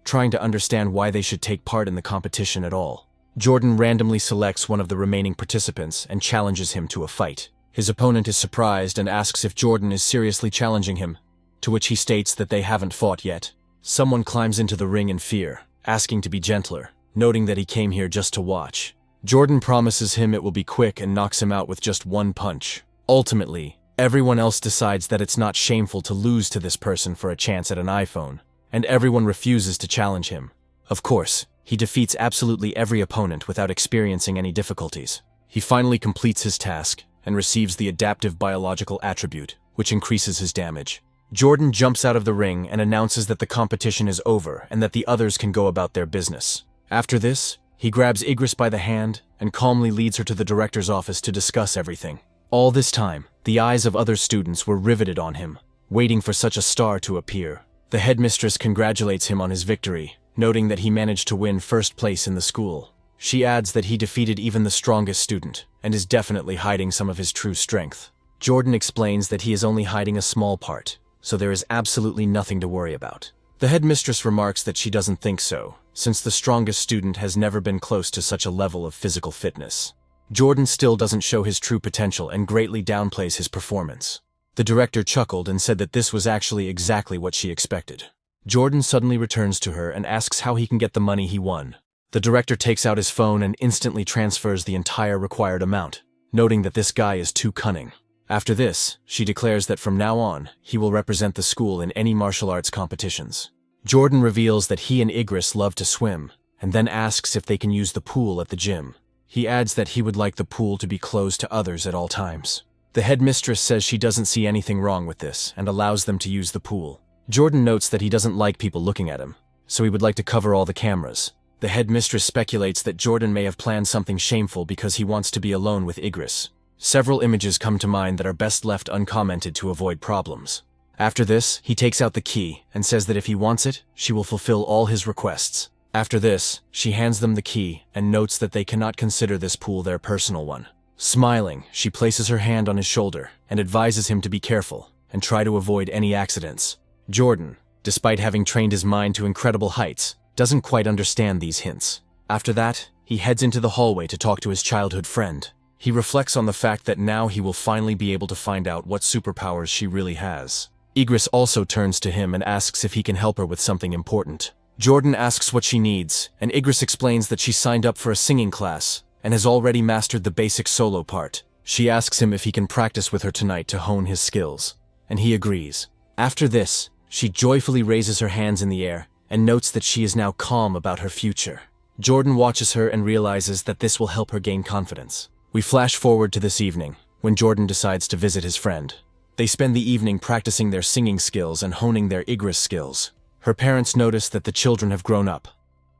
trying to understand why they should take part in the competition at all. Jordan randomly selects one of the remaining participants and challenges him to a fight. His opponent is surprised and asks if Jordan is seriously challenging him, to which he states that they haven't fought yet. Someone climbs into the ring in fear, asking to be gentler, noting that he came here just to watch. Jordan promises him it will be quick and knocks him out with just one punch. Ultimately, everyone else decides that it's not shameful to lose to this person for a chance at an iPhone, and everyone refuses to challenge him. Of course, he defeats absolutely every opponent without experiencing any difficulties. He finally completes his task and receives the adaptive biological attribute, which increases his damage. Jordan jumps out of the ring and announces that the competition is over and that the others can go about their business. After this, he grabs Igris by the hand and calmly leads her to the director's office to discuss everything. All this time, the eyes of other students were riveted on him, waiting for such a star to appear. The headmistress congratulates him on his victory, noting that he managed to win first place in the school. She adds that he defeated even the strongest student and is definitely hiding some of his true strength. Jordan explains that he is only hiding a small part, so there is absolutely nothing to worry about. The headmistress remarks that she doesn't think so, since the strongest student has never been close to such a level of physical fitness. Jordan still doesn't show his true potential and greatly downplays his performance. The director chuckled and said that this was actually exactly what she expected. Jordan suddenly returns to her and asks how he can get the money he won. The director takes out his phone and instantly transfers the entire required amount, noting that this guy is too cunning. After this, she declares that from now on, he will represent the school in any martial arts competitions. Jordan reveals that he and Igris love to swim, and then asks if they can use the pool at the gym. He adds that he would like the pool to be closed to others at all times. The headmistress says she doesn't see anything wrong with this and allows them to use the pool. Jordan notes that he doesn't like people looking at him, so he would like to cover all the cameras. The headmistress speculates that Jordan may have planned something shameful because he wants to be alone with Igris. Several images come to mind that are best left uncommented to avoid problems. After this, he takes out the key and says that if he wants it, she will fulfill all his requests. After this, she hands them the key and notes that they cannot consider this pool their personal one. Smiling, she places her hand on his shoulder and advises him to be careful and try to avoid any accidents. Jordan, despite having trained his mind to incredible heights, doesn't quite understand these hints. After that, he heads into the hallway to talk to his childhood friend. He reflects on the fact that now he will finally be able to find out what superpowers she really has. Igris also turns to him and asks if he can help her with something important. Jordan asks what she needs, and Igris explains that she signed up for a singing class and has already mastered the basic solo part. She asks him if he can practice with her tonight to hone his skills, and he agrees. After this, she joyfully raises her hands in the air and notes that she is now calm about her future. Jordan watches her and realizes that this will help her gain confidence. We flash forward to this evening, when Jordan decides to visit his friend. They spend the evening practicing their singing skills and honing their Igris skills. Her parents notice that the children have grown up,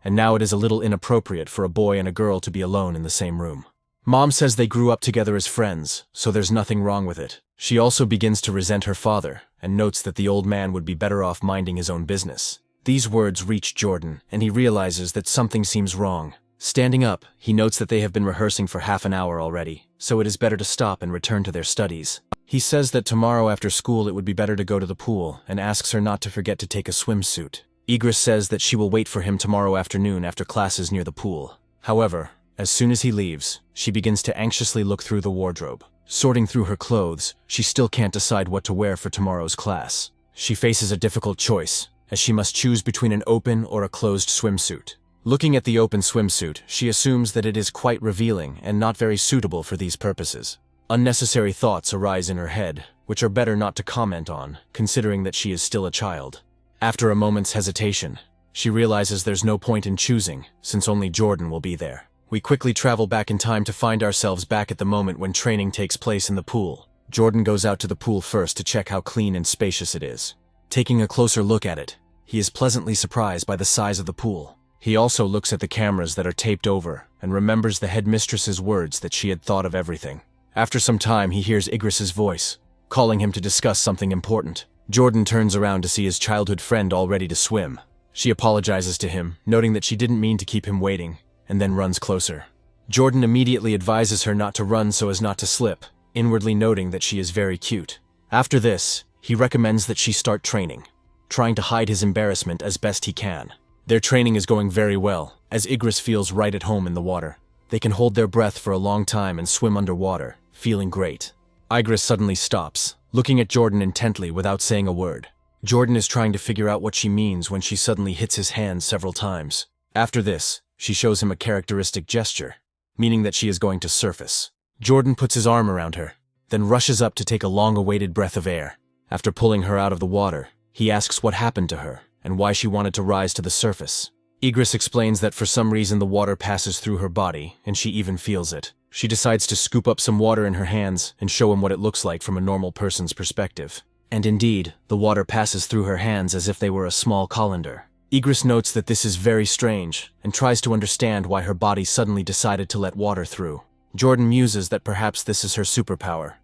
and now it is a little inappropriate for a boy and a girl to be alone in the same room. Mom says they grew up together as friends, so there's nothing wrong with it. She also begins to resent her father, and notes that the old man would be better off minding his own business. These words reach Jordan, and he realizes that something seems wrong. Standing up, he notes that they have been rehearsing for half an hour already, so it is better to stop and return to their studies. He says that tomorrow after school it would be better to go to the pool, and asks her not to forget to take a swimsuit. Igris says that she will wait for him tomorrow afternoon after classes near the pool. However, as soon as he leaves, she begins to anxiously look through the wardrobe. Sorting through her clothes, she still can't decide what to wear for tomorrow's class. She faces a difficult choice, as she must choose between an open or a closed swimsuit. Looking at the open swimsuit, she assumes that it is quite revealing and not very suitable for these purposes. Unnecessary thoughts arise in her head, which are better not to comment on, considering that she is still a child. After a moment's hesitation, she realizes there's no point in choosing, since only Jordan will be there. We quickly travel back in time to find ourselves back at the moment when training takes place in the pool. Jordan goes out to the pool first to check how clean and spacious it is. Taking a closer look at it, he is pleasantly surprised by the size of the pool. He also looks at the cameras that are taped over and remembers the headmistress's words that she had thought of everything. After some time, he hears Igris's voice, calling him to discuss something important. Jordan turns around to see his childhood friend all ready to swim. She apologizes to him, noting that she didn't mean to keep him waiting, and then runs closer. Jordan immediately advises her not to run so as not to slip, inwardly noting that she is very cute. After this, he recommends that she start training, trying to hide his embarrassment as best he can. Their training is going very well, as Igris feels right at home in the water. They can hold their breath for a long time and swim underwater, feeling great. Igris suddenly stops, looking at Jordan intently without saying a word. Jordan is trying to figure out what she means when she suddenly hits his hand several times. After this, she shows him a characteristic gesture, meaning that she is going to surface. Jordan puts his arm around her, then rushes up to take a long-awaited breath of air. After pulling her out of the water, he asks what happened to her and why she wanted to rise to the surface. Igris explains that for some reason the water passes through her body, and she even feels it. She decides to scoop up some water in her hands and show him what it looks like from a normal person's perspective. And indeed, the water passes through her hands as if they were a small colander. Igris notes that this is very strange and tries to understand why her body suddenly decided to let water through. Jordan muses that perhaps this is her superpower,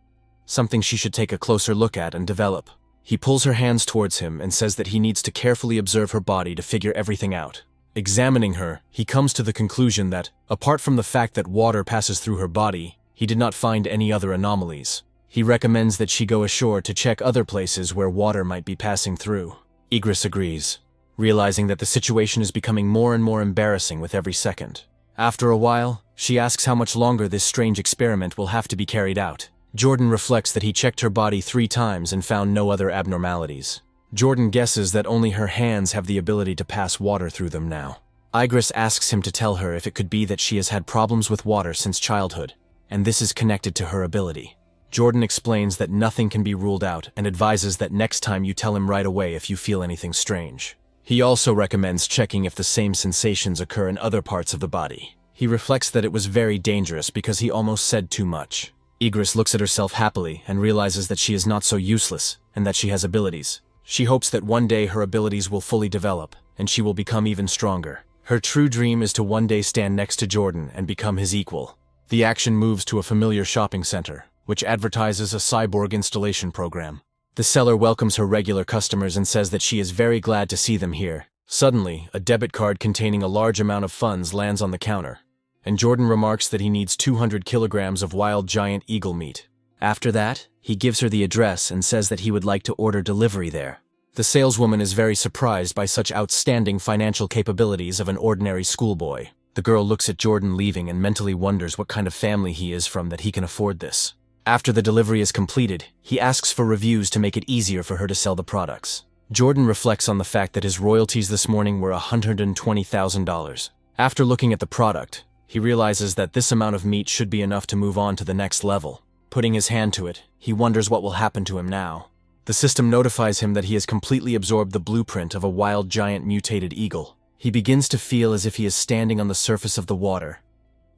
something she should take a closer look at and develop. He pulls her hands towards him and says that he needs to carefully observe her body to figure everything out. Examining her, he comes to the conclusion that, apart from the fact that water passes through her body, he did not find any other anomalies. He recommends that she go ashore to check other places where water might be passing through. Igris agrees, realizing that the situation is becoming more and more embarrassing with every second. After a while, she asks how much longer this strange experiment will have to be carried out. Jordan reflects that he checked her body 3 times and found no other abnormalities. Jordan guesses that only her hands have the ability to pass water through them now. Igris asks him to tell her if it could be that she has had problems with water since childhood, and this is connected to her ability. Jordan explains that nothing can be ruled out and advises that next time you tell him right away if you feel anything strange. He also recommends checking if the same sensations occur in other parts of the body. He reflects that it was very dangerous because he almost said too much. Igris looks at herself happily and realizes that she is not so useless and that she has abilities. She hopes that one day her abilities will fully develop and she will become even stronger. Her true dream is to one day stand next to Jordan and become his equal. The action moves to a familiar shopping center, which advertises a cyborg installation program. The seller welcomes her regular customers and says that she is very glad to see them here. Suddenly, a debit card containing a large amount of funds lands on the counter, and Jordan remarks that he needs 200 kilograms of wild giant eagle meat. After that, he gives her the address and says that he would like to order delivery there. The saleswoman is very surprised by such outstanding financial capabilities of an ordinary schoolboy. The girl looks at Jordan leaving and mentally wonders what kind of family he is from that he can afford this. After the delivery is completed, he asks for reviews to make it easier for her to sell the products. Jordan reflects on the fact that his royalties this morning were $120,000. After looking at the product, he realizes that this amount of meat should be enough to move on to the next level. Putting his hand to it, he wonders what will happen to him now. The system notifies him that he has completely absorbed the blueprint of a wild giant mutated eagle. He begins to feel as if he is standing on the surface of the water,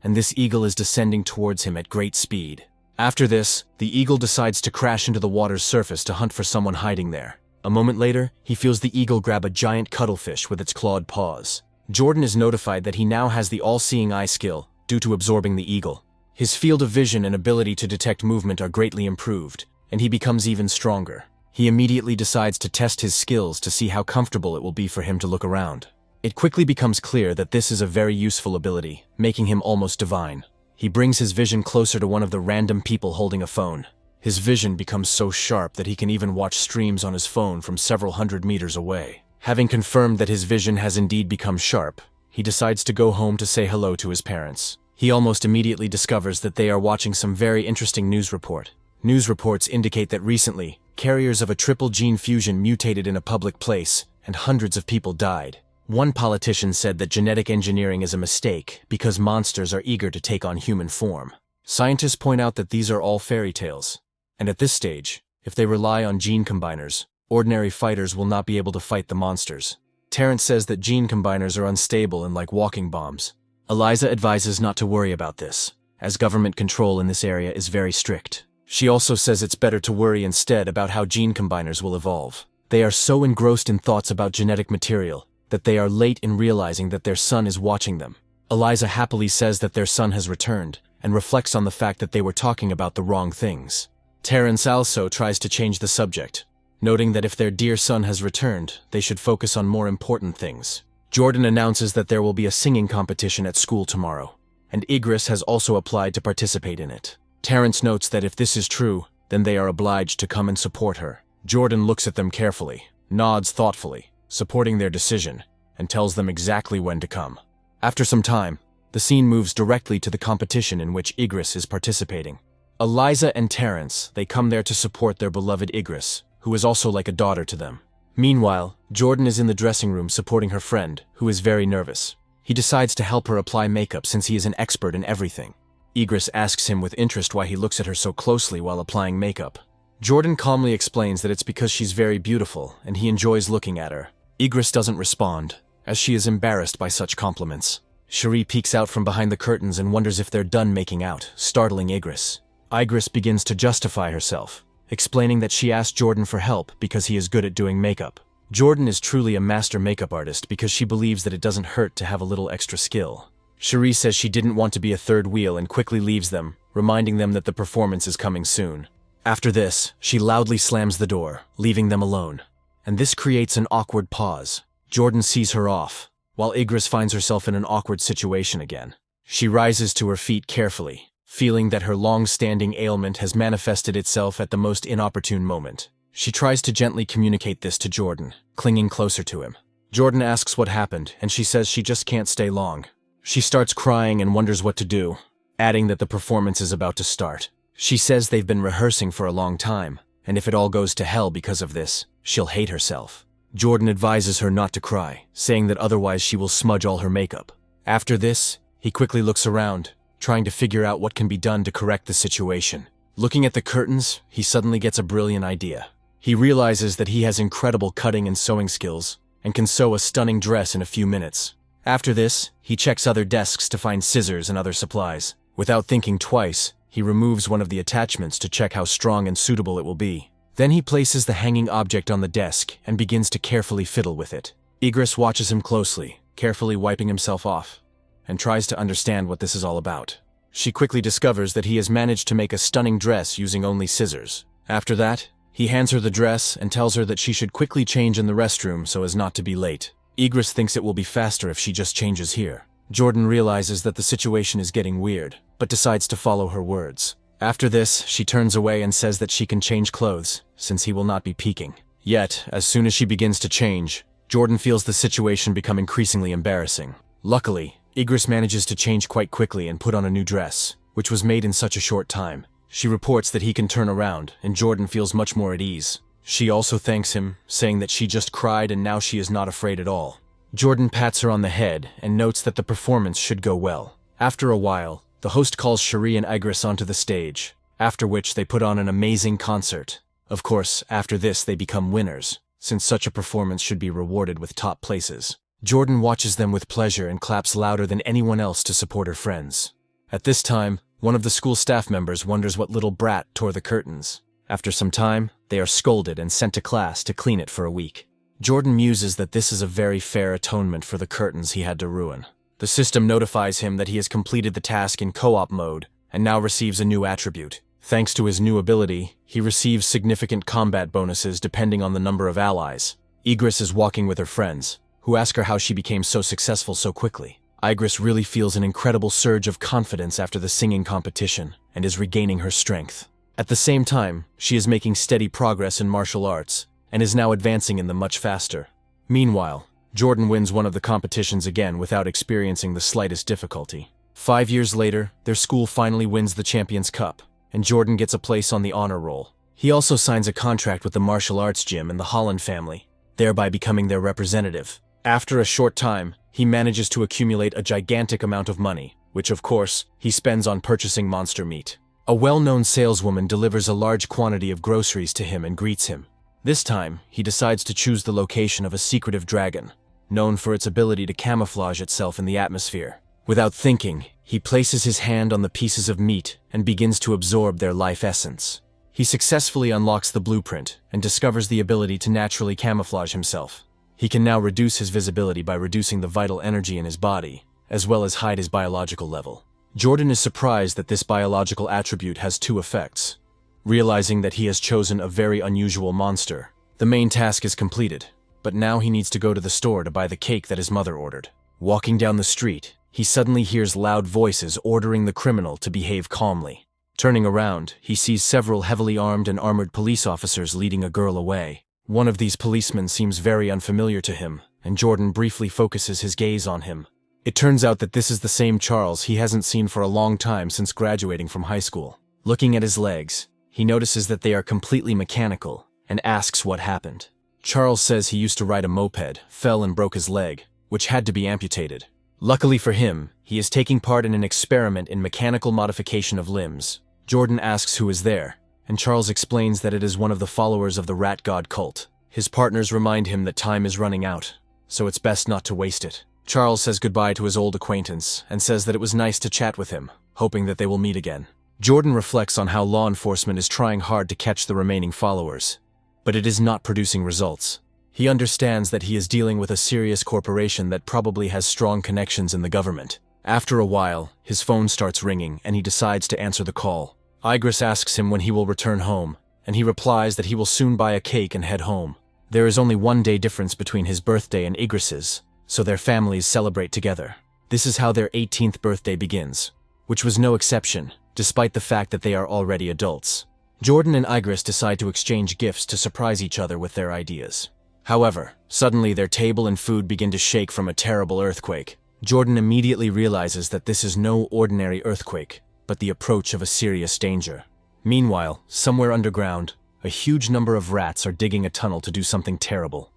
and this eagle is descending towards him at great speed. After this, the eagle decides to crash into the water's surface to hunt for someone hiding there. A moment later, he feels the eagle grab a giant cuttlefish with its clawed paws. Jordan is notified that he now has the all-seeing eye skill due to absorbing the eagle. His field of vision and ability to detect movement are greatly improved, and he becomes even stronger. He immediately decides to test his skills to see how comfortable it will be for him to look around. It quickly becomes clear that this is a very useful ability, making him almost divine. He brings his vision closer to one of the random people holding a phone. His vision becomes so sharp that he can even watch streams on his phone from several hundred meters away. Having confirmed that his vision has indeed become sharp, he decides to go home to say hello to his parents. He almost immediately discovers that they are watching some very interesting news report. News reports indicate that recently, carriers of a triple gene fusion mutated in a public place, and hundreds of people died. One politician said that genetic engineering is a mistake because monsters are eager to take on human form. Scientists point out that these are all fairy tales, and at this stage, if they rely on gene combiners, ordinary fighters will not be able to fight the monsters. Terrence says that gene combiners are unstable and like walking bombs. Eliza advises not to worry about this, as government control in this area is very strict. She also says it's better to worry instead about how gene combiners will evolve. They are so engrossed in thoughts about genetic material that they are late in realizing that their son is watching them. Eliza happily says that their son has returned and reflects on the fact that they were talking about the wrong things. Terrence also tries to change the subject, noting that if their dear son has returned, they should focus on more important things. Jordan announces that there will be a singing competition at school tomorrow, and Igris has also applied to participate in it. Terrence notes that if this is true, then they are obliged to come and support her. Jordan looks at them carefully, nods thoughtfully, supporting their decision, and tells them exactly when to come. After some time, the scene moves directly to the competition in which Igris is participating. Eliza and Terrence, they come there to support their beloved Igris, who is also like a daughter to them. Meanwhile, Jordan is in the dressing room supporting her friend, who is very nervous. He decides to help her apply makeup since he is an expert in everything. Igris asks him with interest why he looks at her so closely while applying makeup. Jordan calmly explains that it's because she's very beautiful and he enjoys looking at her. Igris doesn't respond, as she is embarrassed by such compliments. Cherie peeks out from behind the curtains and wonders if they're done making out, startling Igris. Igris begins to justify herself, explaining that she asked Jordan for help because he is good at doing makeup. Jordan is truly a master makeup artist because she believes that it doesn't hurt to have a little extra skill. Cherie says she didn't want to be a third wheel and quickly leaves them, reminding them that the performance is coming soon. After this, she loudly slams the door, leaving them alone. And this creates an awkward pause. Jordan sees her off, while Igris finds herself in an awkward situation again. She rises to her feet carefully, feeling that her long-standing ailment has manifested itself at the most inopportune moment. She tries to gently communicate this to Jordan, clinging closer to him. Jordan asks what happened, and she says she just can't stay long. She starts crying and wonders what to do, adding that the performance is about to start. She says they've been rehearsing for a long time, and if it all goes to hell because of this, she'll hate herself. Jordan advises her not to cry, saying that otherwise she will smudge all her makeup. After this, he quickly looks around, trying to figure out what can be done to correct the situation. Looking at the curtains, he suddenly gets a brilliant idea. He realizes that he has incredible cutting and sewing skills, and can sew a stunning dress in a few minutes. After this, he checks other desks to find scissors and other supplies. Without thinking twice, he removes one of the attachments to check how strong and suitable it will be. Then he places the hanging object on the desk and begins to carefully fiddle with it. Igris watches him closely, carefully wiping himself off, and tries to understand what this is all about. She quickly discovers that he has managed to make a stunning dress using only scissors. After that, he hands her the dress and tells her that she should quickly change in the restroom so as not to be late. Igris thinks it will be faster if she just changes here. Jordan realizes that the situation is getting weird, but decides to follow her words. After this, she turns away and says that she can change clothes, since he will not be peeking. Yet, as soon as she begins to change, Jordan feels the situation become increasingly embarrassing. Luckily, Igris manages to change quite quickly and put on a new dress, which was made in such a short time. She reports that he can turn around, and Jordan feels much more at ease. She also thanks him, saying that she just cried and now she is not afraid at all. Jordan pats her on the head and notes that the performance should go well. After a while, the host calls Cherie and Igris onto the stage, after which they put on an amazing concert. Of course, after this they become winners, since such a performance should be rewarded with top places. Jordan watches them with pleasure and claps louder than anyone else to support her friends. At this time, one of the school staff members wonders what little brat tore the curtains. After some time, they are scolded and sent to class to clean it for a week. Jordan muses that this is a very fair atonement for the curtains he had to ruin. The system notifies him that he has completed the task in co-op mode and now receives a new attribute. Thanks to his new ability, he receives significant combat bonuses depending on the number of allies. Igris is walking with her friends, who ask her how she became so successful so quickly. Igris really feels an incredible surge of confidence after the singing competition and is regaining her strength. At the same time, she is making steady progress in martial arts and is now advancing in them much faster. Meanwhile, Jordan wins one of the competitions again without experiencing the slightest difficulty. 5 years later, their school finally wins the Champions Cup, and Jordan gets a place on the honor roll. He also signs a contract with the martial arts gym and the Holland family, thereby becoming their representative. After a short time, he manages to accumulate a gigantic amount of money, which of course, he spends on purchasing monster meat. A well-known saleswoman delivers a large quantity of groceries to him and greets him. This time, he decides to choose the location of a secretive dragon, known for its ability to camouflage itself in the atmosphere. Without thinking, he places his hand on the pieces of meat and begins to absorb their life essence. He successfully unlocks the blueprint and discovers the ability to naturally camouflage himself. He can now reduce his visibility by reducing the vital energy in his body, as well as hide his biological level. Jordan is surprised that this biological attribute has two effects. Realizing that he has chosen a very unusual monster, the main task is completed, but now he needs to go to the store to buy the cake that his mother ordered. Walking down the street, he suddenly hears loud voices ordering the criminal to behave calmly. Turning around, he sees several heavily armed and armored police officers leading a girl away. One of these policemen seems very unfamiliar to him, and Jordan briefly focuses his gaze on him. It turns out that this is the same Charles he hasn't seen for a long time since graduating from high school. Looking at his legs, he notices that they are completely mechanical, and asks what happened. Charles says he used to ride a moped, fell and broke his leg, which had to be amputated. Luckily for him, he is taking part in an experiment in mechanical modification of limbs. Jordan asks who is there, and Charles explains that it is one of the followers of the rat god cult. His partners remind him that time is running out, so it's best not to waste it. Charles says goodbye to his old acquaintance and says that it was nice to chat with him, hoping that they will meet again. Jordan reflects on how law enforcement is trying hard to catch the remaining followers, but it is not producing results. He understands that he is dealing with a serious corporation that probably has strong connections in the government. After a while, his phone starts ringing and he decides to answer the call. Igris asks him when he will return home, and he replies that he will soon buy a cake and head home. There is only 1 day difference between his birthday and Igris's, so their families celebrate together. This is how their 18th birthday begins, which was no exception, despite the fact that they are already adults. Jordan and Igris decide to exchange gifts to surprise each other with their ideas. However, suddenly their table and food begin to shake from a terrible earthquake. Jordan immediately realizes that this is no ordinary earthquake, but the approach of a serious danger. Meanwhile, somewhere underground, a huge number of rats are digging a tunnel to do something terrible.